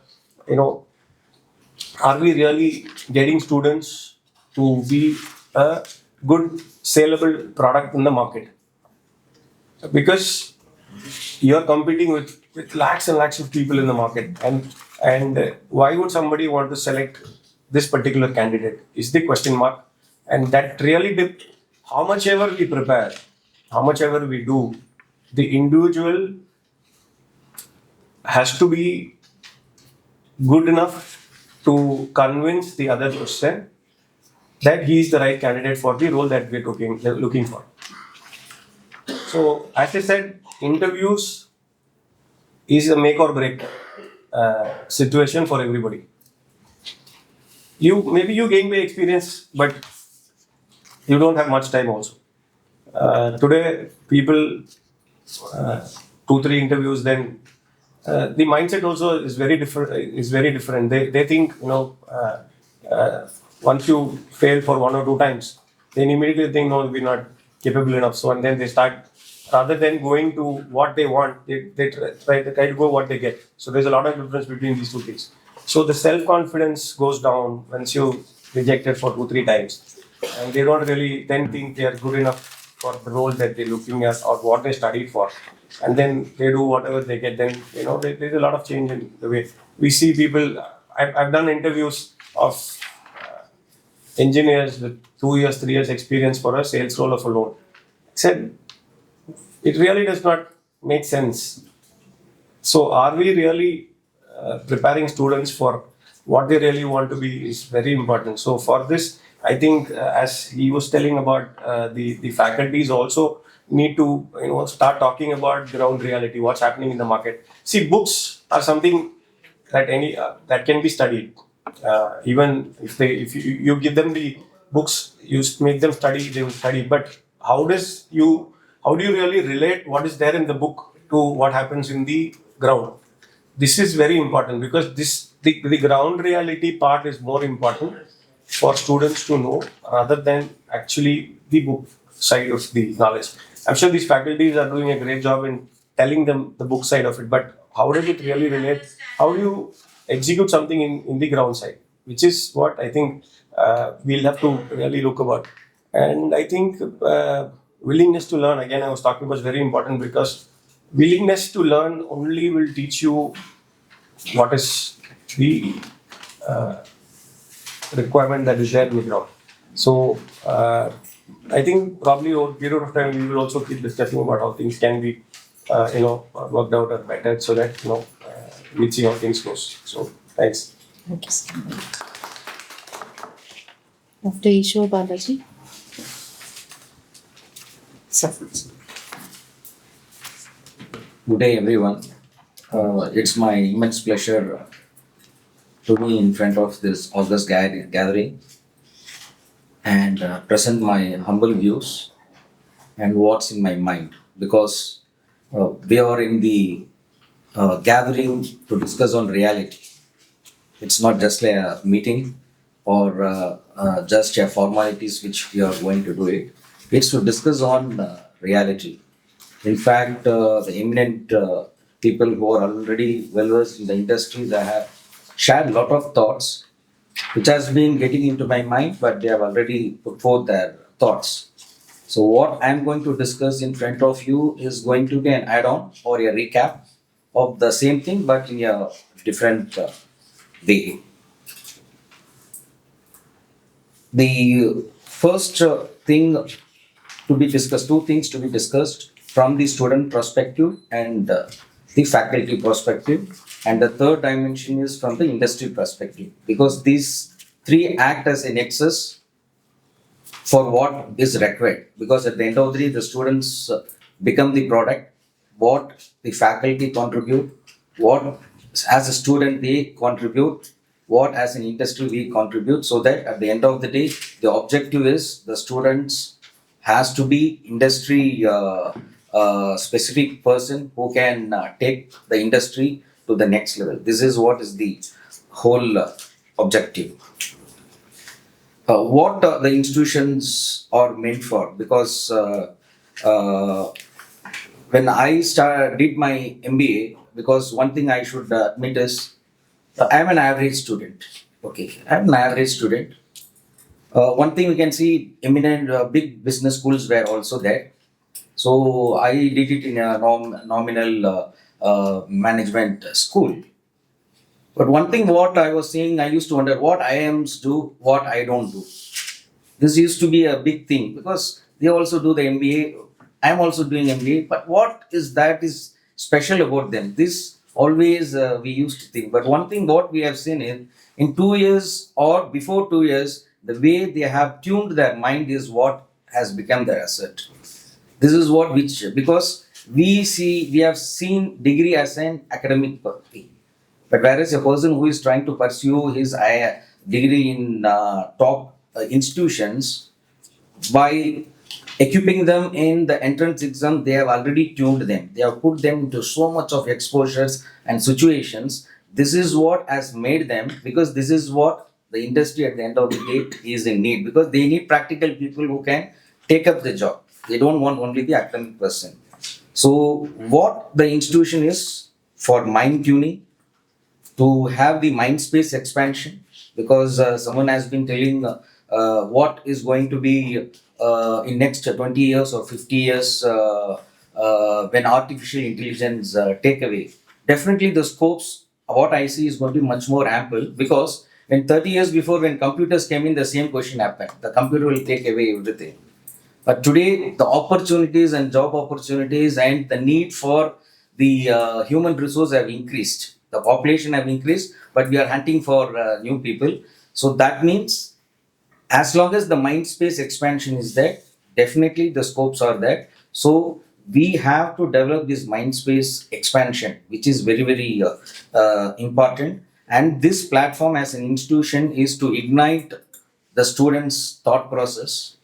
are we really getting students to be a good saleable product in the market? Because you're competing with lakhs and lakhs of people in the market, and why would somebody want to select this particular candidate is the question mark. And that really how much ever we prepare, how much ever we do, the individual has to be good enough to convince the other person that he is the right candidate for the role that we're looking for. So as I said, interviews is a make or break situation for everybody. Maybe you gain by experience, but you don't have much time also. Today, people two three interviews, then the mindset also is very different. They think once you fail for one or two times, then immediately think no, we're not capable enough. So and then they start, rather than going to what they want, they try to go what they get. So there's a lot of difference between these two things. So the self confidence goes down once you rejected for 2-3 times, and they don't really then think they are good enough for the role that they're looking at or what they studied for, and then they do whatever they get. Then there's a lot of change in the way we see people. I've done interviews of engineers with 2 years, 3 years experience for a sales role of a loan. Said it really does not make sense. So are we really preparing students for what they really want to be is very important. So for this, I think as he was telling about the faculties also need to start talking about ground reality, what's happening in the market. See, books are something that that can be studied. Even if you give them the books, you make them study, they will study. But how do you really relate what is there in the book to what happens in the ground? This is very important because the ground reality part is more important for students to know rather than actually the book side of the knowledge. I'm sure these faculties are doing a great job in telling them the book side of it, but how does it really relate? How do you execute something in the ground side? Which is what I think we'll have to really look about. And I think willingness to learn, again, I was talking about, is very important because willingness to learn only will teach you what is the requirement that is there in the ground. So I think probably over a period of time we will also keep discussing about how things can be worked out or better so that we'll see how things goes. So thanks. Thank you so much. After Ishwar Balaji. Good day, everyone. It's my immense pleasure to be in front of this August gathering and present my humble views and what's in my mind, because we are in the gathering to discuss on reality. It's not just a meeting or just a formalities which we are going to do it. It's to discuss on reality. In fact, the eminent people who are already well versed in the industry, they have shared a lot of thoughts which has been getting into my mind, but they have already put forth their thoughts. So what I'm going to discuss in front of you is going to be an add-on or a recap of the same thing, but in a different way. The first thing to be discussed, two things to be discussed from the student perspective and the faculty perspective. And the third dimension is from the industry perspective, because these three act as a nexus for what is required. Because at the end of the day, the students become the product, what the faculty contribute, what as a student they contribute, what as an industry we contribute, so that at the end of the day, the objective is the students has to be industry specific person who can take the industry to the next level. This is what is the whole objective. What the institutions are meant for, because when I did my MBA, because one thing I should admit is I'm an average student. Okay, I'm an average student. One thing we can see, eminent big business schools were also there. So I did it in a nominal management school. But one thing what I was saying, I used to wonder what IIMs do, what I don't do. This used to be a big thing because they also do the MBA. I'm also doing MBA. But what is that is special about them? This always we used to think. But one thing what we have seen is in 2 years or before 2 years, the way they have tuned their mind is what has become their asset. This is what which, because we have seen degree as an academic thing. But whereas a person who is trying to pursue his degree in top institutions, by equipping them in the entrance exam, they have already tuned them. They have put them into so much of exposures and situations. This is what has made them, because this is what the industry at the end of the day is in need, because they need practical people who can take up the job. They don't want only the academic person. So what the institution is for mind tuning, to have the mind space expansion, because someone has been telling what is going to be in next 20 years or 50 years when artificial intelligence take away. Definitely the scopes, what I see, is going to be much more ample, because when 30 years before, when computers came in, the same question happened. The computer will take away everything. But today, the opportunities and job opportunities and the need for the human resource have increased. The population have increased, but we are hunting for new people. So that means, as long as the mind space expansion is there, definitely the scopes are there. So we have to develop this mind space expansion, which is very, very important. And this platform as an institution is to ignite the students' thought process.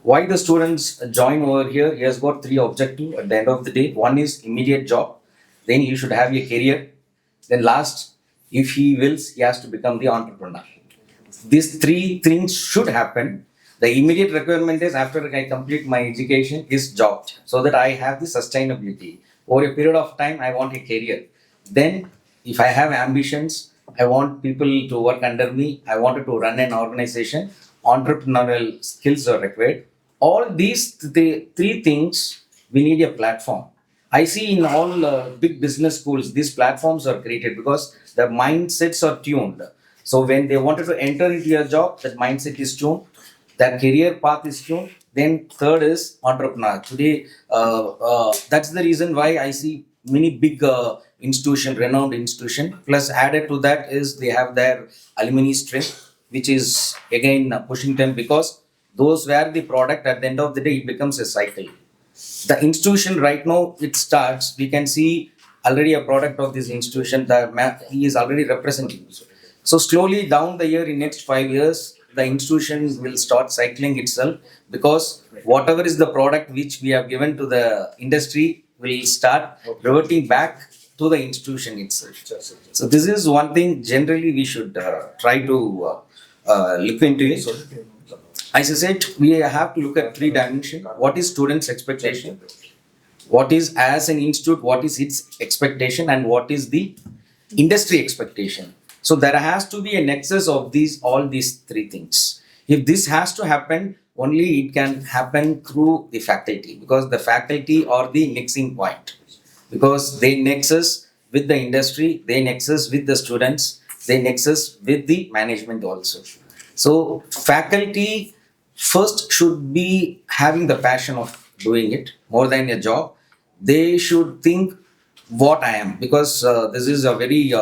Why the students join over here? He has got three objectives at the end of the day. One is immediate job. Then he should have a career. Then last, if he wills, he has to become the entrepreneur. These three things should happen. The immediate requirement is, after I complete my education, is job, so that I have the sustainability. Over a period of time, I want a career. Then, if I have ambitions, I want people to work under me. I wanted to run an organization. Entrepreneurial skills are required. All these three things, we need a platform. I see in all big business schools, these platforms are created because the mindsets are tuned. So when they wanted to enter into a job, that mindset is tuned, that career path is tuned. Then third is entrepreneur. Today, that's the reason why I see many big institution, renowned institution. Plus added to that is they have their alumni stream, which is again pushing them, because those were the product. At the end of the day, it becomes a cycle. The institution right now, it starts, we can see already a product of this institution that he is already representing. So slowly down the year, in next 5 years, the institution will start cycling itself, because whatever is the product which we have given to the industry will start reverting back to the institution itself. So this is one thing generally we should try to look into it. As I said, we have to look at three dimensions. What is students' expectation? What is, as an institute, what is its expectation, and what is the industry expectation? So there has to be a nexus of all these three things. If this has to happen, only it can happen through the faculty, because the faculty are the mixing point, because they nexus with the industry, they nexus with the students, they nexus with the management also. So faculty first should be having the passion of doing it more than a job. They should think what I am, because this is a very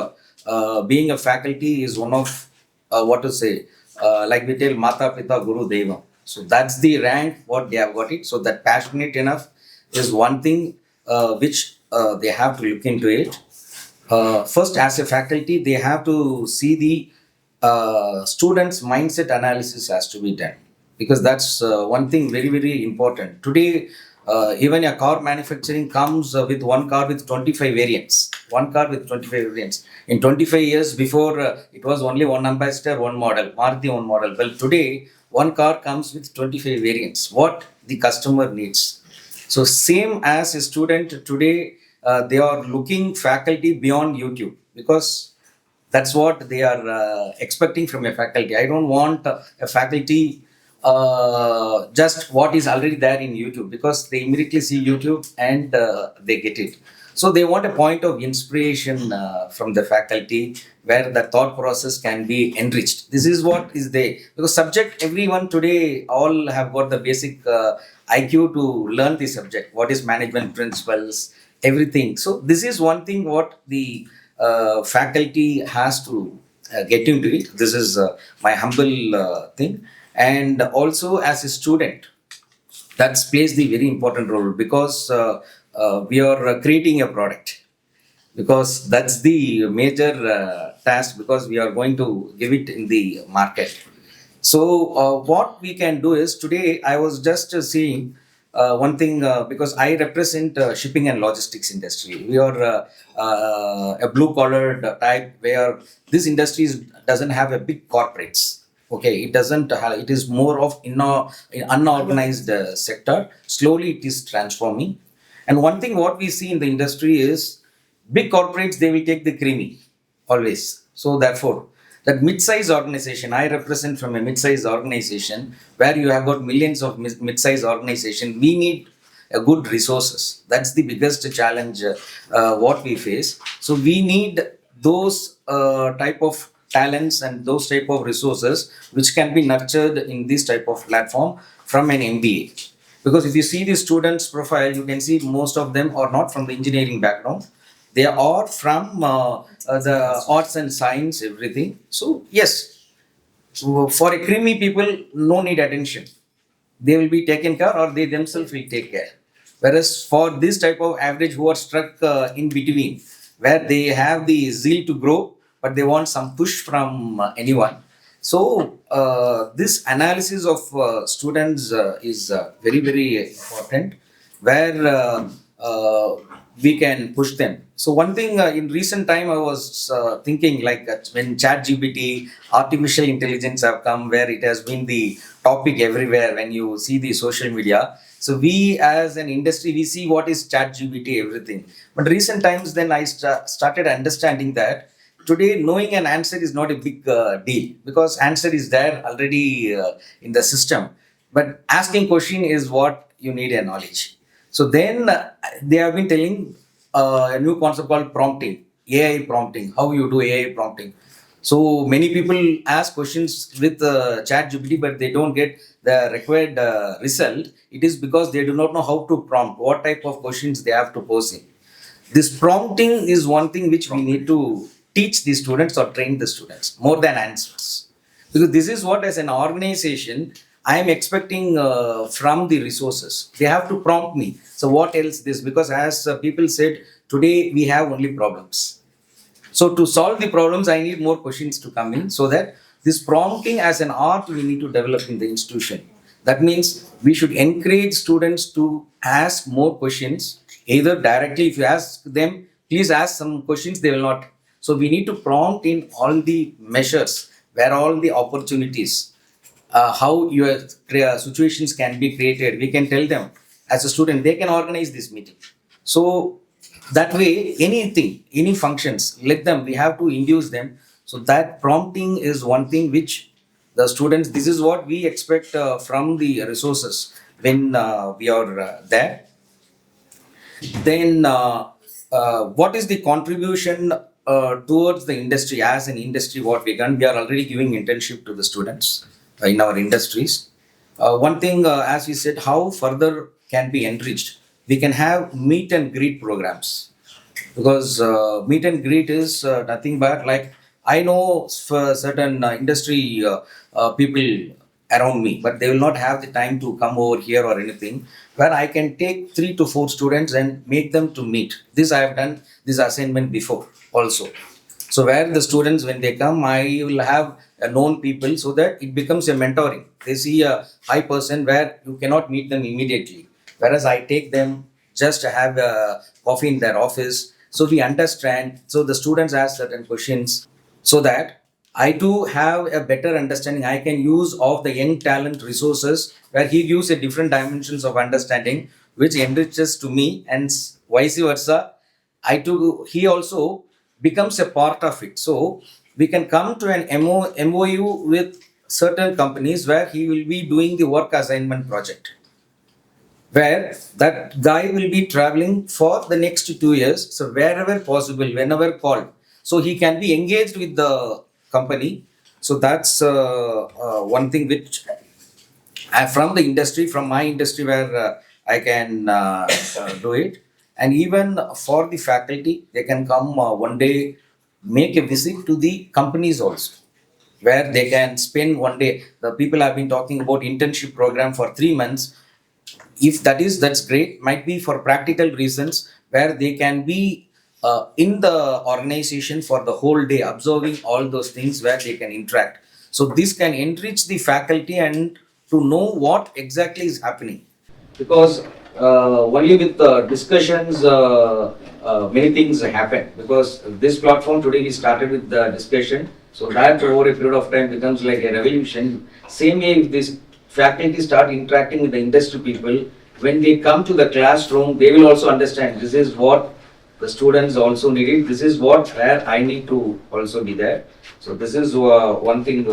being a faculty is one of what to say, like we tell Mata Pita Guru Deva. So that's the rank what they have got it. So that passionate enough is one thing which they have to look into it. First, as a faculty, they have to see the students' mindset analysis has to be done, because that's one thing very, very important. Today, even a car manufacturing comes with one car with 25 variants. One car with 25 variants. In 25 years before, it was only one ambassador, one model, Maruti one model. Well, today, one car comes with 25 variants. What the customer needs. So same as a student today, they are looking faculty beyond YouTube, because that's what they are expecting from a faculty. I don't want a faculty just what is already there in YouTube, because they immediately see YouTube and they get it. So they want a point of inspiration from the faculty, where the thought process can be enriched. This is what is there, because subject, everyone today all have got the basic IQ to learn the subject. What is management principles, everything. So this is one thing what the faculty has to get into it. This is my humble thing. And also as a student, that plays the very important role because we are creating a product, because that's the major task, because we are going to give it in the market. So what we can do is, today I was just seeing one thing, because I represent shipping and logistics industry. We are a blue collared type, where this industry doesn't have a big corporates. Okay, it doesn't have, it is more of unorganized sector. Slowly it is transforming. And one thing what we see in the industry is, big corporates, they will take the creamy always. So therefore, that mid-size organization, I represent from a mid-size organization where you have got millions of mid-size organization. We need a good resources. That's the biggest challenge what we face. So we need those type of talents and those type of resources which can be nurtured in this type of platform from an MBA. Because if you see the students' profile, you can see most of them are not from the engineering background. They are from the arts and science, everything. So yes, so for a creamy people, no need attention. They will be taken care, or they themselves will take care. Whereas for this type of average who are stuck in between, where they have the zeal to grow, but they want some push from anyone. So this analysis of students is very, very important, where we can push them. So one thing in recent time I was thinking, like when ChatGPT, artificial intelligence have come, where it has been the topic everywhere when you see the social media. So we as an industry, we see what is ChatGPT, everything. But recent times then I started understanding that today knowing an answer is not a big deal, because answer is there already in the system. But asking question is what you need a knowledge. So then they have been telling a new concept called prompting, AI prompting, how you do AI prompting. So many people ask questions with chat GPT, but they don't get the required result. It is because they do not know how to prompt, what type of questions they have to pose in. This prompting is one thing which we need to teach the students or train the students more than answers. Because this is what, as an organization, I am expecting from the resources. They have to prompt me. So what else this? Because as people said, today we have only problems. So to solve the problems, I need more questions to come in, so that this prompting as an art we need to develop in the institution. That means we should encourage students to ask more questions. Either directly, if you ask them, please ask some questions, they will not. So we need to prompt in all the measures, where all the opportunities, how your situations can be created. We can tell them as a student, they can organize this meeting. So that way, anything, any functions, let them, we have to induce them. So that prompting is one thing which the students, this is what we expect from the resources when we are there. Then what is the contribution towards the industry? As an industry, what we done, we are already giving internship to the students in our industries. One thing, as we said, how further can be enriched? We can have meet and greet programs, because meet and greet is nothing but, like, I know for certain industry people around me, but they will not have the time to come over here or anything, where I can take 3 to 4 students and make them to meet. This I have done this assignment before also. So where the students, when they come, I will have known people, so that it becomes a mentoring. They see a high person where you cannot meet them immediately, whereas I take them just to have a coffee in their office. So we understand. So the students ask certain questions, so that I too have a better understanding. I can use of the young talent resources, where he gives a different dimensions of understanding, which enriches to me, and vice versa. I too, he also becomes a part of it. So we can come to an MOU with certain companies, where he will be doing the work assignment project, where that guy will be traveling for the next 2 years. So wherever possible, whenever called, so he can be engaged with the company. So that's one thing which from the industry, from my industry, where I can do it. And even for the faculty, they can come one day, make a visit to the companies also, where they can spend one day. The people have been talking about internship program for 3 months. if that's great. Might be for practical reasons where they can be in the organization for the whole day, observing all those things where they can interact. So this can enrich the faculty and to know what exactly is happening. Because only with discussions, many things happen. Because this platform today we started with the discussion, so that over a period of time becomes like a revolution. Same way, if this faculty start interacting with the industry people, when they come to the classroom, they will also understand this is what the students also need it. This is what where I need to also be there. So this is one thing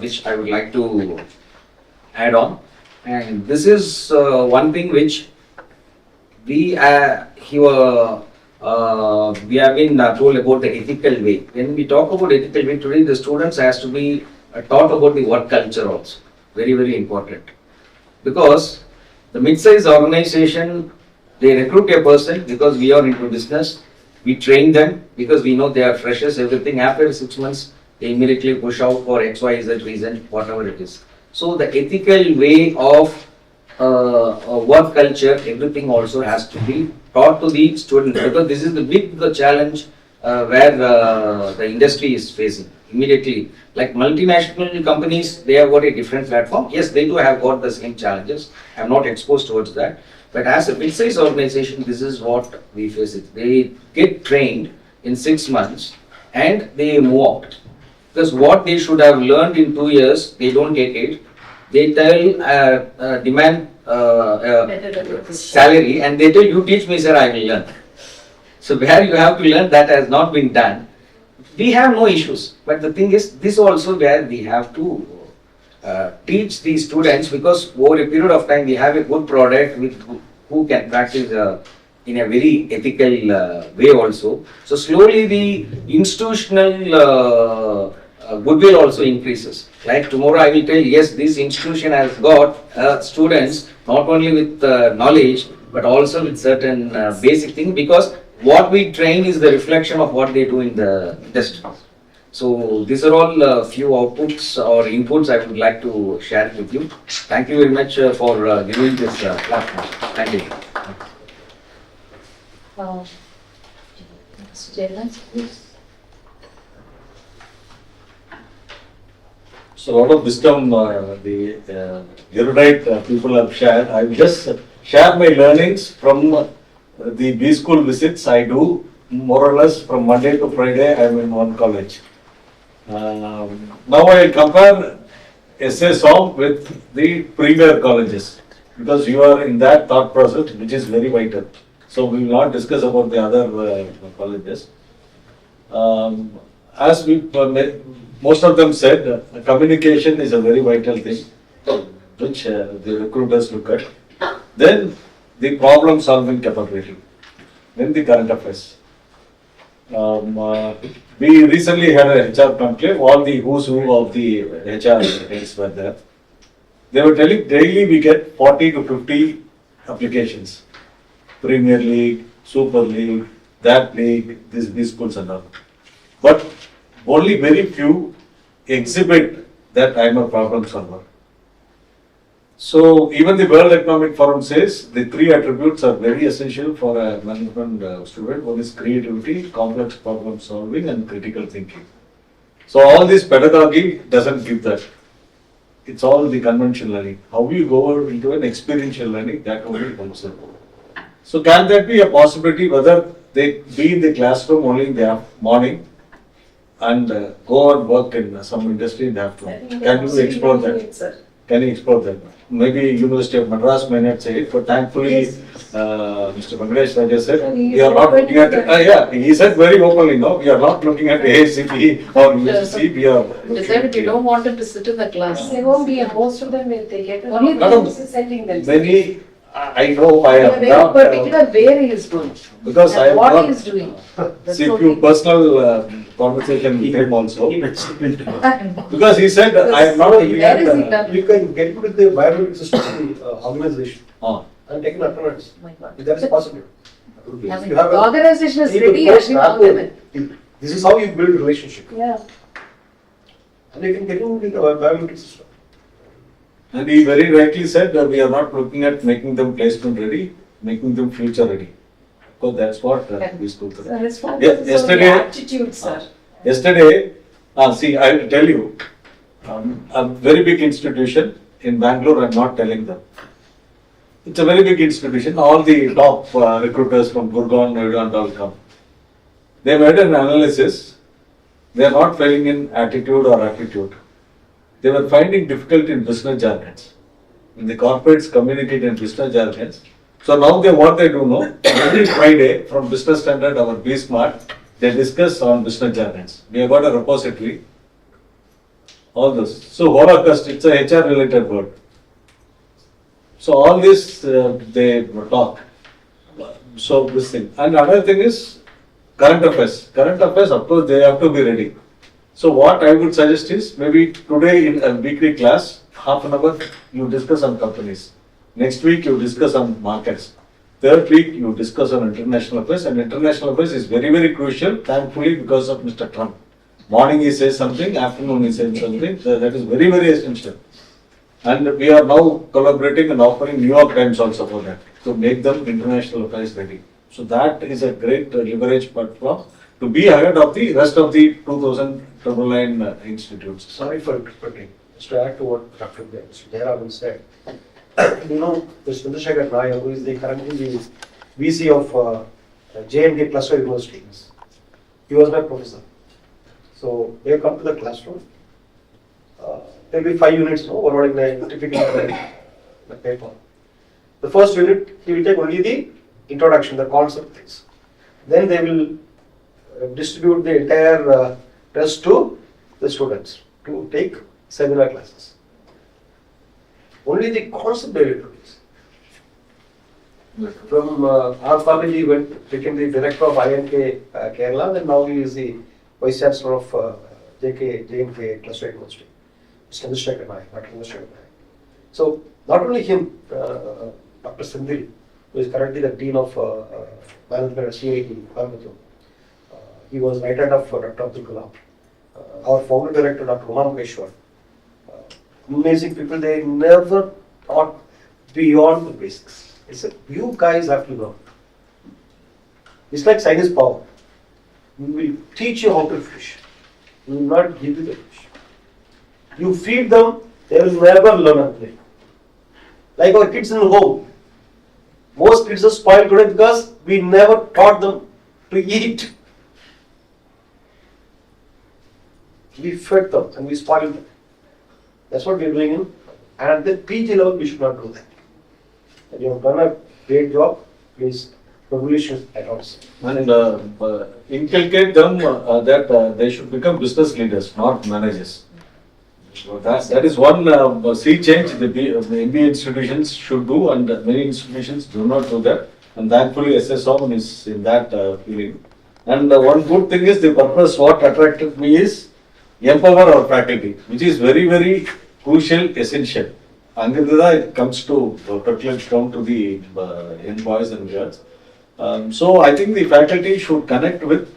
which I would like to add on. And this is one thing which we we have been told about the ethical way. When we talk about ethical way today, the students has to be taught about the work culture also. Very, very important. Because the mid-size organization, they recruit a person because we are into business. We train them because we know they are freshers, everything. After 6 months, they immediately push out for X, Y, Z reason, whatever it is. So the ethical way of work culture, everything also has to be taught to the students, because this is the big challenge where the industry is facing immediately. Like multinational companies, they have got a different platform. Yes, they do have got the same challenges. I am not exposed towards that. But as a mid-size organization, this is what we face it. They get trained in 6 months and they move out. Because what they should have learned in 2 years, they don't get it. They tell demand salary, and they tell you teach me, sir, I will learn. So where you have to learn, that has not been done. We have no issues, but the thing is, this also where we have to teach these students, because over a period of time we have a good product with who can practice in a very ethical way also. So slowly the institutional goodwill also increases. Like tomorrow I will tell, yes, this institution has got students not only with knowledge but also with certain basic things, because what we train is the reflection of what they do in the industry. So these are all few outputs or inputs I would like to share with you. Thank you very much for giving this platform. Thank you. So a lot of wisdom the erudite people have shared. I will just share my learnings from the B school visits I do. More or less from Monday to Friday I am in one college. Now I will compare MBA-SASOM with the premier colleges, because you are in that thought process, which is very vital. So we will not discuss about the other colleges. As we most of them said, communication is a very vital thing, which the recruiters look at. Then the problem solving capability, then the current affairs. We recently had a HR conclave, all the who's who of the HR heads were there. They were telling daily we get 40 to 50 applications. Premier League, Super League, that league, these schools and all. But only very few exhibit that I am a problem solver. So even the World Economic Forum says the 3 attributes are very essential for a management student. One is creativity, complex problem solving, and critical thinking. So all this pedagogy doesn't give that. It's all the conventional learning. How you go into an experiential learning, that only helps them. So can that be a possibility, whether they be in the classroom only in the morning and go and work in some industry in the afternoon? Can you explore that? Can you explore that? Maybe University of Madras may not say it, but thankfully, Mr. Venkatesh Raja said, we are not looking at, he said very openly, no, we are not looking at AICP or UCC, we are. They said if you don't want them to sit in the class. They won't be, and most of them will take it. Only the sending them. Many, I know I am Very not. particular where he is going. Because I am What not. he is doing. That's See, what few he- personal conversation with him also. Keep it simple. Because he said, I am not looking Where is he at. done? You can get into the biological system of the organization Ah. and take an attendance. Oh my God. If that is possible. I If mean, you have the a- organization is you ready, post actually, all rapport. women. This is how you build relationship. Yeah. And you can get into the biological system. And he very rightly said that we are not looking at making them placement ready, making them future ready. Because that's what we spoke about. So his focus Yeah, is on the yesterday- attitude, sir. Yesterday, see, I will tell you, a very big institution in Bangalore, I'm not telling them. It's a very big institution, all the top recruiters from Gurgaon, Noida and all come. They made an analysis, they are not failing in attitude or aptitude. They were finding difficulty in business jargons. When the corporates communicate in business jargons, so now what they do know, every Friday from Business Standard, our B Smart, they discuss on business jargons. We have got a repository, all this. So Holocaust, it's a HR related word. So all this they talk. So this thing. And another thing is current affairs. Current affairs, of course, they have to be ready. So what I would suggest is maybe today in a weekly class, half an hour you discuss on companies. Next week you discuss on markets. Third week you discuss on international affairs, and international affairs is very, very crucial, thankfully, because of Mr. Trump. Morning he says something, afternoon he says something, so that is very, very essential. And we are now collaborating and offering New York Times also for that, to make them international affairs ready. So that is a great leverage platform to be ahead of the rest of the 2009 institutes. Sorry for interrupting. Just to add to what Dr. Jayaraman said, you know, Mr. Chandrasekhar Nair, who is currently the VC of J&K Cluster Universities, he was my professor. So they come to the classroom. There will be 5 units, no, or in the typical paper. The first unit, he will take only the introduction, the concept things. Then they will distribute the entire test to the students to take seminar classes. Only the concept they will introduce. From our college, he became the director of INK Kerala, and now he is the vice chancellor of J&K Cluster University. Mr. Chandrasekhar Nair, Dr. Chandrasekhar Nair. So not only him, Dr. Sindhil, who is currently the dean of management at CIT, Coimbatore. He was right hand of Dr. Abdul Kalam. Our founder director, Dr. Uma Maheshwar. Amazing people, they never thought beyond the basics. They said, you guys have to know. It's like science power. We will teach you how to fish. We will not give you the fish. You feed them, they will never learn anything. Like our kids in home. Most kids are spoiled today because we never taught them to eat. We fed them and we spoiled them. That's what we are doing in. And at the PG level, we should not do that. And you have done a great job. Please, congratulations at once. And inculcate them that they should become business leaders, not managers. So that is one sea change the MBA institutions should do, and many institutions do not do that. And thankfully, SASOM is in that feeling. And one good thing is the purpose, what attracted me is empower our faculty, which is very, very crucial, essential. And it comes to percolate down to the young boys and girls. So I think the faculty should connect with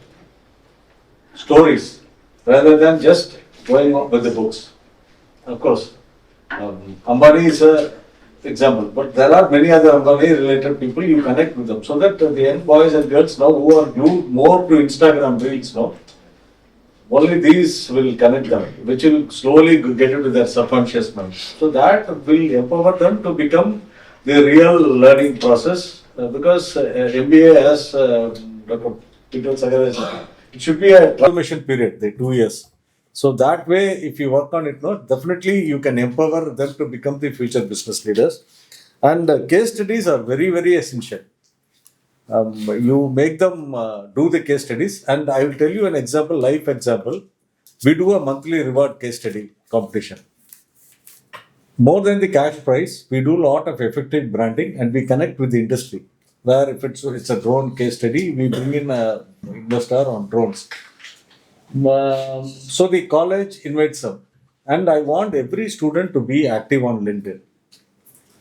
stories rather than just going with the books. Of course, Ambani is an example, but there are many other Ambani related people, you connect with them so that the young boys and girls now who are glued more to Instagram reels now, only these will connect them, which will slowly get into their subconscious mind. So that will empower them to become the real learning process because MBA as Dr. Peter Sagar has said, it should be a transformation period, the 2 years. So that way, if you work on it, no, definitely you can empower them to become the future business leaders. And case studies are very, very essential. You make them do the case studies, and I will tell you an example, life example. We do a monthly reward case study competition. More than the cash prize, we do a lot of effective branding and we connect with the industry. Where if it's a drone case study, we bring in an investor on drones. So the college invites them, and I want every student to be active on LinkedIn.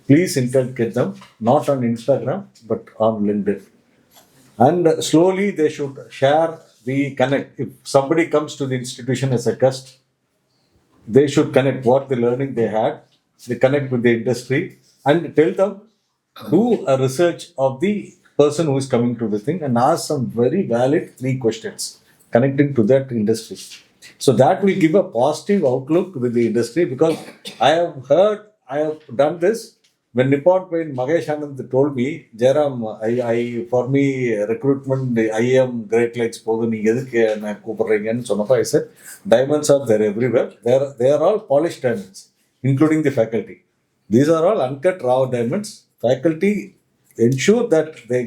Please inculcate them, not on Instagram, but on LinkedIn. And slowly they should share the connect. If somebody comes to the institution as a guest, they should connect what the learning they had they connect with the industry and tell them, do a research of the person who is coming to the thing and ask some very valid 3 questions connecting to that industry. So that will give a positive outlook with the industry because I have done this. When Nippon Paint Magesh Anand told me, Jairam, for me, recruitment, IM, Great Lakes, I said, diamonds are there everywhere. They are all polished diamonds, including the faculty. These are all uncut raw diamonds. Faculty ensure that they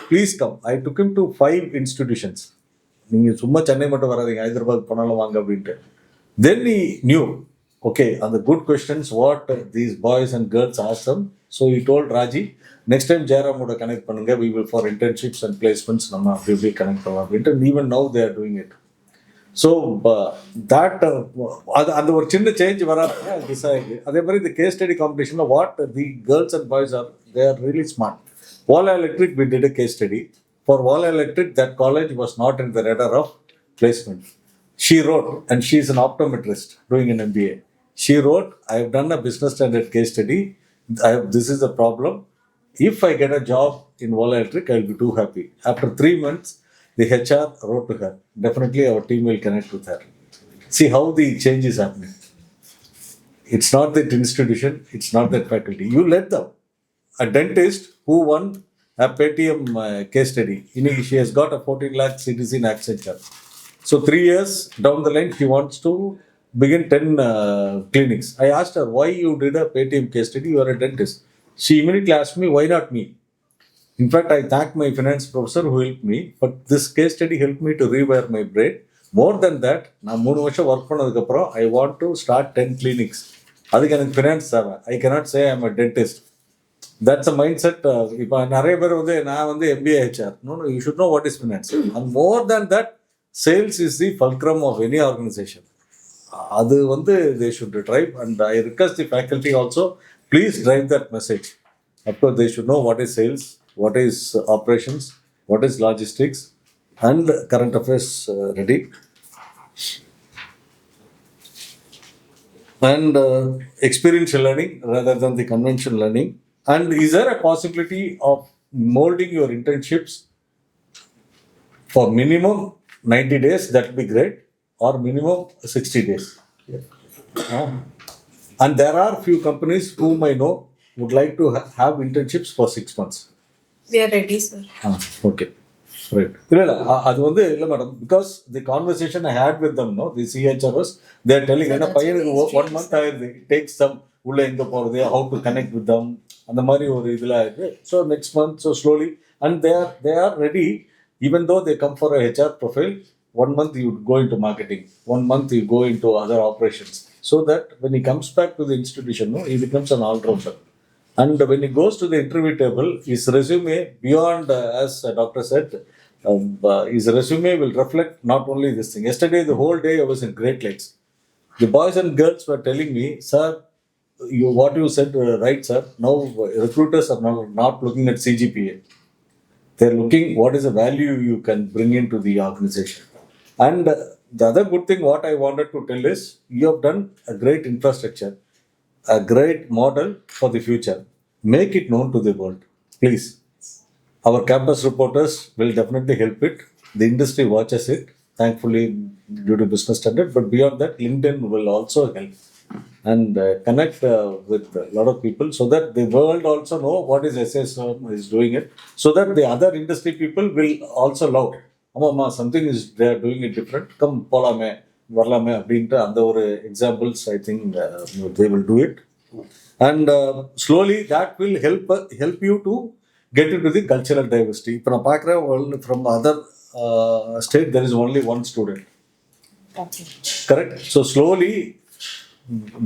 please come. I took him to 5 institutions. நீங்கள் சும்மா சென்னை மட்டும் வராதீங்க ஹைதராபாத் போனாலும் வாங்க அப்படின்ட்டு then he knew okay on the good questions what these boys and girls asked them, so he told Raji next time Jairam would connect பண்ணுங்க we will for internships and placements நம்ம அப்படி connect பண்ணலாம் அப்படின்ட்டு even now they are doing it. So that அது அந்த ஒரு சின்ன change வராது திஸ் ஆகிடுது. அதே மாதிரி இந்த கேஸ் ஸ்டடி காம்படிஷனில் what the girls and boys are they are really smart. Walla Electric, we did a case study. For Walla Electric, that college was not in the radar of placement. She wrote, and she is an optometrist doing an MBA. She wrote, I have done a business standard case study. This is the problem. If I get a job in Walla Electric, I will be too happy. After 3 months, the HR wrote to her, definitely our team will connect with her. See how the change is happening. It's not that institution, it's not that faculty. You let them. A dentist who won a Paytm case study, she has got a 14 lakh CTC in Accenture. So 3 years down the line, she wants to begin 10 clinics. I asked her, why you did a Paytm case study? You are a dentist. She immediately asked me, why not me? In fact, I thank my finance professor who helped me, but this case study helped me to rewire my brain. More than that, நான் 3 வருஷம் work பண்ணதுக்கப்புறம் I want to start 10 clinics. அதுக்கு எனக்கு finance தேவை. I cannot say I am a dentist. That's a mindset. இப்போ நிறைய பேர் வந்து நான் வந்து MBA-HR. No, you should know what is finance. And more than that, sales is the fulcrum of any organization. அது வந்து they should drive, and I request the faculty also, please drive that message. Of course, they should know what is sales, what is operations, what is logistics, and current affairs ready. And experiential learning rather than the conventional learning. And is there a possibility of molding your internships for minimum 90 days? That would be great. Or minimum 60 days. And there are few companies whom I know would like to have internships for 6 months. We are ready, sir. Okay. Right. அது வந்து இல்லை madam, because the conversation I had with them, no the CHROs, they are telling என்ன பையனுக்கு 1 month ஆயிருது, it takes some உள்ள எங்கே போகிறது, how to connect with them, அந்த மாதிரி ஒரு இதில் ஆயிருக்கு. So next month, so slowly, and they are ready, even though they come for a HR profile, 1 month you go into marketing, 1 month you go into other operations, so that when he comes back to the institution, no, he becomes an all-rounder. And when he goes to the interview table, his resume, beyond, as Doctor said, his resume will reflect not only this thing. Yesterday, the whole day I was in Great Lakes. The boys and girls were telling me, sir, what you said, right, sir. Now recruiters are not looking at CGPA. They're looking what is the value you can bring into the organization. And the other good thing what I wanted to tell is, you have done a great infrastructure, a great model for the future. Make it known to the world, please. Our campus reporters will definitely help it. The industry watches it, thankfully, due to business standard. But beyond that, LinkedIn will also help and connect with a lot of people, so that the world also know what is SASOM is doing it, so that the other industry people will also love. Amma, something is they are doing it different. Come, polame, varlame, அப்படின்ட்டு அந்த ஒரு examples, I think they will do it. And slowly that will help you to get into the cultural diversity. இப்போ நான் பார்க்குறேன் from other state there is only one student. Okay. Correct? So slowly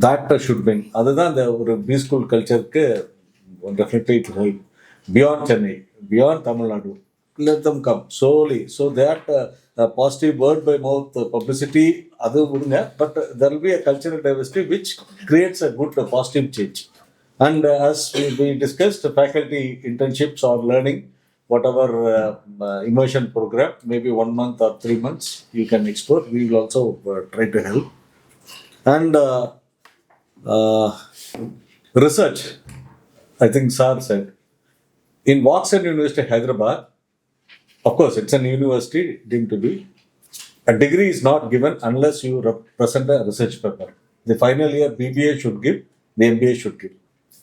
that should bring. அதுதான் அந்த ஒரு B school culture-க்கு definitely it will help. Beyond Chennai, beyond Tamil Nadu, let them come slowly. So that positive word by mouth publicity, அது விடுங்க, but there will be a cultural diversity which creates a good positive change. And as we discussed, faculty internships or learning, whatever immersion program, maybe 1 month or 3 months, you can explore. We will also try to help. And Research, I think Sir said. In Watson University, Hyderabad, of course, it's an university deemed to be. A degree is not given unless you present a research paper. The final year BBA should give, the MBA should give.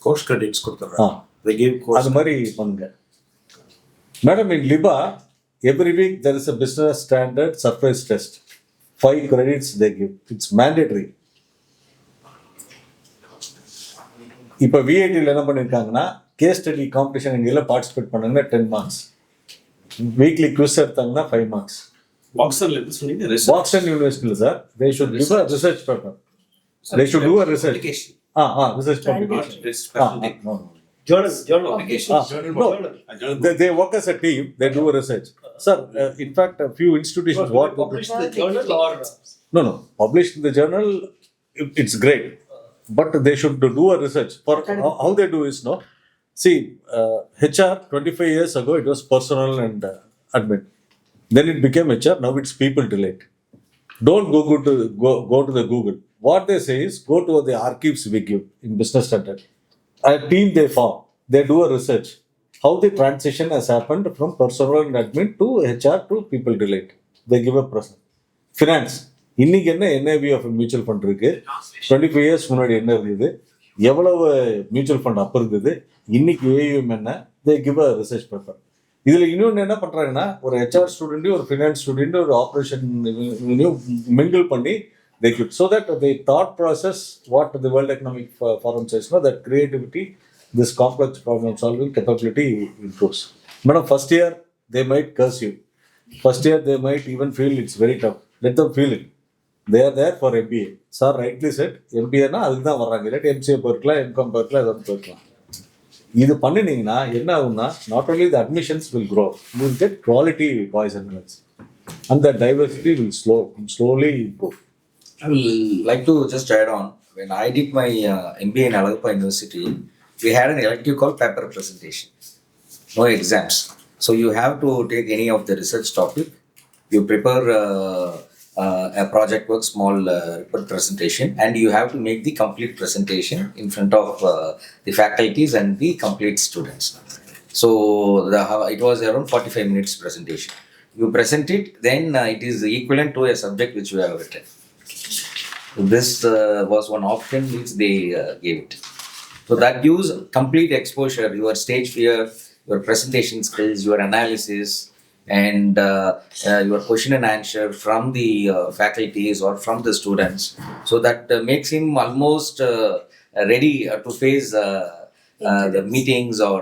Course credits கொடுத்துறாங்க. They give course. அது மாதிரி பண்ணுங்க. Madam, in LIBA, every week there is a business standard surface test. 5 credits they give. It's mandatory. இப்போ விஐடியில் என்ன பண்ணியிருக்காங்கன்னா case study competition எங்கெல்லாம் participate பண்ணாங்கன்னா 10 marks. Weekly quiz எடுத்தாங்கன்னா 5 marks. பாக்ஸர்ல இருந்து சொன்னீங்க Boston University, sir, they should give a research paper. They should do a research. Publication. Research publication. No. Journal. Publication. No. They work as a team, they do a research. Sir, in fact, a few institutions what Publish the journal or No. Published in the journal, it's great. But they should do a research. For how they do is, no. See, HR 25 years ago, it was personal and admin. Then it became HR, now it's people relate. Don't go to the Google. What they say is, go to the archives we give in business standard. A team they form, they do a research. How the transition has happened from personal and admin to HR to people relate. They give a present. Finance. இன்னைக்கு என்ன NAV of mutual fund இருக்கு 25 years முன்னாடி என்ன இருந்தது எவ்வளவு mutual fund அப்போ இருந்தது இன்னைக்கு AUM என்ன they give a research paper. இதில் இன்னொன்று என்ன பண்ணுறாங்கன்னா ஒரு HR ஸ்டூடெண்ட்டு ஒரு ஃபினான்ஸ் ஸ்டூடெண்ட் ஒரு ஆப்ரேஷன் மிங்கிள் பண்ணி they could, so that the thought process, what the World Economic Forum says, no, that creativity, this complex problem solving capability improves. Madam, first year they might curse you. First year they might even feel it's very tough. Let them feel it. They are there for MBA. Sir rightly said, MBA na அதுக்கு தான் வர்றாங்க. இல்லாட்டி MCA போயிருக்கலாம், MCOM போயிருக்கலாம், எதாவது போயிருக்கலாம். இது பண்ணினீங்கன்னா என்ன ஆகும்னா not only the admissions will grow, you will get quality boys and girls. And the diversity will slowly improve. I will like to just add on. When I did my MBA in Alagappa University, we had an elective called paper presentation. No exams. So you have to take any of the research topic. You prepare a project work, small report presentation, and you have to make the complete presentation in front of the faculties and the complete students. So it was around 45 minutes presentation. You present it, then it is equivalent to a subject which you have written. This was one option which they gave it. So that gives complete exposure, your stage fear, your presentation skills, your analysis, and your question and answer from the faculties or from the students. So that makes him almost ready to face the meetings or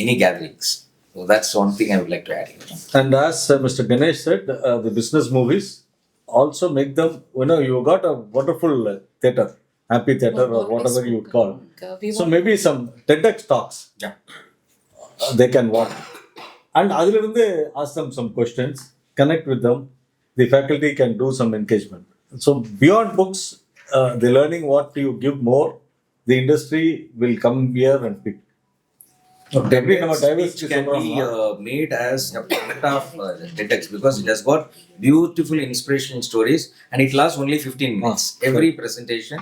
any gatherings. So that's one thing I would like to add. And as Mr. Ganesh said, the business movies also make them, you got a wonderful theatre, amphitheatre or whatever you would call. So maybe some TEDx talks. Yeah. They can watch. And அதிலிருந்து ask them some questions, connect with them. The faculty can do some engagement. So beyond books, the learning what you give more, the industry will come here and pick. TEDx can be made as a part of TEDx because it has got beautiful inspirational stories and it lasts only 15 minutes. Every presentation,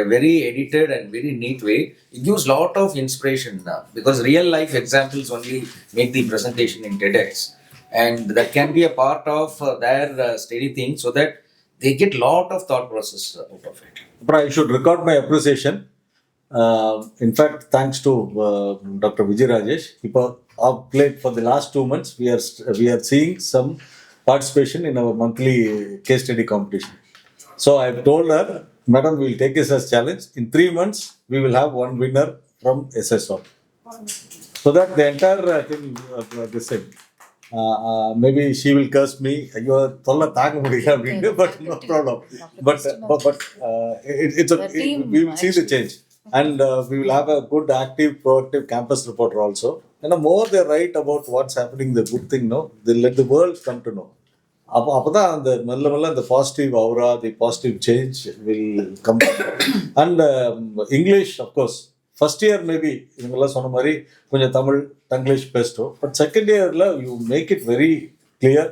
a very edited and very neat way. It gives lot of inspiration because real life examples only make the presentation in TEDx, and that can be a part of their steady thing so that they get lot of thought process out of it. But I should record my appreciation. In fact, thanks to Dr. Vijay Rajesh, of late for the last 2 months, we are seeing some participation in our monthly case study competition. So I have told her, Madam, we will take this as challenge. In 3 months, we will have one winner from SSO. So that the entire thing, this thing. Maybe she will curse me. You are tolla taag mudiyala, but no problem. But we will see the change. And we will have a good, active, proactive campus reporter also. And the more they write about what's happening, the good thing, no, they let the world come to know. அப்பதான் அந்த மெல்ல மெல்ல அந்த positive aura the positive change will come. And English of course first year maybe இவங்கெல்லாம் சொன்ன மாதிரி கொஞ்சம் தமிழ் தங்கிலீஷ் பேசிட்டோம். பட் செகண்ட் இயரில் you make it very clear.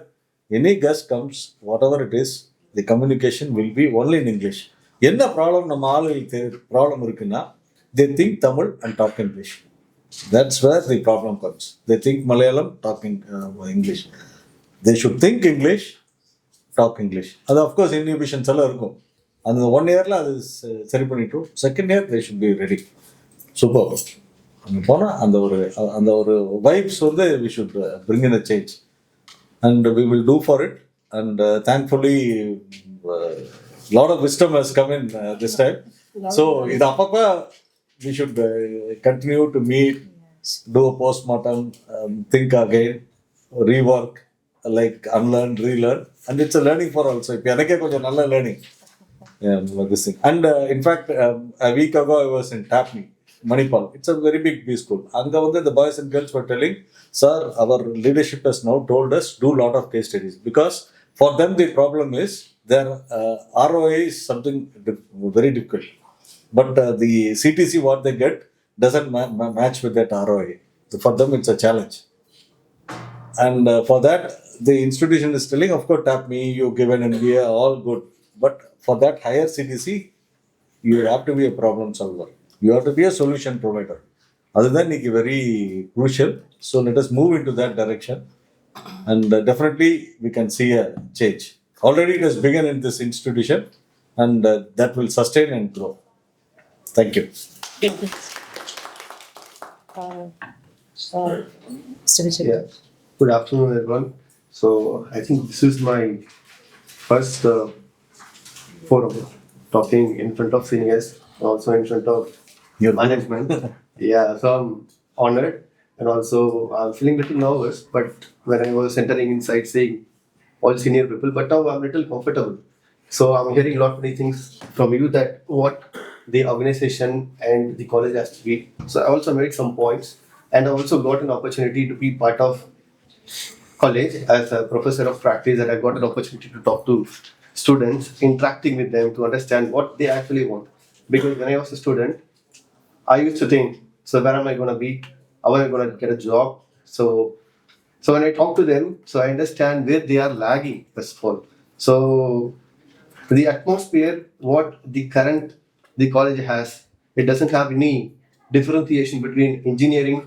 Any guest comes whatever it is, the communication will be only in English. என்ன problem நம்ம ஆளுகளுக்கு problem இருக்குன்னா, they think Tamil and talk English. That's where the problem comes. They think Malayalam, talking English. They should think English, talk English. அது of course inhibitions எல்லாம் இருக்கும். அந்த 1 இயரில் அது சரி பண்ணிட்டு second year they should be ready. Super. அங்கே போனால் அந்த ஒரு வைப்ஸ் வந்து we should bring in a change. And we will do for it. And thankfully, lot of wisdom has come in this time. So, இது அப்பப்போ we should continue to meet, do a postmortem, think again, rework, like unlearn, relearn. And it's a learning for also. இப்போ எனக்கே கொஞ்சம் நல்ல learning. This thing. And in fact, a week ago I was in Tapni, Manipal. It's a very big B school. And the boys and girls were telling, sir, our leadership has now told us do a lot of case studies. Because for them the problem is their ROI is something very difficult. But the CTC what they get doesn't match with that ROI. So for them it's a challenge. And for that the institution is telling, of course, tap me, you give an MBA, all good. But for that higher CTC, you have to be a problem solver. You have to be a solution provider. Other than it's very crucial. So let us move into that direction. And definitely we can see a change. Already it has begun in this institution, and that will sustain and grow. Thank you. Yeah. Good afternoon, everyone. So I think this is my first forum talking in front of seniors, also in front of Your management. Yeah, so I'm honored, and also I'm feeling a little nervous. But when I was entering inside, seeing all senior people, but now I'm a little comfortable. So I'm hearing a lot many things from you that what the organization and the college has to be. So I also made some points, and I also got an opportunity to be part of college as a professor of practice, and I got an opportunity to talk to students, interacting with them to understand what they actually want. Because when I was a student, I used to think, so where am I going to be? How am I going to get a job? So when I talk to them, so I understand where they are lagging, first of all. So the atmosphere, what the college has, it doesn't have any differentiation between engineering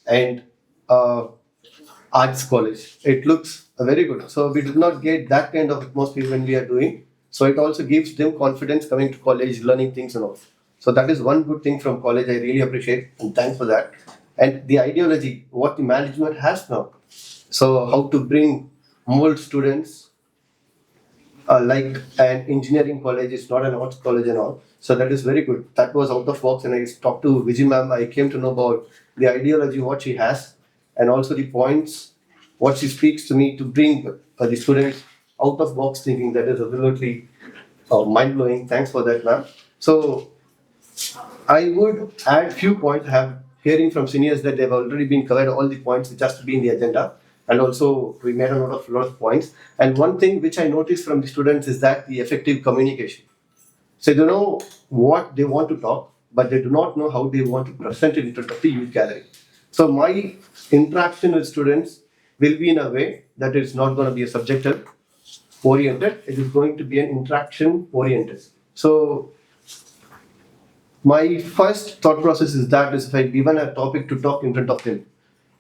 and arts college. It looks very good. So we did not get that kind of atmosphere when we are doing. So it also gives them confidence coming to college, learning things and all. So that is one good thing from college. I really appreciate, and thanks for that. And the ideology, what the management has now. So how to bring more students, like an engineering college is not an arts college and all. So that is very good. That was out of box, and I talked to Vijay ma'am. I came to know about the ideology, what she has, and also the points, what she speaks to me to bring the students out of box thinking. That is absolutely mind blowing. Thanks for that, ma'am. So I would add few points. I have hearing from seniors that they've already been covered all the points which has to be in the agenda, and also we made a lot of points. And one thing which I noticed from the students is that the effective communication. So they know what they want to talk, but they do not know how they want to present it in front of the youth gathering. So my interaction with students will be in a way that it's not going to be a subjective oriented. It is going to be an interaction oriented. So my first thought process is that is if I given a topic to talk in front of them,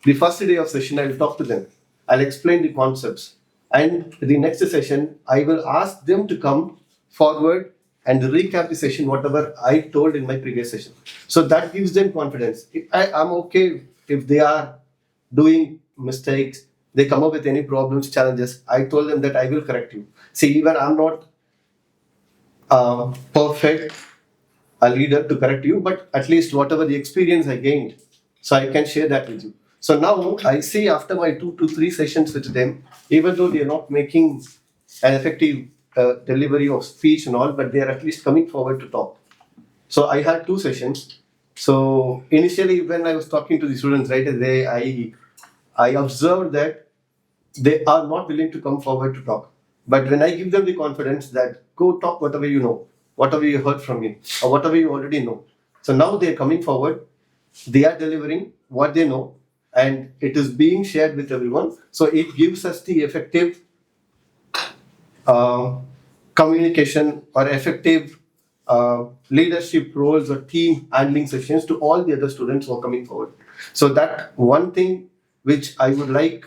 the first day of session I will talk to them. I'll explain the concepts, and the next session I will ask them to come forward and recap the session whatever I told in my previous session. So that gives them confidence. I'm okay if they are doing mistakes, they come up with any problems, challenges. I told them that I will correct you. See, even I'm not perfect a leader to correct you, but at least whatever the experience I gained, so I can share that with you. So now I see after my 2 to 3 sessions with them, even though they are not making an effective delivery of speech and all, but they are at least coming forward to talk. So I had 2 sessions. So initially when I was talking to the students right away, I observed that they are not willing to come forward to talk. But when I give them the confidence that go talk whatever you know, whatever you heard from me, or whatever you already know. So now they are coming forward, they are delivering what they know, and it is being shared with everyone. So it gives us the effective communication or effective leadership roles or team handling sessions to all the other students who are coming forward. So that one thing which I would like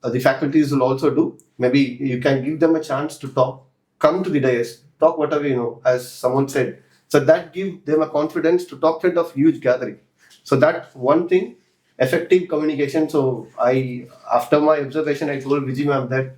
the faculties will also do. Maybe you can give them a chance to talk, come to the dais, talk whatever you know, as someone said. So that give them a confidence to talk in front of huge gathering. So that one thing, effective communication. So after my observation, I told Vijay ma'am that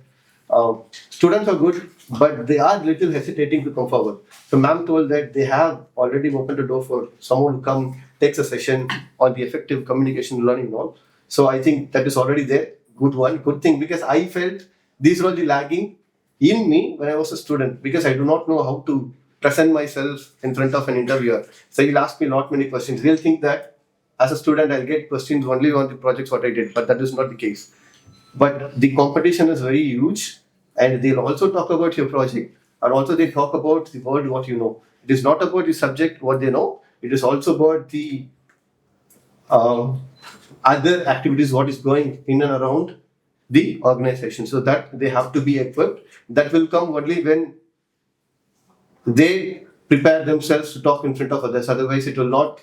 students are good, but they are little hesitating to come forward. So ma'am told that they have already opened the door for someone to come takes a session on the effective communication learning and all. So I think that is already there. Good one, good thing, because I felt these were the lagging in me when I was a student, because I do not know how to present myself in front of an interviewer. So he'll ask me lot many questions. He'll think that as a student I'll get questions only on the projects what I did, but that is not the case. But the competition is very huge, and they'll also talk about your project, and also they talk about the world what you know. It is not about the subject what they know. It is also about the other activities what is going in and around the organization. So that they have to be equipped. That will come only when they prepare themselves to talk in front of others. Otherwise, it will not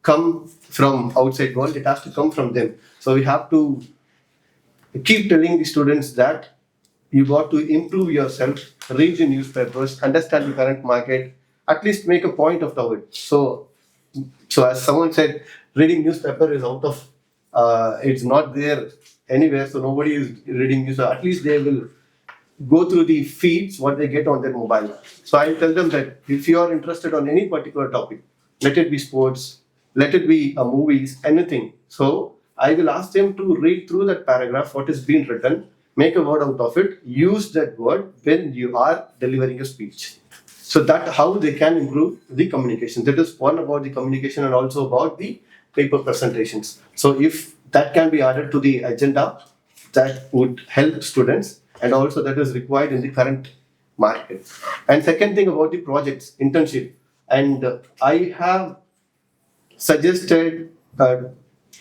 come from outside world. It has to come from them. So we have to keep telling the students that you got to improve yourself, read the newspapers, understand the current market, at least make a point of it. So as someone said, reading newspaper is out of, it's not there anywhere, so nobody is reading news. So at least they will go through the feeds, what they get on their mobile. So I tell them that if you are interested on any particular topic, let it be sports, let it be movies, anything. So I will ask them to read through that paragraph, what is being written, make a word out of it, use that word when you are delivering a speech. So that how they can improve the communication. That is one about the communication and also about the paper presentations. So if that can be added to the agenda, that would help students, and also that is required in the current market. And second thing about the projects, internship. And I have suggested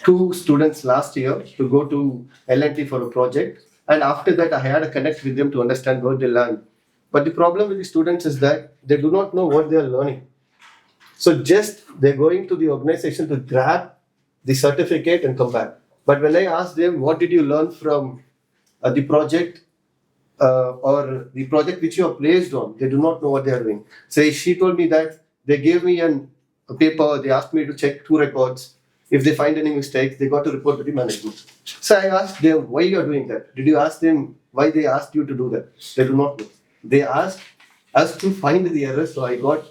2 students last year to go to L&T for a project. And after that, I had a connect with them to understand what they learned. But the problem with the students is that they do not know what they are learning. So just they're going to the organization to grab the certificate and come back. But when I ask them, what did you learn from the project or the project which you are placed on, they do not know what they are doing. So she told me that they gave me a paper, they asked me to check 2 records. If they find any mistakes, they got to report to the management. So I asked them, why you are doing that? Did you ask them why they asked you to do that? They do not know. They asked us to find the errors, so I got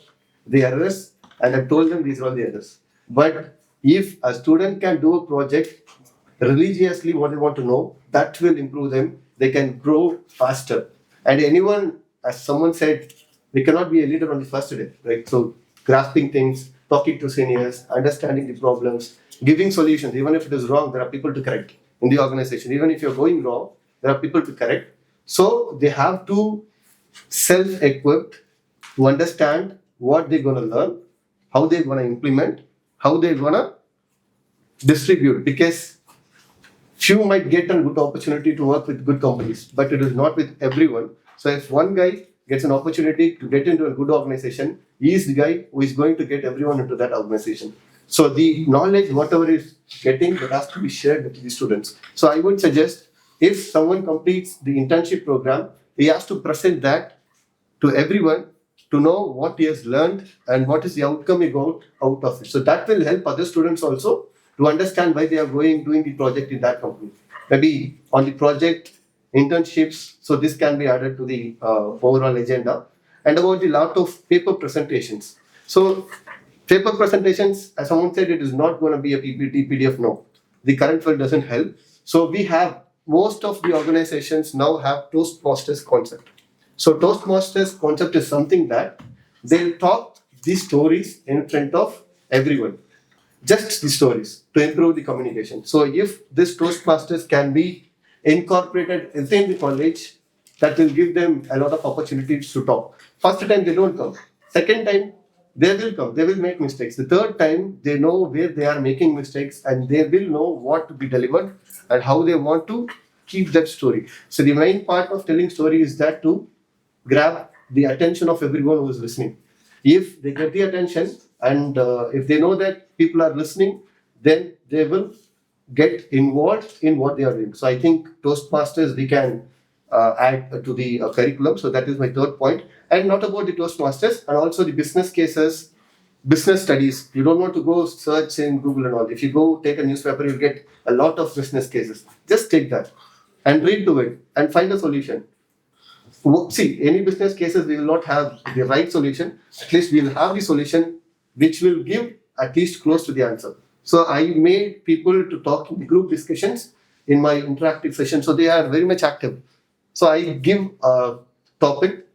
the errors and I told them these are all the errors. But if a student can do a project religiously what they want to know, that will improve them. They can grow faster. And anyone, as someone said, we cannot be a leader on the first day, right? So grasping things, talking to seniors, understanding the problems, giving solutions. Even if it is wrong, there are people to correct in the organization. Even if you're going wrong, there are people to correct. So they have to self-equipped to understand what they're going to learn, how they're going to implement, how they're going to distribute. Because few might get a good opportunity to work with good companies, but it is not with everyone. So if one guy gets an opportunity to get into a good organization, he is the guy who is going to get everyone into that organization. So the knowledge, whatever is getting, that has to be shared with the students. So I would suggest if someone completes the internship program, he has to present that to everyone to know what he has learned and what is the outcome he got out of it. So that will help other students also to understand why they are doing the project in that company. Maybe on the project internships, so this can be added to the overall agenda. And about the lot of paper presentations. So paper presentations, as someone said, it is not going to be a PPT, PDF, no. The current world doesn't help. So we have, most of the organizations now have Toastmasters concept. So Toastmasters concept is something that they'll talk these stories in front of everyone. Just the stories to improve the communication. So if this Toastmasters can be incorporated within the college, that will give them a lot of opportunities to talk. First time they don't come. Second time they will come. They will make mistakes. The third time they know where they are making mistakes and they will know what to be delivered and how they want to keep that story. So the main part of telling story is that to grab the attention of everyone who is listening. If they get the attention and if they know that people are listening, then they will get involved in what they are doing. So I think Toastmasters we can add to the curriculum. So that is my third point. And not about the Toastmasters, and also the business cases, business studies. You don't want to go search in Google and all. If you go take a newspaper, you'll get a lot of business cases. Just take that and read to it and find a solution. See, any business cases, we will not have the right solution. At least we will have the solution which will give at least close to the answer. So I made people to talk in the group discussions in my interactive session. So they are very much active. So I give a topic.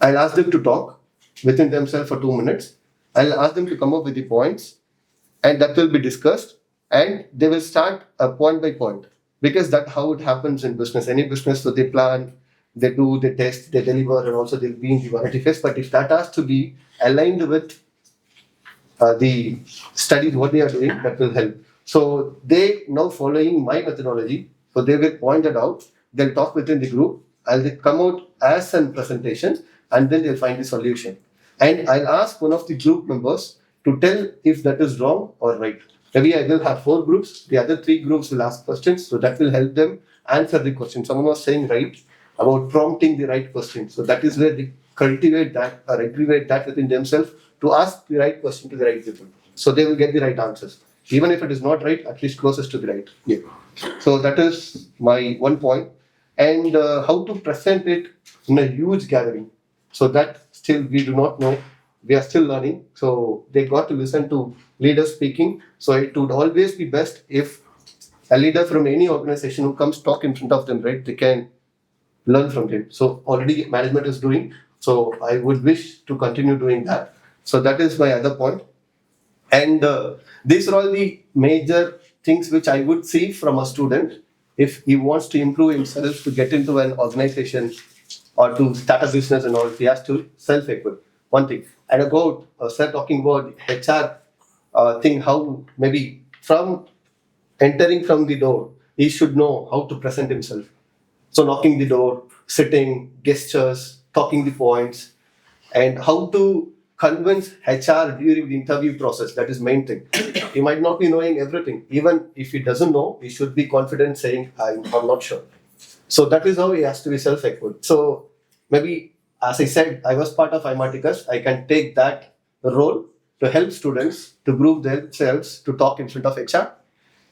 I'll ask them to talk within themselves for 2 minutes. I'll ask them to come up with the points, and that will be discussed. And they will start a point by point, because that's how it happens in business. Any business, so they plan, they do, they test, they deliver, and also they'll be in the vanity phase. But if that has to be aligned with the studies, what they are doing, that will help. So they now following my methodology. So they will point it out. They'll talk within the group. I'll come out as a presentation, and then they'll find the solution. And I'll ask one of the group members to tell if that is wrong or right. Maybe I will have 4 groups. The other 3 groups will ask questions. So that will help them answer the question. Someone was saying right about prompting the right question. So that is where they cultivate that or aggravate that within themselves to ask the right question to the right people. So they will get the right answers. Even if it is not right, at least closest to the right. Yeah. So that is my one point. And how to present it in a huge gathering. So that still we do not know. We are still learning. So they got to listen to leaders speaking. So it would always be best if a leader from any organization who comes talk in front of them, right, they can learn from him. So already management is doing. So I would wish to continue doing that. So that is my other point. And these are all the major things which I would see from a student if he wants to improve himself to get into an organization or to start a business and all. He has to self-equip. One thing. And about start talking about HR thing, how maybe from entering from the door, he should know how to present himself. So knocking the door, sitting, gestures, talking the points, and how to convince HR during the interview process. That is main thing. He might not be knowing everything. Even if he doesn't know, he should be confident saying, I'm not sure. So that is how he has to be self-equipped. So maybe, as I said, I was part of Imaticus. I can take that role to help students to prove themselves to talk in front of HR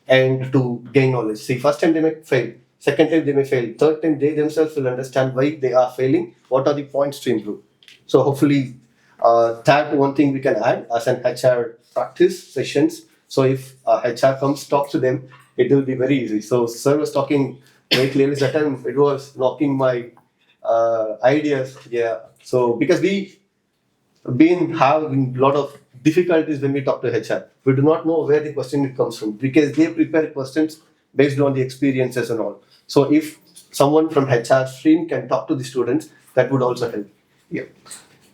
and to gain knowledge. See, first time they may fail. Second time they may fail. Third time they themselves will understand why they are failing. What are the points to improve? So hopefully that one thing we can add as an HR practice sessions. So if HR comes talk to them, it will be very easy. So sir was talking very clearly that time. It was knocking my ideas. Yeah. So because we been having a lot of difficulties when we talk to HR. We do not know where the question comes from because they prepare questions based on the experiences and all. So if someone from HR stream can talk to the students, that would also help. Yeah.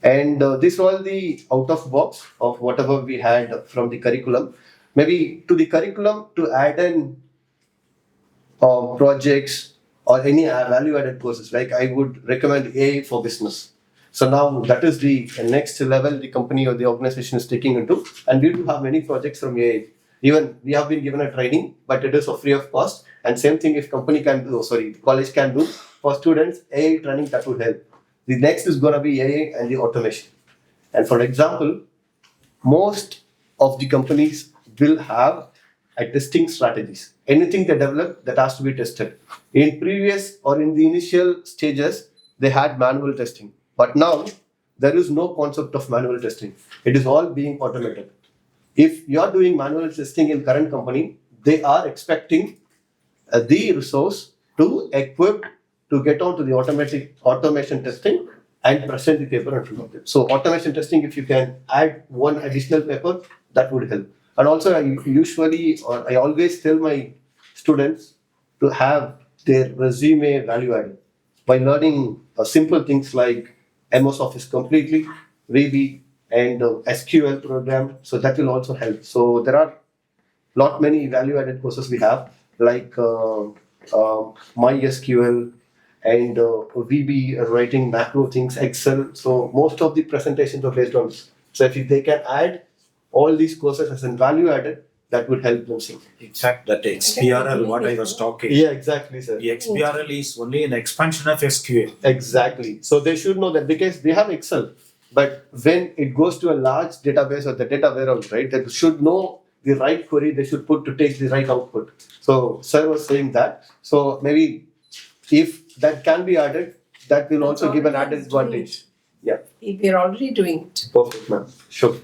And this was the out of box of whatever we had from the curriculum. Maybe to the curriculum to add in projects or any value added courses. Like I would recommend AI for business. So now that is the next level the company or the organization is taking into. And we do have many projects from AI. Even we have been given a training, but it is free of cost. And same thing if company can do, the college can do for students, AI training that would help. The next is going to be AI and the automation. And for example, most of the companies will have a testing strategies. Anything they develop that has to be tested. In previous or in the initial stages, they had manual testing. But now there is no concept of manual testing. It is all being automated. If you are doing manual testing in current company, they are expecting the resource to equip to get on to the automation testing and present the paper in front of them. So automation testing, if you can add one additional paper, that would help. And also I always tell my students to have their resume value added by learning simple things like MS Office completely, VB, and SQL program. So that will also help. So there are many value added courses we have like MySQL, and we be writing macro things, Excel. So most of the presentations are based on this. So if they can add all these courses as a value added, that would help them sing. In fact, that XBRL, what I was talking, Yeah, exactly, sir. the XBRL is only an expansion of SQL. Exactly. So they should know that because they have Excel, but when it goes to a large database or the data warehouse, right, they should know the right query they should put to take the right output. So sir was saying that. So maybe if that can be added, that will also give an added advantage. Yeah. We are already doing it. Perfect, ma'am. Sure.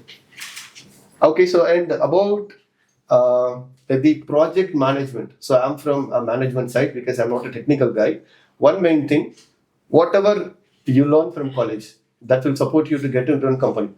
Okay, so and about the project management. So I'm from a management side because I'm not a technical guy. One main thing, whatever you learn from college, that will support you to get into a company.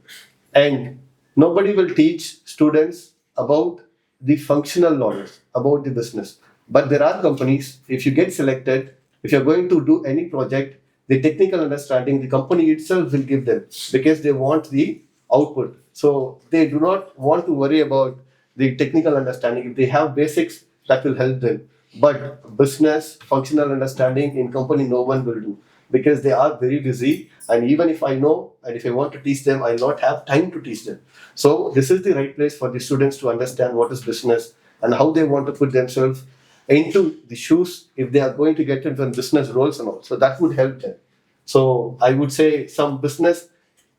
And nobody will teach students about the functional knowledge, about the business. But there are companies, if you get selected, if you're going to do any project, the technical understanding, the company itself will give them because they want the output. So they do not want to worry about the technical understanding. If they have basics, that will help them. But business, functional understanding in company, no one will do because they are very busy. And even if I know and if I want to teach them, I'll not have time to teach them. So this is the right place for the students to understand what is business and how they want to put themselves into the shoes if they are going to get into business roles and all. So that would help them. So I would say some business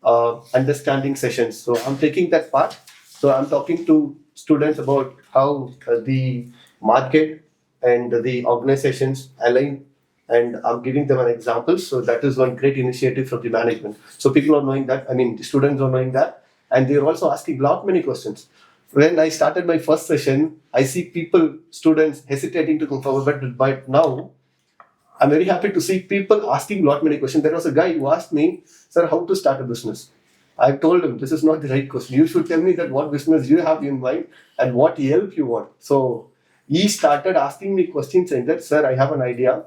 understanding sessions. So I'm taking that part. So I'm talking to students about how the market and the organizations align, and I'm giving them an example. So that is one great initiative from the management. So people are knowing that. I mean, the students are knowing that, and they're also asking lot many questions. When I started my first session, I see people, students hesitating to come forward, but now I'm very happy to see people asking lot many questions. There was a guy who asked me, "Sir, how to start a business?" I told him, "This is not the right question. You should tell me that what business you have in mind and what help you want." So he started asking me questions saying that, "Sir, I have an idea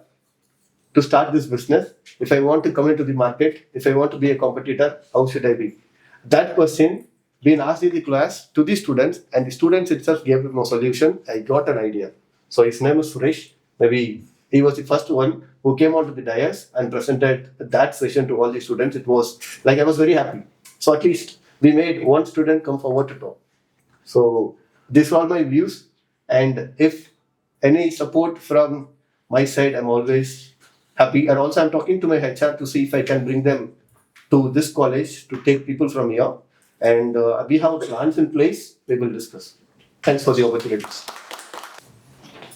to start this business. If I want to come into the market, if I want to be a competitor, how should I be?" That question being asked in the class to the students, and the students itself gave him a solution. I got an idea. So his name is Suresh. Maybe he was the first one who came onto the dais and presented that session to all the students. It was like I was very happy. So at least we made one student come forward to talk. So these are my views. And if any support from my side, I'm always happy. And also I'm talking to my HR to see if I can bring them to this college to take people from here. And we have plans in place. We will discuss. Thanks for the opportunities.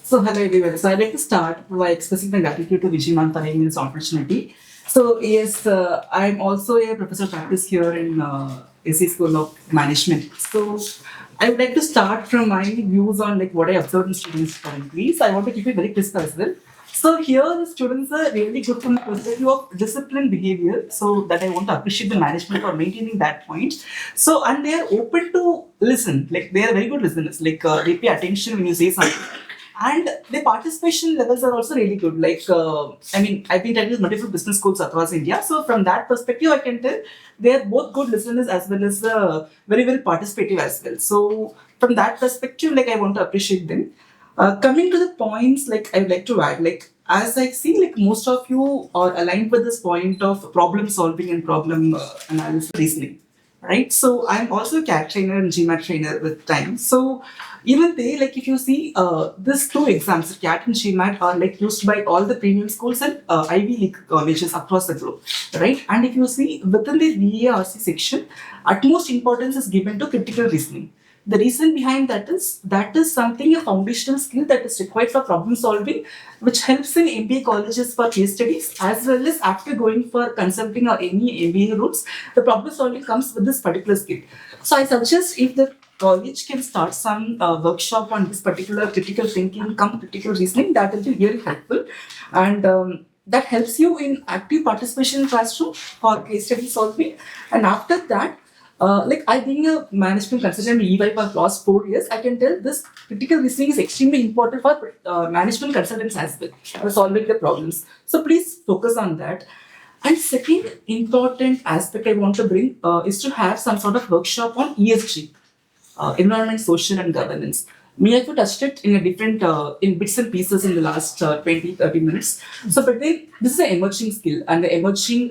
So hello everyone. So I'd like to start by expressing my gratitude to Vijay Ma'am for having this opportunity. So yes, I'm also a professor of practice here in AC School of Management. So I would like to start from my views on like what I observed in students currently. So I want to keep it very crisp as well. So here the students are really good from the perspective of disciplined behavior. So that I want to appreciate the management for maintaining that point. So and they are open to listen. Like they are very good listeners. Like they pay attention when you say something. And the participation levels are also really good. Like, I mean, I've been telling multiple business schools across India. So from that perspective, I can tell they're both good listeners as well as very well participative as well. So from that perspective, like I want to appreciate them. Coming to the points, like I would like to add, like as I see, like most of you are aligned with this point of problem solving and problem analysis reasoning. Right, so I'm also a CAT trainer and GMAT trainer with time. So even they, like if you see, these two exams, CAT and GMAT, are like used by all the premium schools and Ivy League colleges across the globe, right? And if you see within the VARC section, utmost importance is given to critical reasoning. The reason behind that is something a foundational skill that is required for problem solving, which helps in MBA colleges for case studies as well as after going for consulting or any MBA routes, the problem solving comes with this particular skill. So I suggest if the college can start some workshop on this particular critical thinking, critical reasoning, that will be really helpful, and that helps you in active participation in classroom for case study solving, and after that. Like I being a management consultant in EY for last 4 years, I can tell this critical reasoning is extremely important for management consultants as well for solving the problems. So please focus on that. And second important aspect I want to bring is to have some sort of workshop on ESG, environment, social and governance. Me, I've touched it in a different, in bits and pieces in the last 20-30 minutes. So, but then this is an emerging skill and the emerging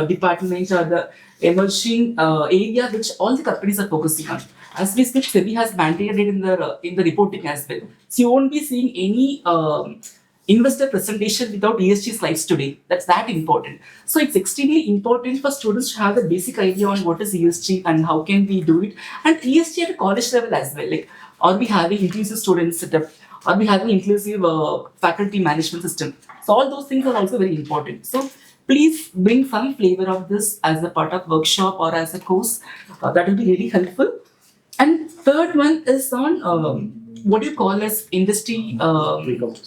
department or the emerging area which all the companies are focusing on. As we speak, SEBI has mandated it in the reporting as well. So you won't be seeing any investor presentation without ESG slides today. That's that important. So it's extremely important for students to have the basic idea on what is ESG and how can we do it. And ESG at a college level as well. Like, are we having inclusive student setup? Are we having inclusive faculty management system? So all those things are also very important. So please bring some flavor of this as a part of workshop or as a course. That will be really helpful. And third one is on what you call as industry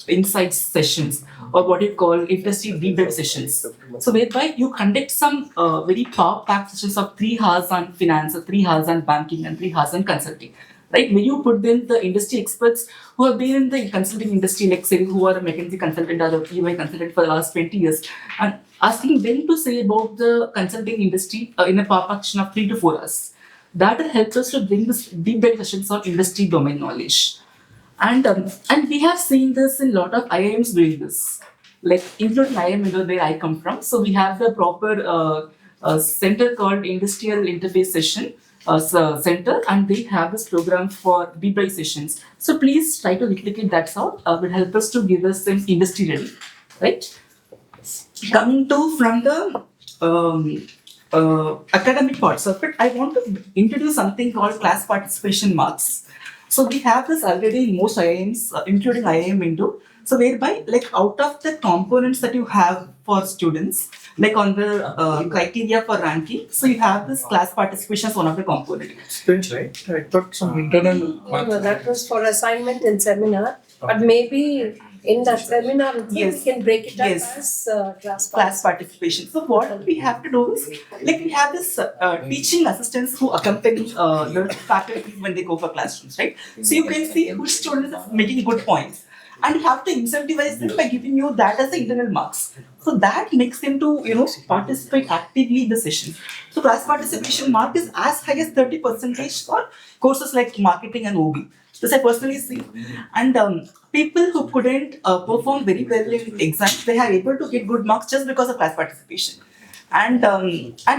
insights sessions or what you call industry deep dive sessions. So whereby you conduct some very power-packed sessions of 3 hours on finance, or 3 hours on banking, and 3 hours on consulting. Right, when you put in the industry experts who have been in the consulting industry, like say who are a McKinsey consultant or a EY consultant for the last 20 years, and asking them to say about the consulting industry in a power action of 3 to 4 hours. That will help us to bring this deep dive sessions on industry domain knowledge. And we have seen this in a lot of IIMs doing this, like including IIM Indore where I come from. So we have the proper center called Industrial Interface Session Center, and they have this program for deep dive sessions. So please try to replicate that out. Will help us to give us some industry ready, right? Coming to from the academic parts of it, I want to introduce something called class participation marks. So we have this already in most IIMs, including IIM Indore. So whereby, like out of the components that you have for students, like on the criteria for ranking, so you have this class participation as one of the components. Strange, right? I thought some internal. No, that was for assignment and seminar. But maybe in that seminar, Yes. we can break it up Yes. as Class participation. So what we have to do is, like we have this teaching assistants who accompany the faculty when they go for classrooms, right? So you can see which students are making good points. And you have to incentivize them by giving you that as the internal marks. So that makes them to, participate actively in the session. So class participation mark is as high as 30% for courses like marketing and OB. This I personally see. And people who couldn't perform very well in exams, they are able to get good marks just because of class participation. And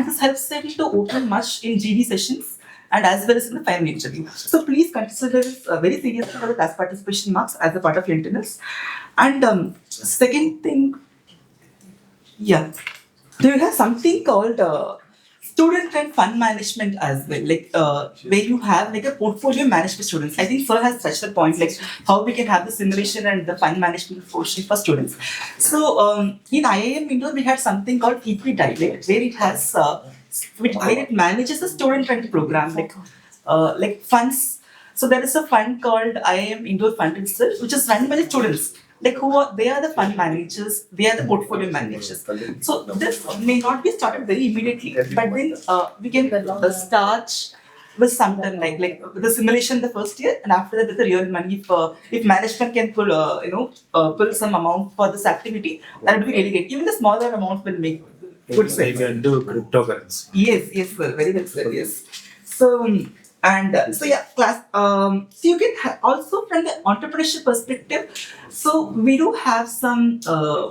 this helps them to open much in GD sessions and as well as in the final interview. So please consider this very seriously for the class participation marks as a part of your internals. And second thing, yeah, do you have something called student and fund management as well, like where you have like a portfolio management students. I think Sir has touched the point, like how we can have the simulation and the fund management portion for students. So in IIM Indore, we had something called Equity Direct, where it has where it manages the student fund program, like funds. So there is a fund called IIM Indore Fund itself, which is run by the students. Like they are the fund managers, they are the portfolio managers. So this may not be started very immediately, but then we can start with something like the simulation the first year, and after that with the real money. If management can pull some amount for this activity, that would be really great. Even the smaller amount will make good They sense. can do cryptocurrency. Yes, sir. Very well said. Yes. So yeah, class. So you can also from the entrepreneurship perspective. So we do have some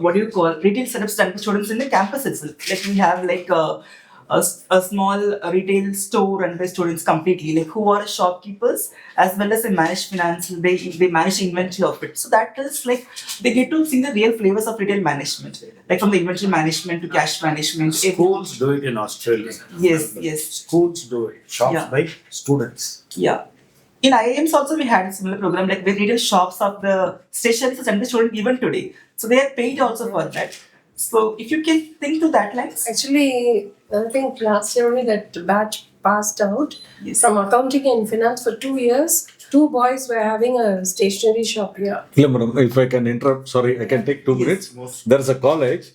what do you call retail setups done for students in the campus itself. Like we have like a small retail store run by students completely, like who are shopkeepers as well as they manage finance. They manage inventory of it. So that is like they get to see the real flavors of retail management, like from the inventory management to cash management. Schools do it in Australia. Yes. Schools do it. Shops Yeah. by students. Yeah. In IIMs also we had a similar program, like where retail shops of the stationery and the student even today. So they are paid also for that. So if you can think to that lines. Actually, I think last year only that batch passed out Yes. from accounting and finance for 2 years. 2 boys were having a stationery shop here. Hello, madam. If I can interrupt, sorry, I can take 2 minutes. There's a college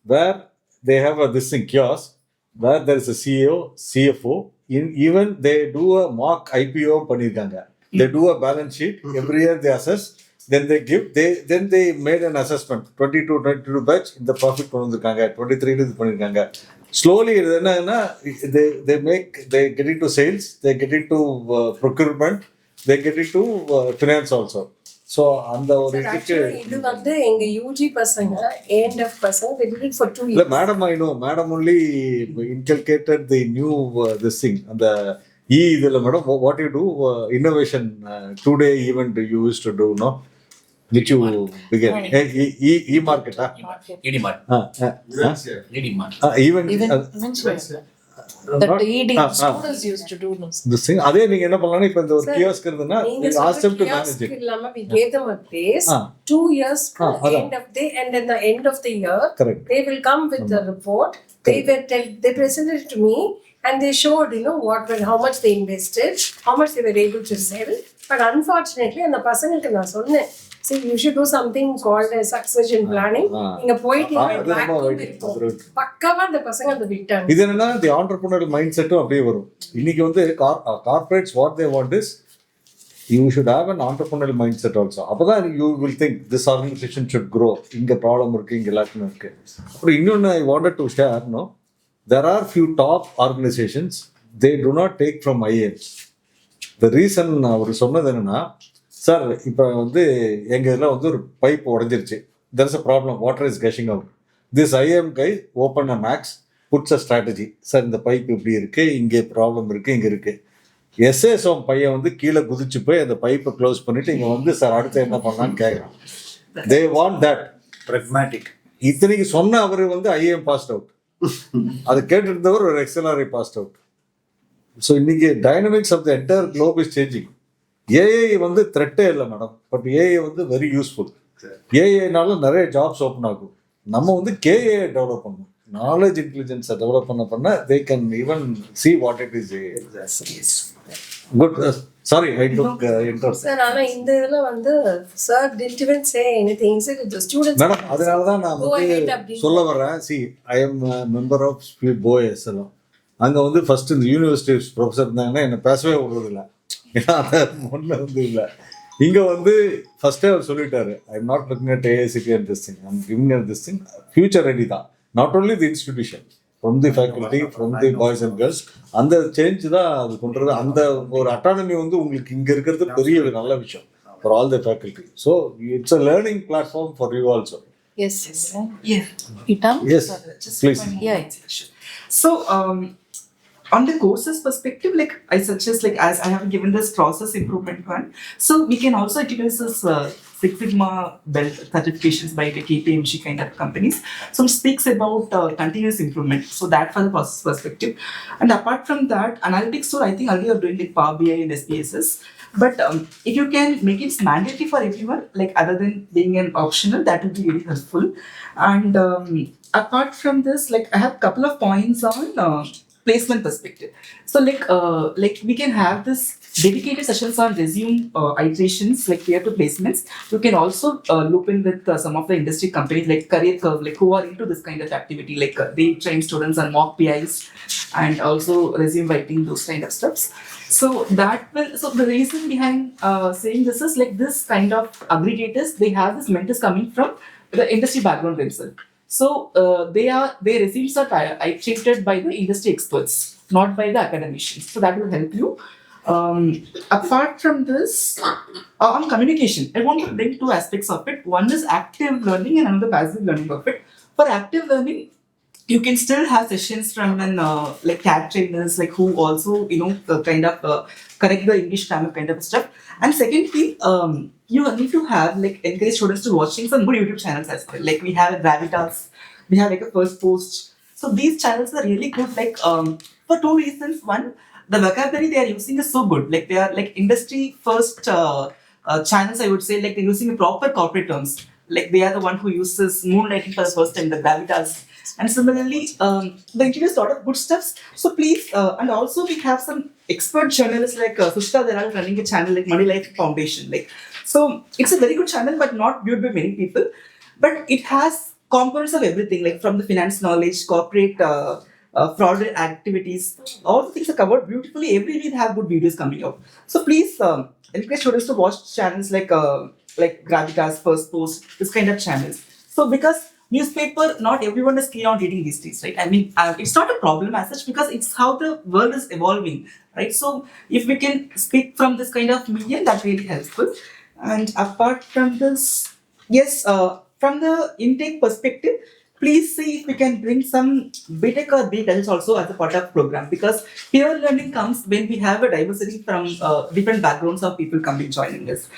where they have this thing kiosk where there is a CEO, CFO. Even they do a mock IPO பண்ணிருக்காங்க. They do a balance sheet every year. They assess. Then they give. Then they made an assessment. 22 batch இந்த profit கொண்டு வந்திருக்காங்க. 23 இது பண்ணிருக்காங்க. Slowly இது என்னன்னா they get into sales. They get into procurement. they get into finance also. So அந்த ஒரு Sir, இதுக்கு actually, இது வந்து எங்க யூஜி பசங்க A&F பசங்க they did it for 2 இல்ல years. Madam I know madam only inculcated the new this thing அந்த இதுல madam what you do innovation 2-day event you used to do no which you began e-market ED-Mart. ED-Mart. event that ED Ah, ah. students used to do no, sir. this thing அதே நீங்க என்ன பண்ணலாம் இப்ப இந்த ஒரு Sir, kiosk இருந்ததுன்னா நீங்க you ask them to சொல்ற manage kiosk it இல்லாம we gave them a place, Ah. 2 years அதான். end of day, and at the end of the year, correct they will come with the report. They presented it to me and they showed, how much they invested, how much they were able to sell. But unfortunately, அந்த பசங்களுக்கு நான் சொன்னேன், see, you should do something called as succession planning. நீங்க போயிட்டு அது ரொம்ப waiting. இருக்கும். பக்காவா அந்த பசங்க அதை விட்டாங்க. இது என்னன்னா தி ஆண்டர்பிரினரியல் மைண்ட் செட்டும் அப்படியே வரும். இன்னைக்கு வந்து corporates what they want is you should have an entrepreneurial mind set also. அப்பதான் you will think this organisation should grow. இங்க ப்ராப்ளம் இருக்கு, இங்க எல்லாருக்கும் இருக்கு. அப்புறம் இன்னொன்று I wanted to share no there are few top organizations they do not take from IIMs. the reason அவர் சொன்னது என்னன்னா சார் இப்போ வந்து எங்கள் இதில் வந்து ஒரு பைப் உடஞ்சிருச்சு, there is a problem, water is gushing out. This IIM guy open a max, puts a strategy. Sir இந்த பைப் இப்படி இருக்கு, இங்கே ப்ராப்ளம் இருக்கு, இங்கே இருக்கு. SASOM பையன் வந்து கீழே குதிச்சு போய் அந்த பைப்பை க்ளோஸ் பண்ணிட்டு இங்கே வந்து சார் அடுத்து என்ன பண்ணலான்னு கேட்குறான். They want that. Pragmatic. இத்தனைக்கு சொன்ன அவர் வந்து IIM passed out. அதை கேட்டுருந்தவர் ஒரு XLRI passed out. ஸோ இன்னைக்கு dynamics of the entire globe is changing. AI வந்து த்ரெட்டே இல்லை மேடம், பட் ஏஐ வந்து வெரி யூஸ்ஃபுல். ஏஐனால நிறைய ஜாப்ஸ் ஓப்பன் ஆகும். நம்ம வந்து கேஏ டெவலப் பண்ணணும், நாலேஜ் இன்டெலிஜென்ஸை டெவலப் பண்ண they can even see what it is. Good. Sorry I took interest. Sir ஆனா இந்த இதுல வந்து sir didn't even say anything. He said the students madam அதனால தான் நான் go ahead வந்து அப்படின்னு சொல்ல வர்றேன். C I M member of Poes எல்லாம். அங்கே வந்து ஃபர்ஸ்ட் இந்த யூனிவர்சிட்டி ப்ரொஃபஸர் இருந்தாங்கன்னா என்னை பேசவே விடுறதில்ல, ஏன்னா அதை முன்ன வந்து இல்லை. இங்கே வந்து ஃபர்ஸ்டே அவர் சொல்லிட்டாரு, I am not looking at AICTE and this thing, I am giving at this thing future ready தான். Not only the institution, from the faculty, from the boys and girls, அந்த சேஞ்ச் தான் அது கொண்டுறது. அந்த ஒரு அட்டானமி வந்து உங்களுக்கு இங்கே இருக்கிறது பெரிய நல்ல விஷயம் for all the faculty. So it's a learning platform for you also. Yes, yes. Yeah. Itam? Yes, Just please. one more Yeah. observation. So, on the courses perspective, like I suggest, like as I have given this process improvement one, so we can also utilize this Six Sigma belt certifications by the KPMG kind of companies. So it speaks about continuous improvement. So that for the process perspective, and apart from that, analytics. So I think earlier doing like Power BI and SPSS. But if you can make it mandatory for everyone, like other than being an optional, that would be really helpful. And apart from this, like I have a couple of points on placement perspective. So like we can have this dedicated sessions on resume iterations, like peer to placements. You can also loop in with some of the industry companies like Career Curve, like who are into this kind of activity, like they train students on mock PIs and also resume writing, those kind of stuffs. So that will, so the reason behind saying this is like this kind of aggregators, they have this mentors coming from the industry background themselves. So their resumes are treated by the industry experts, not by the academicians. So that will help you. Apart from this, on communication, I want to bring two aspects of it. One is active learning and another passive learning of it. For active learning, you can still have sessions from an like CAT trainers, like who also kind of correct the English grammar kind of stuff. And secondly, you need to have like encourage students to watching some good YouTube channels as well. Like we have a Gravitas, we have like a First Post. So these channels are really good. Like for two reasons. One, the vocabulary they are using is so good. Like they are like industry first channels. I would say like they're using proper corporate terms. Like they are the one who uses moonlighting for the first time, the Gravitas. And similarly, they introduce a lot of good stuffs. So please, and also we have some expert journalists like Sushita Deral running a channel like Money Life Foundation. Like, so it's a very good channel, but not viewed by many people. But it has components of everything, like from the finance knowledge, corporate fraud activities. All the things are covered beautifully. Every week have good videos coming out. So please encourage students to watch channels like Gravitas, First Post, this kind of channels. So because newspaper, not everyone is keen on reading these days, right? I mean, it's not a problem as such because it's how the world is evolving, right? So if we can speak from this kind of medium, that's really helpful. And apart from this, yes, from the intake perspective, please see if we can bring some BTech or BTech also as a part of program, because peer learning comes when we have a diversity from different backgrounds of people coming joining us.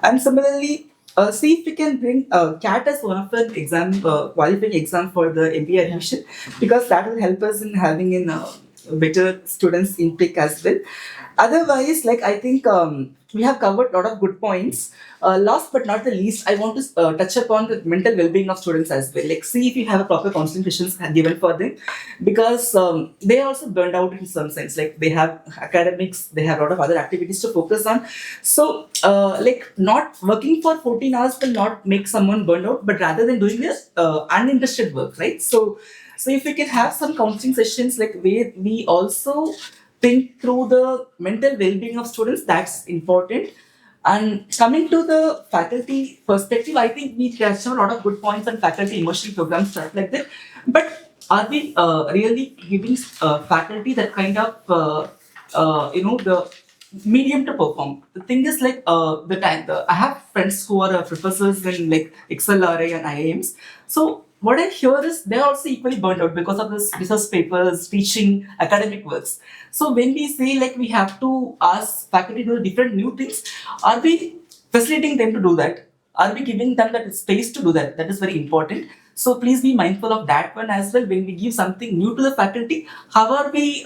And similarly, see if we can bring CAT as one of the qualifying exam for the MBA admission, because that will help us in having in better students intake as well. Otherwise, like I think we have covered a lot of good points. Last but not the least, I want to touch upon the mental well-being of students as well. Like, see if you have a proper counseling sessions given for them, because they are also burned out in some sense. Like they have academics, they have a lot of other activities to focus on. So, like not working for 14 hours will not make someone burned out, but rather than doing this uninterested work, right? So if we can have some counseling sessions like where we also think through the mental well-being of students, that's important. And coming to the faculty perspective, I think we touched on a lot of good points on faculty emotional programs, stuff like that. But are we really giving faculty that kind of, the medium to perform? The thing is like I have friends who are professors in like XLRA and IIMs. So what I hear is they're also equally burnt out because of this research papers, teaching, academic works. So when we say like we have to ask faculty to do different new things, are we facilitating them to do that? Are we giving them that space to do that? That is very important. So please be mindful of that one as well. When we give something new to the faculty, how are we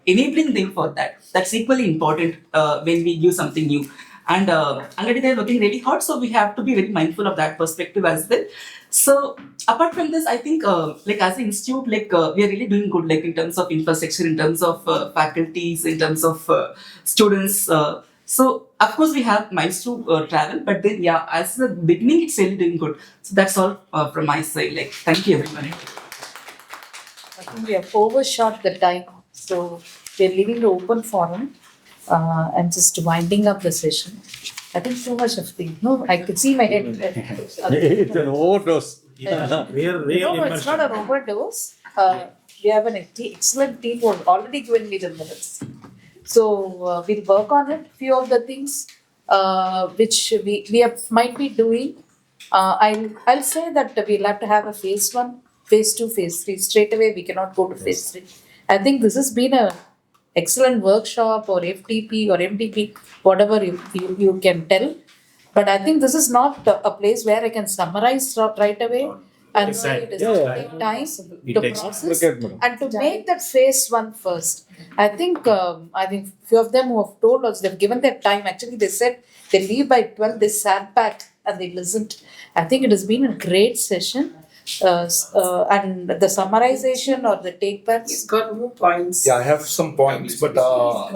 enabling them for that? That's equally important when we give something new. And already they're working really hard, so we have to be very mindful of that perspective as well. So apart from this, I think like as an institute, like we are really doing good, like in terms of infrastructure, in terms of faculties, in terms of students. So of course we have miles to travel, but then yeah, as the beginning, it's really doing good. So that's all from my side. Like thank you everybody. I think we have overshot the time, so we're leaving the open forum and just winding up the session. I think so much of the I could see my head. It's an overdose. We are really No, it's not an overdose. We have an excellent team who have already given me the minutes. So we'll work on it. Few of the things which might be doing. I'll say that we'll have to have a phase 1, phase 2, phase 3. Straight away we cannot go to phase 3. I think this has been a excellent workshop or FTP or MTP, whatever you can tell. But I think this is not a place where I can summarize right away. And Exactly. it is take time to takes process Cricket, madam. and to make that phase 1 first. I think few of them who have told us they've given their time. Actually, they said they leave by 12. They sat back and they listened. I think it has been a great session. And the summarization or the take backs. He's got more points. Yeah, I have some points, but I'm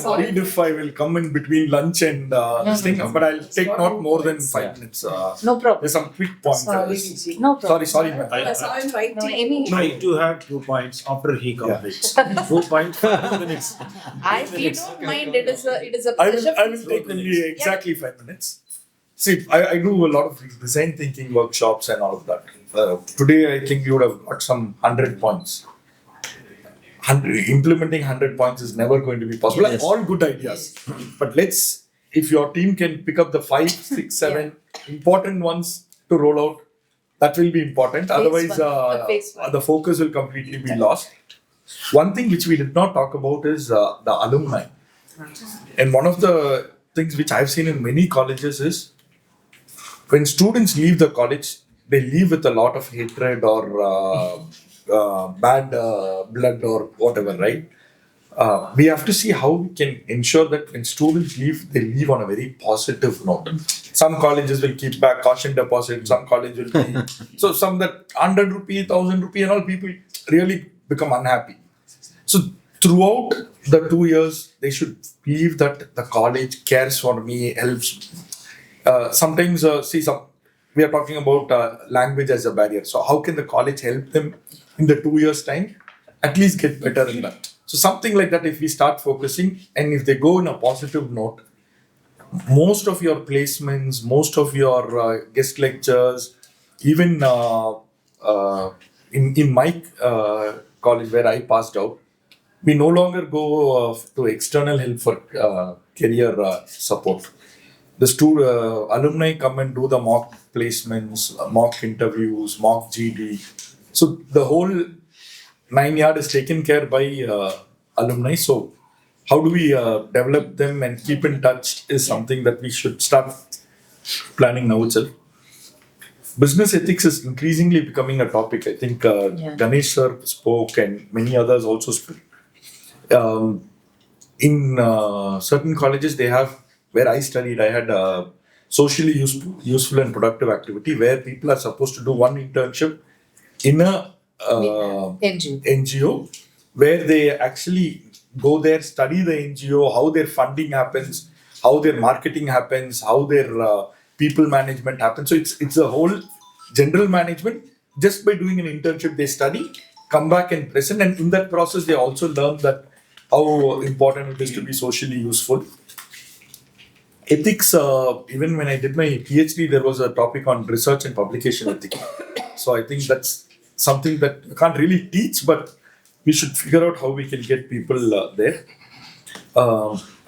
worried if I will come in between lunch and this thing. But I'll take not more than 5 minutes. No problem. There's some quick points. No problem. Sorry, ma'am. I saw him writing. No, any. I do have 2 points after he completes. 2 points for 2 minutes. We don't mind. It is a I pleasure. will take only exactly 5 minutes. See, I do a lot of design thinking workshops and all of that. Today, I think you would have got some 100 points. Implementing 100 points is never going to be possible. Yes. All good ideas. But if your team can pick up the 5, 6, 7 important ones to roll out, that will be important. Otherwise, Phase one. the focus will completely be lost. One thing which we did not talk about is the alumni. And one of the things which I've seen in many colleges is when students leave the college, they leave with a lot of hatred or bad blood or whatever, right? We have to see how we can ensure that when students leave, they leave on a very positive note. Some colleges will keep back caution deposit, some college will be so some that 100 rupee, 1000 rupee and all, people really become unhappy. So throughout the 2 years, they should believe that the college cares for me, helps. Sometimes we are talking about language as a barrier. So how can the college help them in the 2 years time at least get better in that? So something like that, if we start focusing and if they go in a positive note, most of your placements, most of your guest lectures, even in my college where I passed out, we no longer go to external help for career support. The alumni come and do the mock placements, mock interviews, mock GD. So the whole 9 yard is taken care by alumni. So how do we develop them and keep in touch is something that we should start planning now itself. Business ethics is increasingly becoming a topic. I think Ganesh sir spoke and many others also spoke. In certain colleges, they have, where I studied, I had a socially useful and productive activity where people are supposed to do one internship in a NGO where they actually go there, study the NGO, how their funding happens, how their marketing happens, how their people management happens. So it's a whole general management. Just by doing an internship, they study, come back and present, and in that process, they also learn that how important it is to be socially useful. Ethics, even when I did my PhD, there was a topic on research and publication ethics. So I think that's something that you can't really teach, but we should figure out how we can get people there.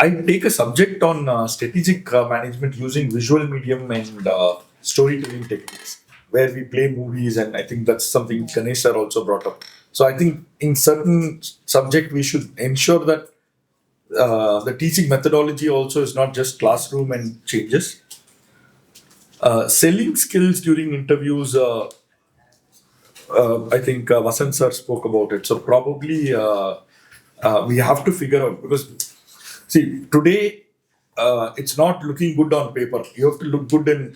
I take a subject on strategic management using visual medium and storytelling techniques, where we play movies, and I think that's something Ganesh sir also brought up. So I think in certain subject we should ensure that the teaching methodology also is not just classroom and changes. Selling skills during interviews, I think Vasant sir spoke about it. So probably we have to figure out, because see, today it's not looking good on paper. You have to look good in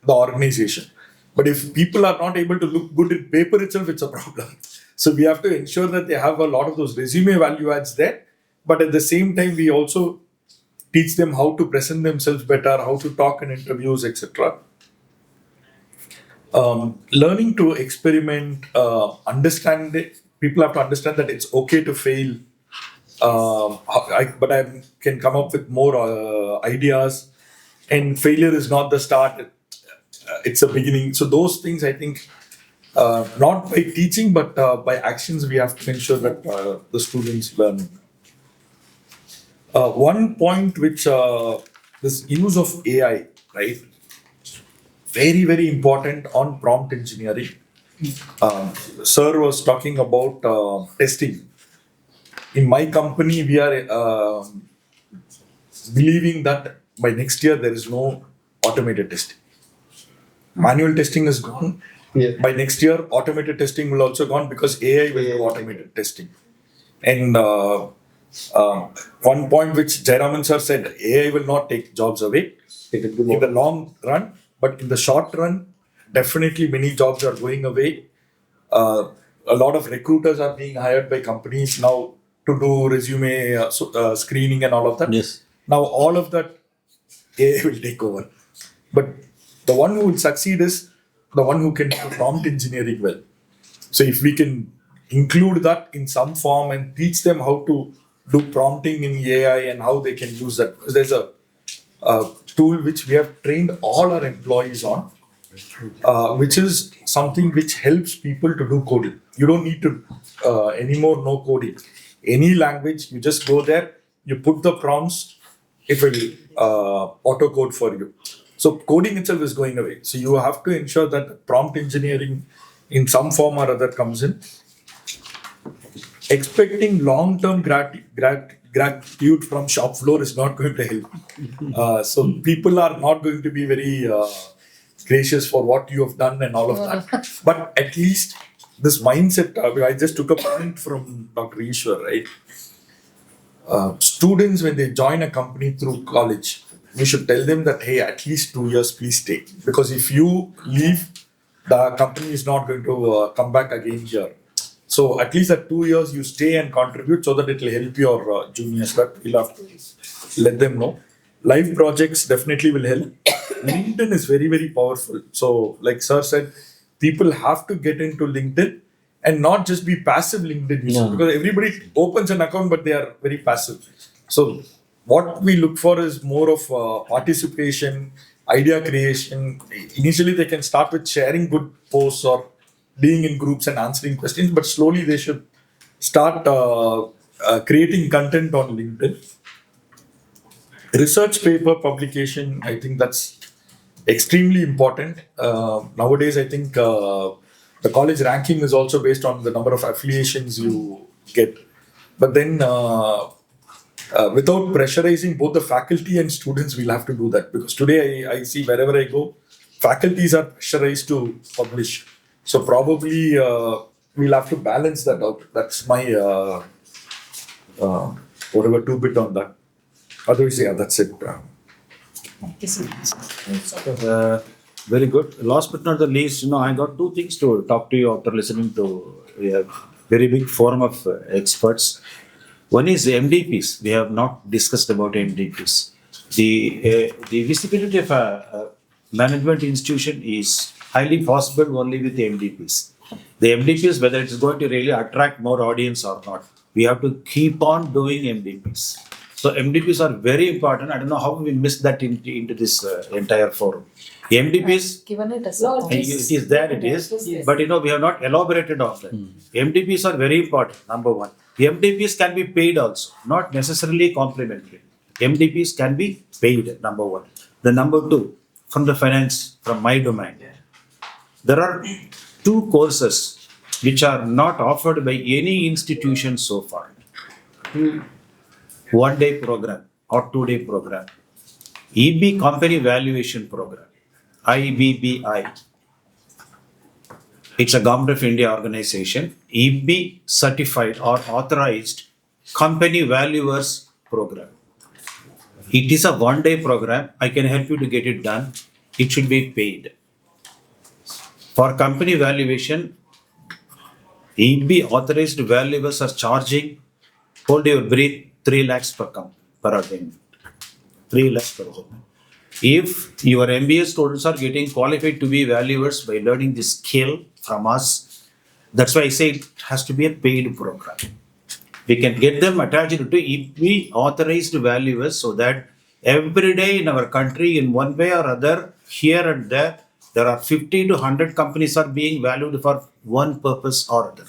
the organization. But if people are not able to look good in paper itself, it's a problem. So we have to ensure that they have a lot of those resume value adds there. But at the same time, we also teach them how to present themselves better, how to talk in interviews, etc. Learning to experiment, understand it. People have to understand that it's okay to fail. But I can come up with more ideas, and failure is not the start. It's a beginning. So those things, I think, not by teaching, but by actions, we have to ensure that the students learn. One point which this use of AI, right? Very, very important on prompt engineering. Sir was talking about testing. In my company, we are believing that by next year there is no automated testing. Manual testing is gone. Yeah. By next year, automated testing will also gone because AI will do automated testing. And one point which Jairaman sir said, AI will not take jobs away in the long run, but in the short run, definitely many jobs are going away. A lot of recruiters are being hired by companies now to do resume screening and all of that. Yes. Now all of that AI will take over. But the one who will succeed is the one who can do prompt engineering well. So if we can include that in some form and teach them how to do prompting in AI and how they can use that. Because there's a tool which we have trained all our employees on, which is something which helps people to do coding. You don't need to anymore know coding. Any language, you just go there, you put the prompts, it will auto code for you. So coding itself is going away. So you have to ensure that prompt engineering in some form or other comes in. Expecting long-term gratitude from shop floor is not going to help. So people are not going to be very gracious for what you have done and all of that. But at least this mindset, I just took a point from Dr. Ishwar, right? Students, when they join a company through college, we should tell them that, hey, at least 2 years, please stay. Because if you leave, the company is not going to come back again here. So at least at 2 years, you stay and contribute so that it will help your juniors. But we'll have to let them know. Live projects definitely will help. LinkedIn is very, very powerful. So like Sir said, people have to get into LinkedIn and not just be passive LinkedIn users. Because everybody opens an account, but they are very passive. So what we look for is more of participation, idea creation. Initially, they can start with sharing good posts or being in groups and answering questions, but slowly they should start creating content on LinkedIn. Research paper publication, I think that's extremely important. Nowadays, I think the college ranking is also based on the number of affiliations you get. But then, without pressurizing both the faculty and students, we'll have to do that, because today I see wherever I go, faculties are pressurized to publish. So probably we'll have to balance that out. That's my whatever 2 bit on that. Otherwise, yeah, that's it. Thank you so much. Very good. Last but not the least, I got two things to talk to you after listening to a very big forum of experts. One is MDPs. We have not discussed about MDPs. The visibility of a management institution is highly possible only with the MDPs. The MDPs, whether it's going to really attract more audience or not, we have to keep on doing MDPs. So MDPs are very important. I don't know how we missed that into this entire forum. MDPs, Given it as it is there, it is. But we have not elaborated on that. MDPs are very important, number one. MDPs can be paid also, not necessarily complimentary. MDPs can be paid, number one. The number two, from the finance, from my domain, there are 2 courses which are not offered by any institution so far. 1-day program or 2-day program. EB Company Valuation Program, IBBI. It's a Government of India organization. EB certified or authorized Company Valuers Program. It is a 1-day program. I can help you to get it done. It should be paid. For company valuation, EB authorized valuers are charging, hold your breath, 3 lakhs per attainment. 3 lakhs per attainment. If your MBA students are getting qualified to be valuers by learning this skill from us, that's why I say it has to be a paid program. We can get them attached to EB authorized valuers so that every day in our country, in one way or other, here and there are 50 to 100 companies are being valued for one purpose or other.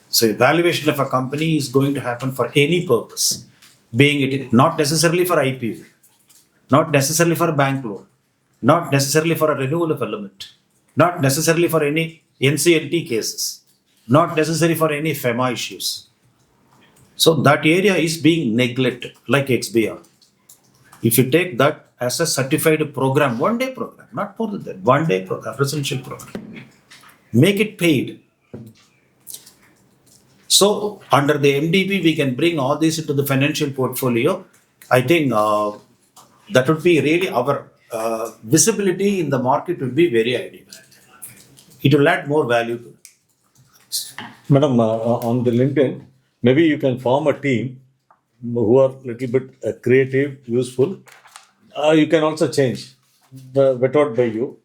So evaluation of a company is going to happen for any purpose, being it not necessarily for IPO, not necessarily for bank loan, not necessarily for a renewal of a limit, not necessarily for any NCLT cases, not necessary for any FEMA issues. So that area is being neglected, like XBR. If you take that as a certified program, 1-day program, not more than that, 1-day program, residential program, make it paid. So under the MDP, we can bring all this into the financial portfolio. I think that would be really our visibility in the market would be very ideal. It will add more value to it. Madam, on the LinkedIn, maybe you can form a team who are little bit creative, useful. You can also change the vetted by you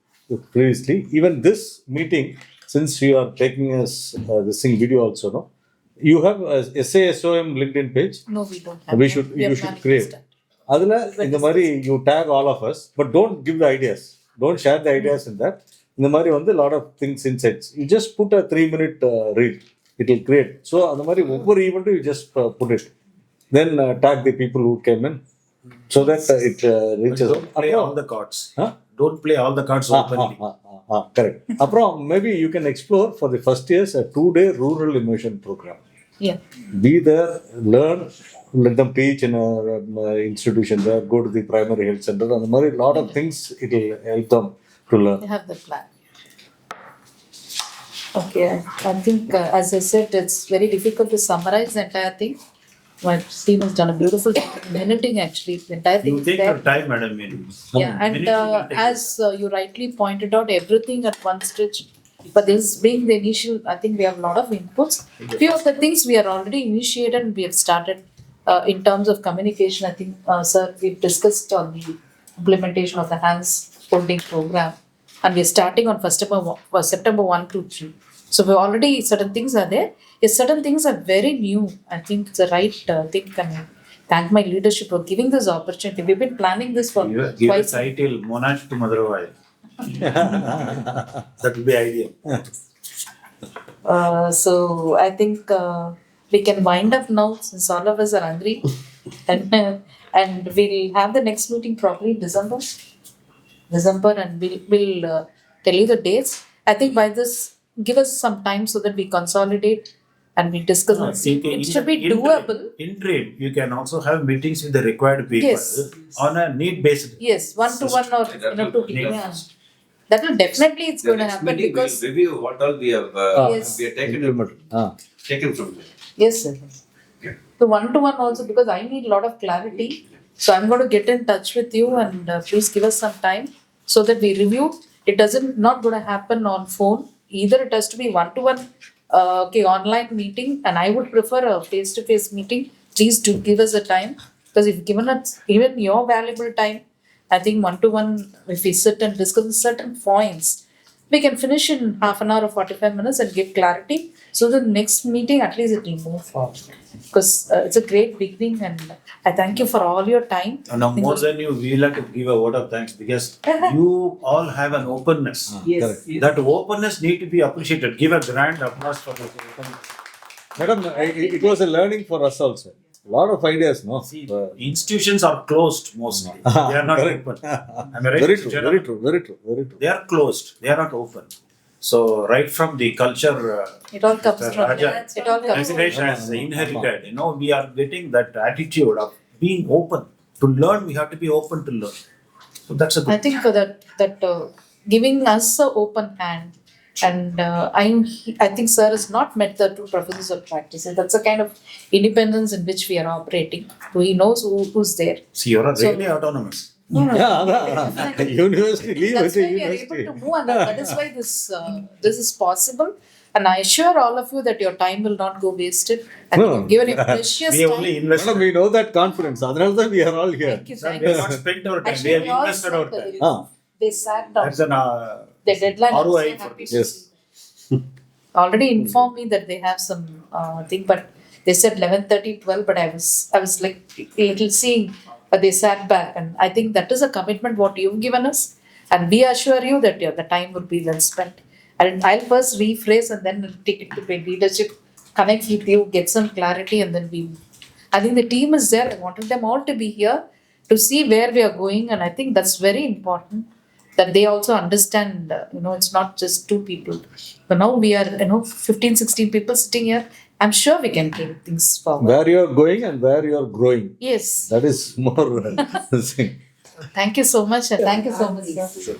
previously. Even this meeting, since you are taking us this thing video also, no? You have a SASOM LinkedIn page. No, we don't have. We that. should We are you should planning to create. start. Adula in the mari you tag all of us, but don't give the ideas. Don't share the ideas in that. In the mari a lot of things inside. You just put a 3-minute reel. It will create. So அந்த மாதிரி ஒவ்வொரு event you just put it. Then tag the people who came in, so that it reaches. Don't play all the cards. Huh? Don't play all the cards openly. Correct. Aprom, maybe you can explore for the first years a 2-day rural immersion program. Yeah. Be there, learn, let them teach in a institution there, go to the primary health center, and a lot of things it will help them to learn. They have the plan. Okay, I think as I said, it's very difficult to summarize the entire thing. My team has done a beautiful job in minuting actually the entire thing. You is take there. your time, madam. Yeah, and as you rightly pointed out, everything at one stretch. But this being the initial, I think we have a lot of inputs. Few of the things we are already initiated and we have started in terms of communication. I think, sir, we've discussed on the implementation of the hands holding program, and we're starting on September 1 to 3. So we already certain things are there. Yes, certain things are very new. I think it's the right thing. I mean, thank my leadership for giving this opportunity. We've been planning this for Give a quite some title, Monarch to Madurai. That will be ideal. So I think we can wind up now since all of us are hungry, and we'll have the next meeting probably in December, and we'll tell you the dates. I think by this, give us some time so that we consolidate and we discuss. It should be doable. In trade, you can also have meetings with the required people Yes. on a need based. Yes, 1-to-1 or two people. Yeah. That will definitely it's The going to next happen meeting because we'll review what all we have, Yes. we have taken, taken from there. yes, sir. So 1-to-1 also because I need a lot of clarity. So I'm going to get in touch with you and please give us some time so that we review. It doesn't not going to happen on phone. Either it has to be 1-to-1, online meeting, and I would prefer a face-to-face meeting. Please do give us a time because if given us even your valuable time, I think 1-to-1, if we sit and discuss certain points, we can finish in half an hour or 45 minutes and give clarity. So the next meeting, at least it will move forward. Because it's a great beginning, and I thank you for all your time. Now, more than you, we like to give a word of thanks because you all have an openness. Yes. correct. Yes. That openness need to be appreciated. Give a grand applause for this openness. Madam, it was a learning for us also. A lot of ideas, no? See, institutions are closed mostly. They are not Correct. open. Am I right? Very true, Mr. very Chairman? true, very true, very true. They are closed. They are not open. So right from the culture, It all comes Mr. from Raja, it all comes from Venkatesh has inherited. We are getting that attitude of being open to learn. We have to be open to learn. So that's a I good. think that giving us an open hand, and I think sir has not met the two professors of practice. That's a kind of independence in which we are operating. He knows who's there. See, you are So- really autonomous. No, no, Yeah, definitely. university, leave That's it why we are university. able to move, and that is why this is possible. And I assure all of you that your time will not go wasted. And No. you have given your precious We time. only invest. Madam, we know that confidence. Otherwise, we are all here. Thank you, Sir, thank we you. have not spent our time. We Actually, have we all invested our said time. that Ah, they sat down. That's an The deadline ROI also for happy this. to Yes. see. Already informed me that they have some thing, but they said 11:30, 12. But I was like a little seeing, but they sat back, and I think that is a commitment what you've given us, and we assure you that the time will be well spent. And I'll first rephrase and then take it to leadership, connect with you, get some clarity, and then we. I think the team is there. I wanted them all to be here to see where we are going, and I think that's very important that they also understand. It's not just two people. So now we are 15, 16 people sitting here. I'm sure we can take things forward. where you are going and where you are growing. Yes. That is more thing. Thank you so much, and thank you so much, sir.